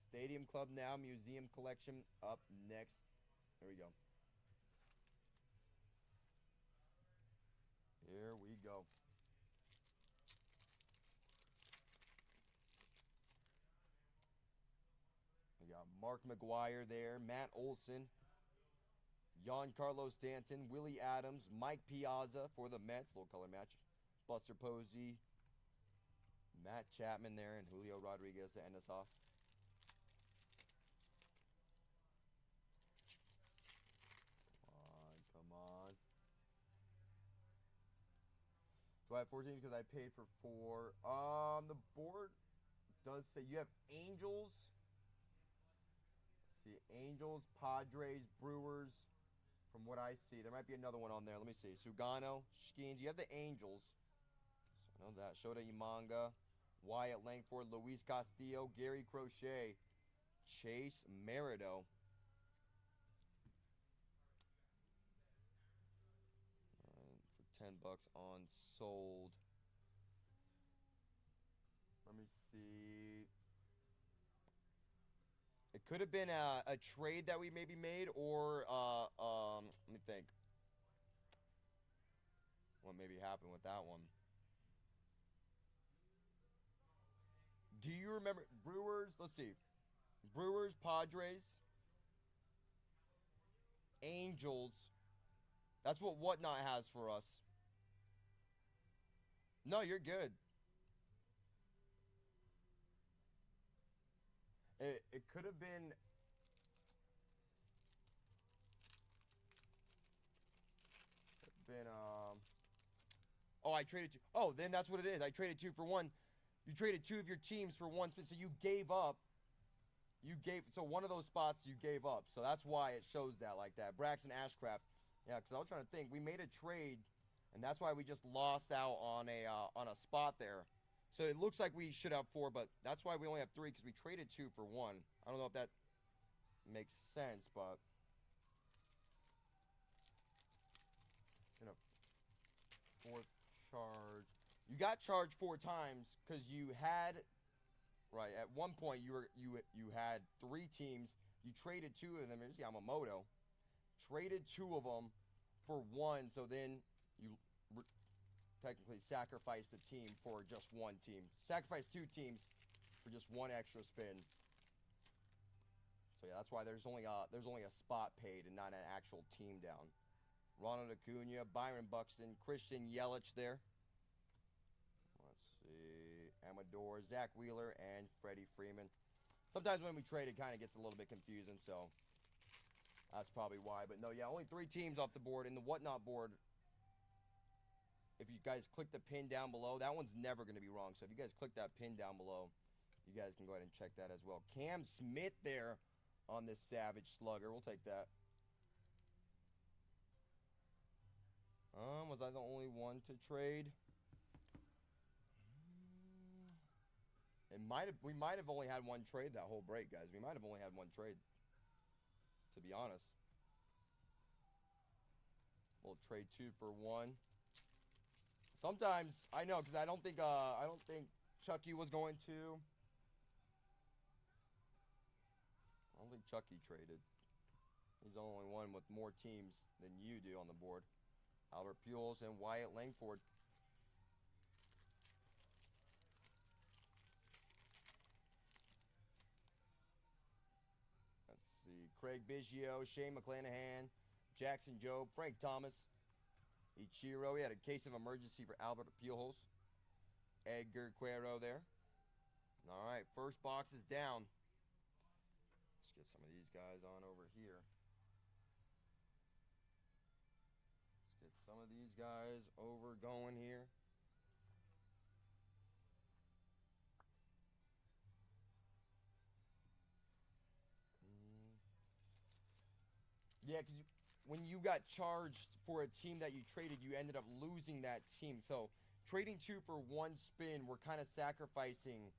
Stadium Club now, Museum Collection up next. Here we go. Here we go. We got Mark McGuire there, Matt Olson, Giancarlo Stanton, Willie Adams, Mike Piazza for the Mets, little color match, Buster Posey, Matt Chapman there, and Julio Rodriguez to end us off. Come on. Do I have 14 because I paid for 4? The board does say you have Angels. Let's see, Angels, Padres, Brewers. From what I see, there might be another one on there. Let me see. Sugano, Skeens. You have the Angels. So I know that. Shota Imanga, Wyatt Langford, Luis Castillo, Gary Crochet, Chase Merrido. For $10 on sold. Let me see. It could have been a trade that we maybe made, or let me think. What maybe happened with that one? Do you remember Brewers? Let's see. Brewers, Padres, Angels. That's what Whatnot has for us. No, you're good. It could have been. Oh, I traded 2. Oh, then that's what it is. I traded 2 for 1. You traded 2 of your teams for 1 spot, so you gave up. So one of those spots you gave up. So that's why it shows that like that. Braxton Ashcraft, Yeah, because I was trying to think. We made a trade, and that's why we just lost out on a spot there. So it looks like we should have 4, but that's why we only have 3 because we traded 2 for 1. I don't know if that makes sense, but in a 4th charge, you got charged 4 times because you had right at one point you had 3 teams. You traded 2 of them. There's Yamamoto. Traded 2 of them for 1, so then you technically sacrificed the team for just 1 team. Sacrificed 2 teams for just 1 extra spin. So yeah, that's why there's only a spot paid and not an actual team down. Ronald Acuna, Byron Buxton, Christian Yelich there. Let's see, Amador, Zach Wheeler, and Freddie Freeman. Sometimes when we trade, it kind of gets a little bit confusing, so that's probably why. But no, yeah, only 3 teams off the board. In the Whatnot board, if you guys click the pin down below, that one's never going to be wrong. So if you guys click that pin down below, you guys can go ahead and check that as well. Cam Smith there on this Savage Slugger. We'll take that. Was I the only one to trade? We might have only had 1 trade that whole break, guys. We might have only had 1 trade, to be honest. We'll trade 2 for 1. Sometimes I know because I don't think Chucky was going to. I don't think Chucky traded. He's the only one with more teams than you do on the board. Albert Pujols and Wyatt Langford. Let's see. Craig Biggio, Shane McClanahan, Jackson Jobe, Frank Thomas, Ichiro. We had a case of emergency for Albert Pujols. Edgar Cuero there. All right, first box is down. Let's get some of these guys on over here. Let's get some of these guys over going here. Yeah, because when you got charged for a team that you traded, you ended up losing that team. So trading 2 for 1 spin, we're kind of sacrificing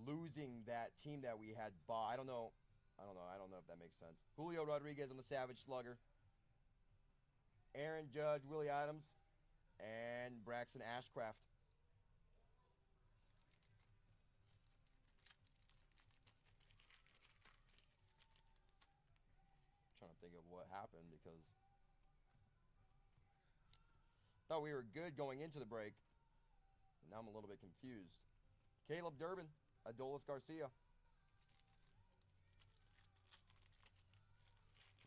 losing that team that we had bought. I don't know if that makes sense. Julio Rodriguez on the Savage Slugger. Aaron Judge, Willie Adams, and Braxton Ashcraft. Trying to think of what happened because thought we were good going into the break. Now I'm a little bit confused. Caleb Durbin, Adolis Garcia.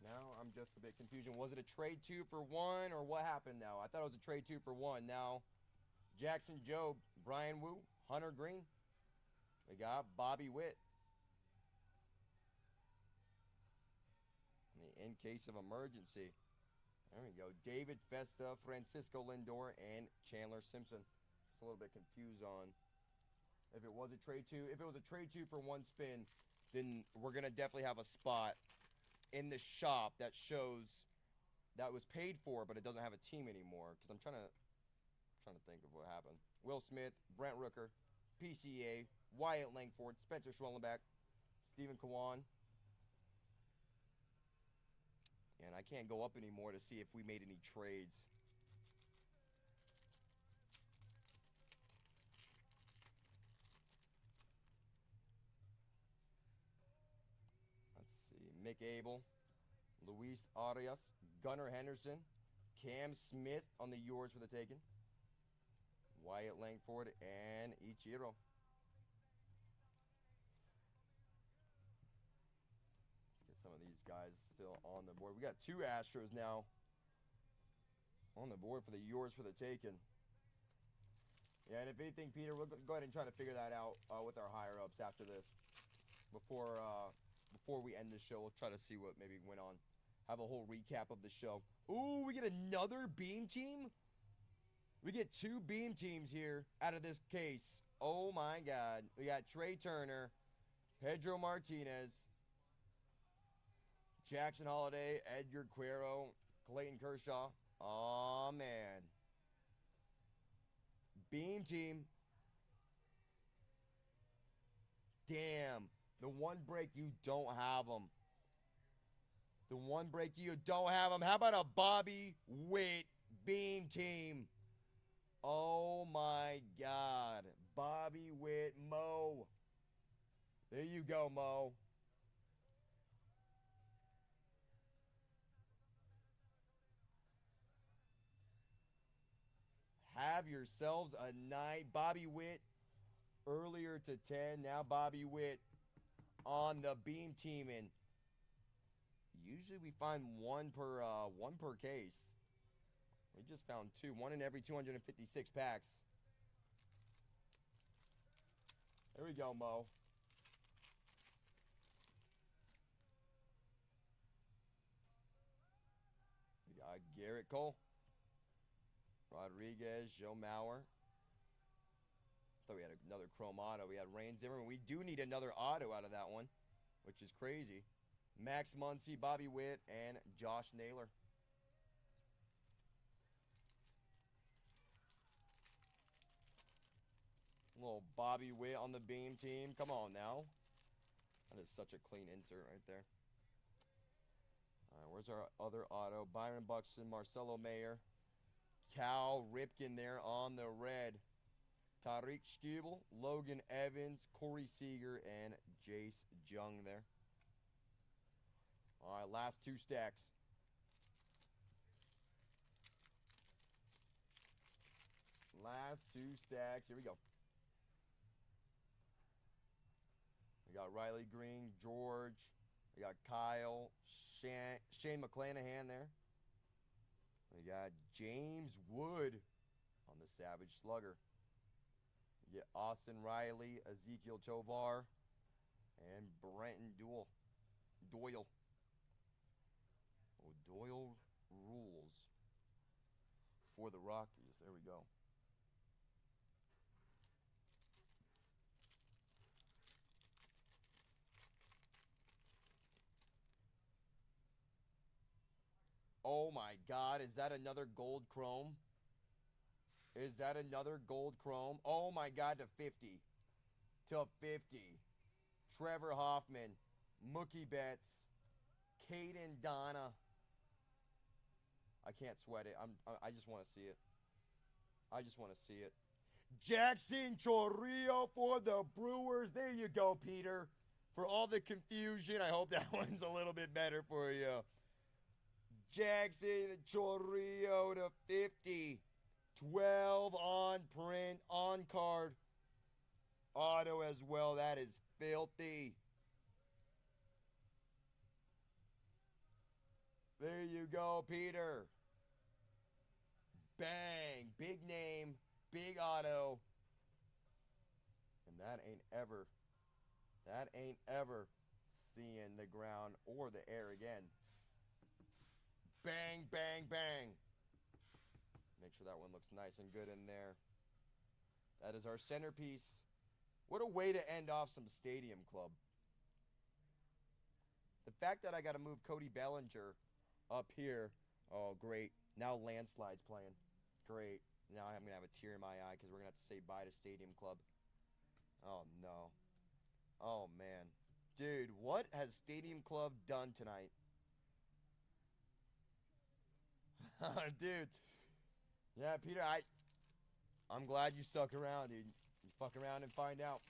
Now I'm just a bit confused. Was it a trade 2 for 1 or what happened now? I thought it was a trade 2 for 1. Now Jackson Jobe, Brian Wu, Hunter Green. We got Bobby Witt. In case of emergency. There we go. David Festa, Francisco Lindor, and Chandler Simpson. Just a little bit confused on if it was a trade 2. If it was a trade 2 for 1 spin, then we're going to definitely have a spot in the shop that shows that was paid for, but it doesn't have a team anymore. Because I'm trying to think of what happened. Will Smith, Brent Rooker, PCA, Wyatt Langford, Spencer Schwellenbach, Stephen Kwan. And I can't go up anymore to see if we made any trades. Let's see. Mick Abel, Luis Arias, Gunnar Henderson, Cam Smith on the yours for the taking. Wyatt Langford and Ichiro. Some of these guys still on the board. We got 2 Astros now on the board for the yours for the taking. Yeah, and if anything, Peter, we'll go ahead and try to figure that out with our higher ups after this. Before we end the show, we'll try to see what maybe went on. Have a whole recap of the show. Ooh, we get another beam team? We get 2 beam teams here out of this case. Oh my God. We got Trey Turner, Pedro Martinez, Jackson Holiday, Edgar Cuero, Clayton Kershaw. Oh, man. Beam team. Damn. The one break you don't have them. The one break you don't have them. How about a Bobby Witt Beam team? Oh my God. Bobby Witt, Mo. There you go, Mo. Have yourselves a night. Bobby Witt earlier to 10. Now Bobby Witt on the beam teaming. Usually we find one per case. We just found two. One in every 256 packs. There we go, Mo. We got Garrett Cole. Rodriguez, Joe Mauer. Thought we had another chrome auto. We had Rain Zimmerman. We do need another auto out of that one, which is crazy. Max Muncy, Bobby Witt, and Josh Naylor. Little Bobby Witt on the beam team. Come on now. That is such a clean insert right there. All right, where's our other auto? Byron Buxton, Marcelo Mayer. Cal Ripken there on the red. Tariq Skubal, Logan Evans, Corey Seager, and Jace Jung there. All right, last two stacks. Last two stacks. Here we go. We got Riley Green, George. We got Kyle, Shane McClanahan there. We got James Wood on the Savage Slugger. We get Austin Riley, Ezekiel Tovar, and Brenton Doyle. Oh, Doyle rules for the Rockies. There we go. Oh my God, is that another gold chrome? Is that another gold chrome? Oh my God, to 50. To 50. Trevor Hoffman, Mookie Betts, Caden Donna. I can't sweat it. I just want to see it. I just want to see it. Jackson Chorrillo for the Brewers. There you go, Peter. For all the confusion, I hope that one's a little bit better for you. Jackson Chorrillo to 50. 12 on print, on card. Auto as well. That is filthy. There you go, Peter. Bang. Big name, big auto. And that ain't ever seeing the ground or the air again. Bang, bang, bang. Make sure that one looks nice and good in there. That is our centerpiece. What a way to end off some Stadium Club. The fact that I got to move Cody Bellinger up here. Oh, great. Now Landslide's playing. Great. Now I'm going to have a tear in my eye because we're going to have to say bye to Stadium Club. Oh, no. Oh, man. Dude, what has Stadium Club done tonight? Dude. Yeah, Peter, I'm glad you stuck around, dude. You fuck around and find out.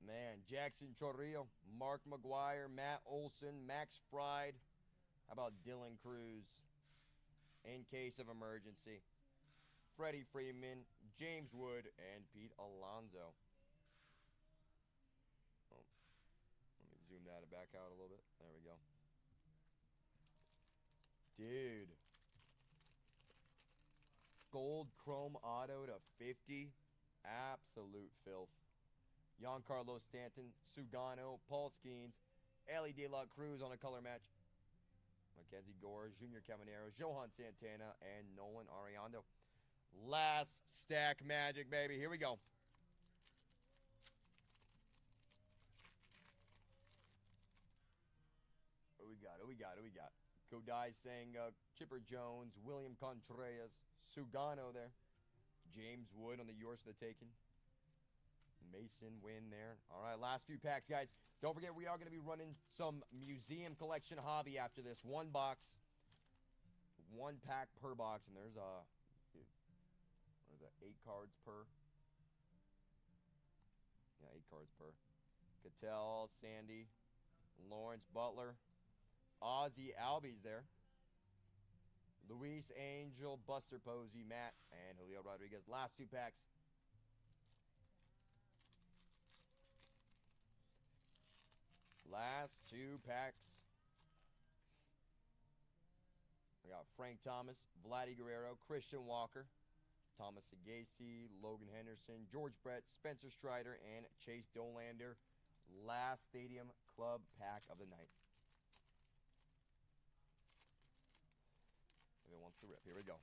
Man, Jackson Chorrillo, Mark McGuire, Matt Olson, Max Fried. How about Dylan Cruz? In case of emergency. Freddie Freeman, James Wood, and Pete Alonso. Oh, let me zoom that back out a little bit. There we go. Dude. Gold chrome auto to 50. Absolute filth. Giancarlo Stanton, Sugano, Paul Skeens, Ellie De La Cruz on a color match. Mackenzie Gore, Junior Caminero, Johan Santana, and Nolan Ariando. Last stack magic, baby. Here we go. We we got? Who we got? Kodai saying Chipper Jones, William Contreras, Sugano there. James Wood on the yours for the taking. Mason win there. All right, last few packs, guys. Don't forget, we are going to be running some museum collection hobby after this. One box, one pack per box, and there's what is that, 8 cards per? Yeah, 8 cards per. Cattell, Sandy, Lawrence Butler, Ozzy Albies there. Luis Angel, Buster Posey, Matt, and Julio Rodriguez. Last 2 packs. Last 2 packs. We got Frank Thomas, Vladdy Guerrero, Christian Walker, Thomas Sagasi, Logan Henderson, George Brett, Spencer Strider, and Chase Dolander. Last Stadium Club pack of the night. If it wants to rip, here we go.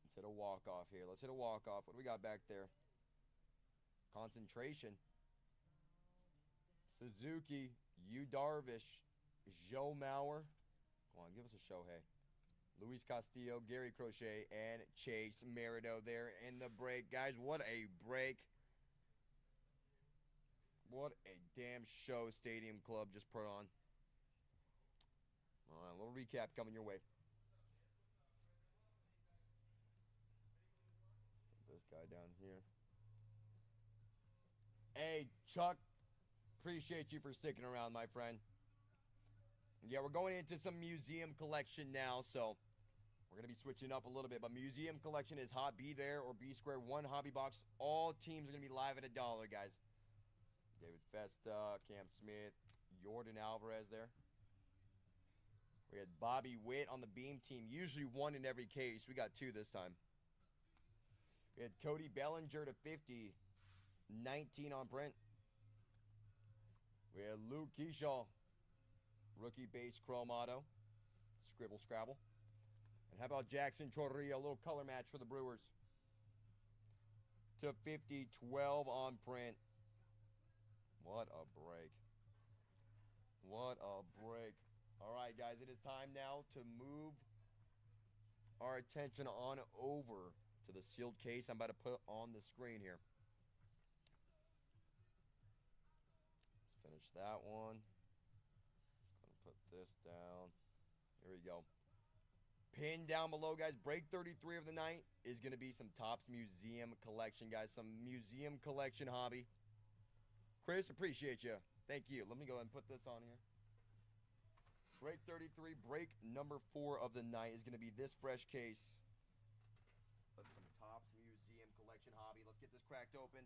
Let's hit a walk-off here. Let's hit a walk-off. What do we got back there? Concentration. Suzuki, Yu Darvish, Joe Mauer. Come on, give us a show, hey. Luis Castillo, Gary Crochet, and Chase Merrido there in the break. Guys, what a break. What a damn show Stadium Club just put on. All right, a little recap coming your way. Put this guy down here. Hey, Chuck, appreciate you for sticking around, my friend. Yeah, we're going into some museum collection now, so we're going to be switching up a little bit. But museum collection is hot. Be there or be square. 1 hobby box. All teams are going to be live at $1, guys. David Festa, Cam Smith, Jordan Alvarez there. We had Bobby Witt on the Beam team. Usually 1 in every case. We got 2 this time. We had Cody Bellinger to 50. 19 on print. We had Luke Keyshaw. Rookie base chrome auto. Scribble Scrabble. And how about Jackson Chorrillo? A little color match for the Brewers. To 50. 12 on print. What a break. What a break. All right, guys. It is time now to move our attention on over to the sealed case I'm about to put on the screen here. Finish that one. Just gonna put this down. Here we go. Pinned down below, guys. Break 33 of the night is gonna be some Topps Museum collection, guys. Some museum collection hobby. Chris, appreciate you. Thank you. Let me go ahead and put this on here. Break 33, break number 4 of the night is gonna be this fresh case of some Topps Museum collection hobby. Let's get this cracked open.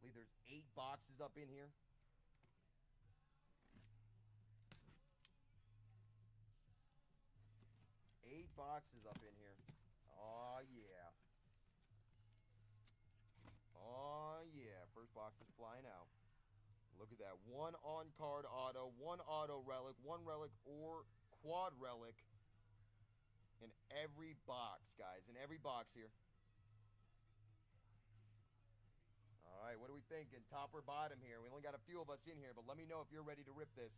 There's 8 boxes up in here. Eight boxes up in here. Oh, yeah. Oh, yeah. First box is flying out. Look at that. 1 on-card auto, 1 auto relic, 1 relic or quad relic in every box, guys. In every box here. All right, what are we thinking? Top or bottom here? We only got a few of us in here, but let me know if you're ready to rip this.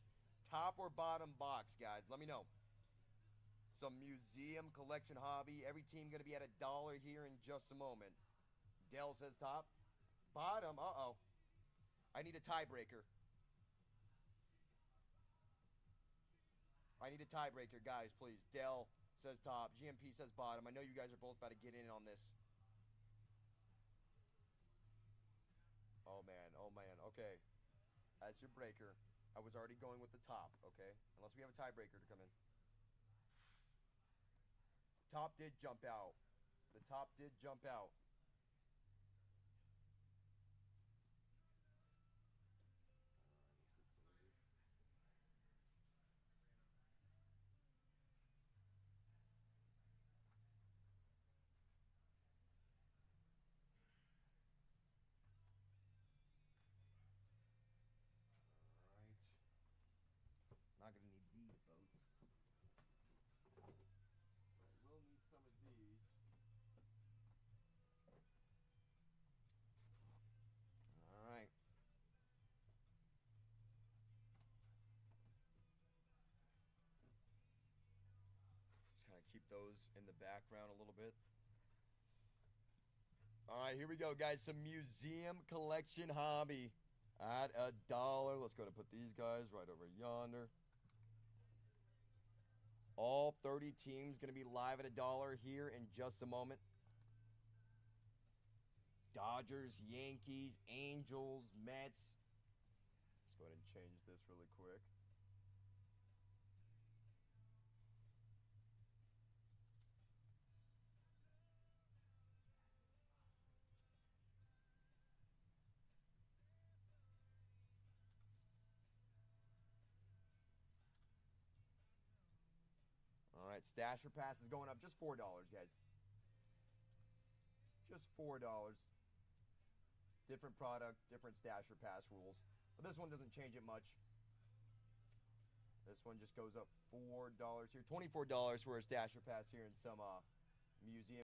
Top or bottom box, guys? Let me know. Some museum collection hobby. Every team going to be at $1 here in just a moment. Dell says top. Bottom, uh-oh. I need a tiebreaker. I need a tiebreaker, guys, please. Dell says top. GMP says bottom. I know you guys are both about to get in on this. Oh, man, okay. That's your breaker. I was already going with the top, okay? Unless we have a tiebreaker to come in. Top did jump out. The top did jump out. Not going to need these boats. But I will need some of these. those in the background a little bit. All right, here we go, guys. Some museum collection hobby at $1. Let's go to put these guys right over yonder. All 30 teams going to be live at $1 here in just a moment. Dodgers, Yankees, Angels, Mets. Let's go ahead and change this really quick. All right, Stasher Pass is going up just $4, guys. Just $4. Different product, different Stasher Pass rules. But this one doesn't change it much. This one just goes up $4 here. $24 for a Stasher Pass here in some museum.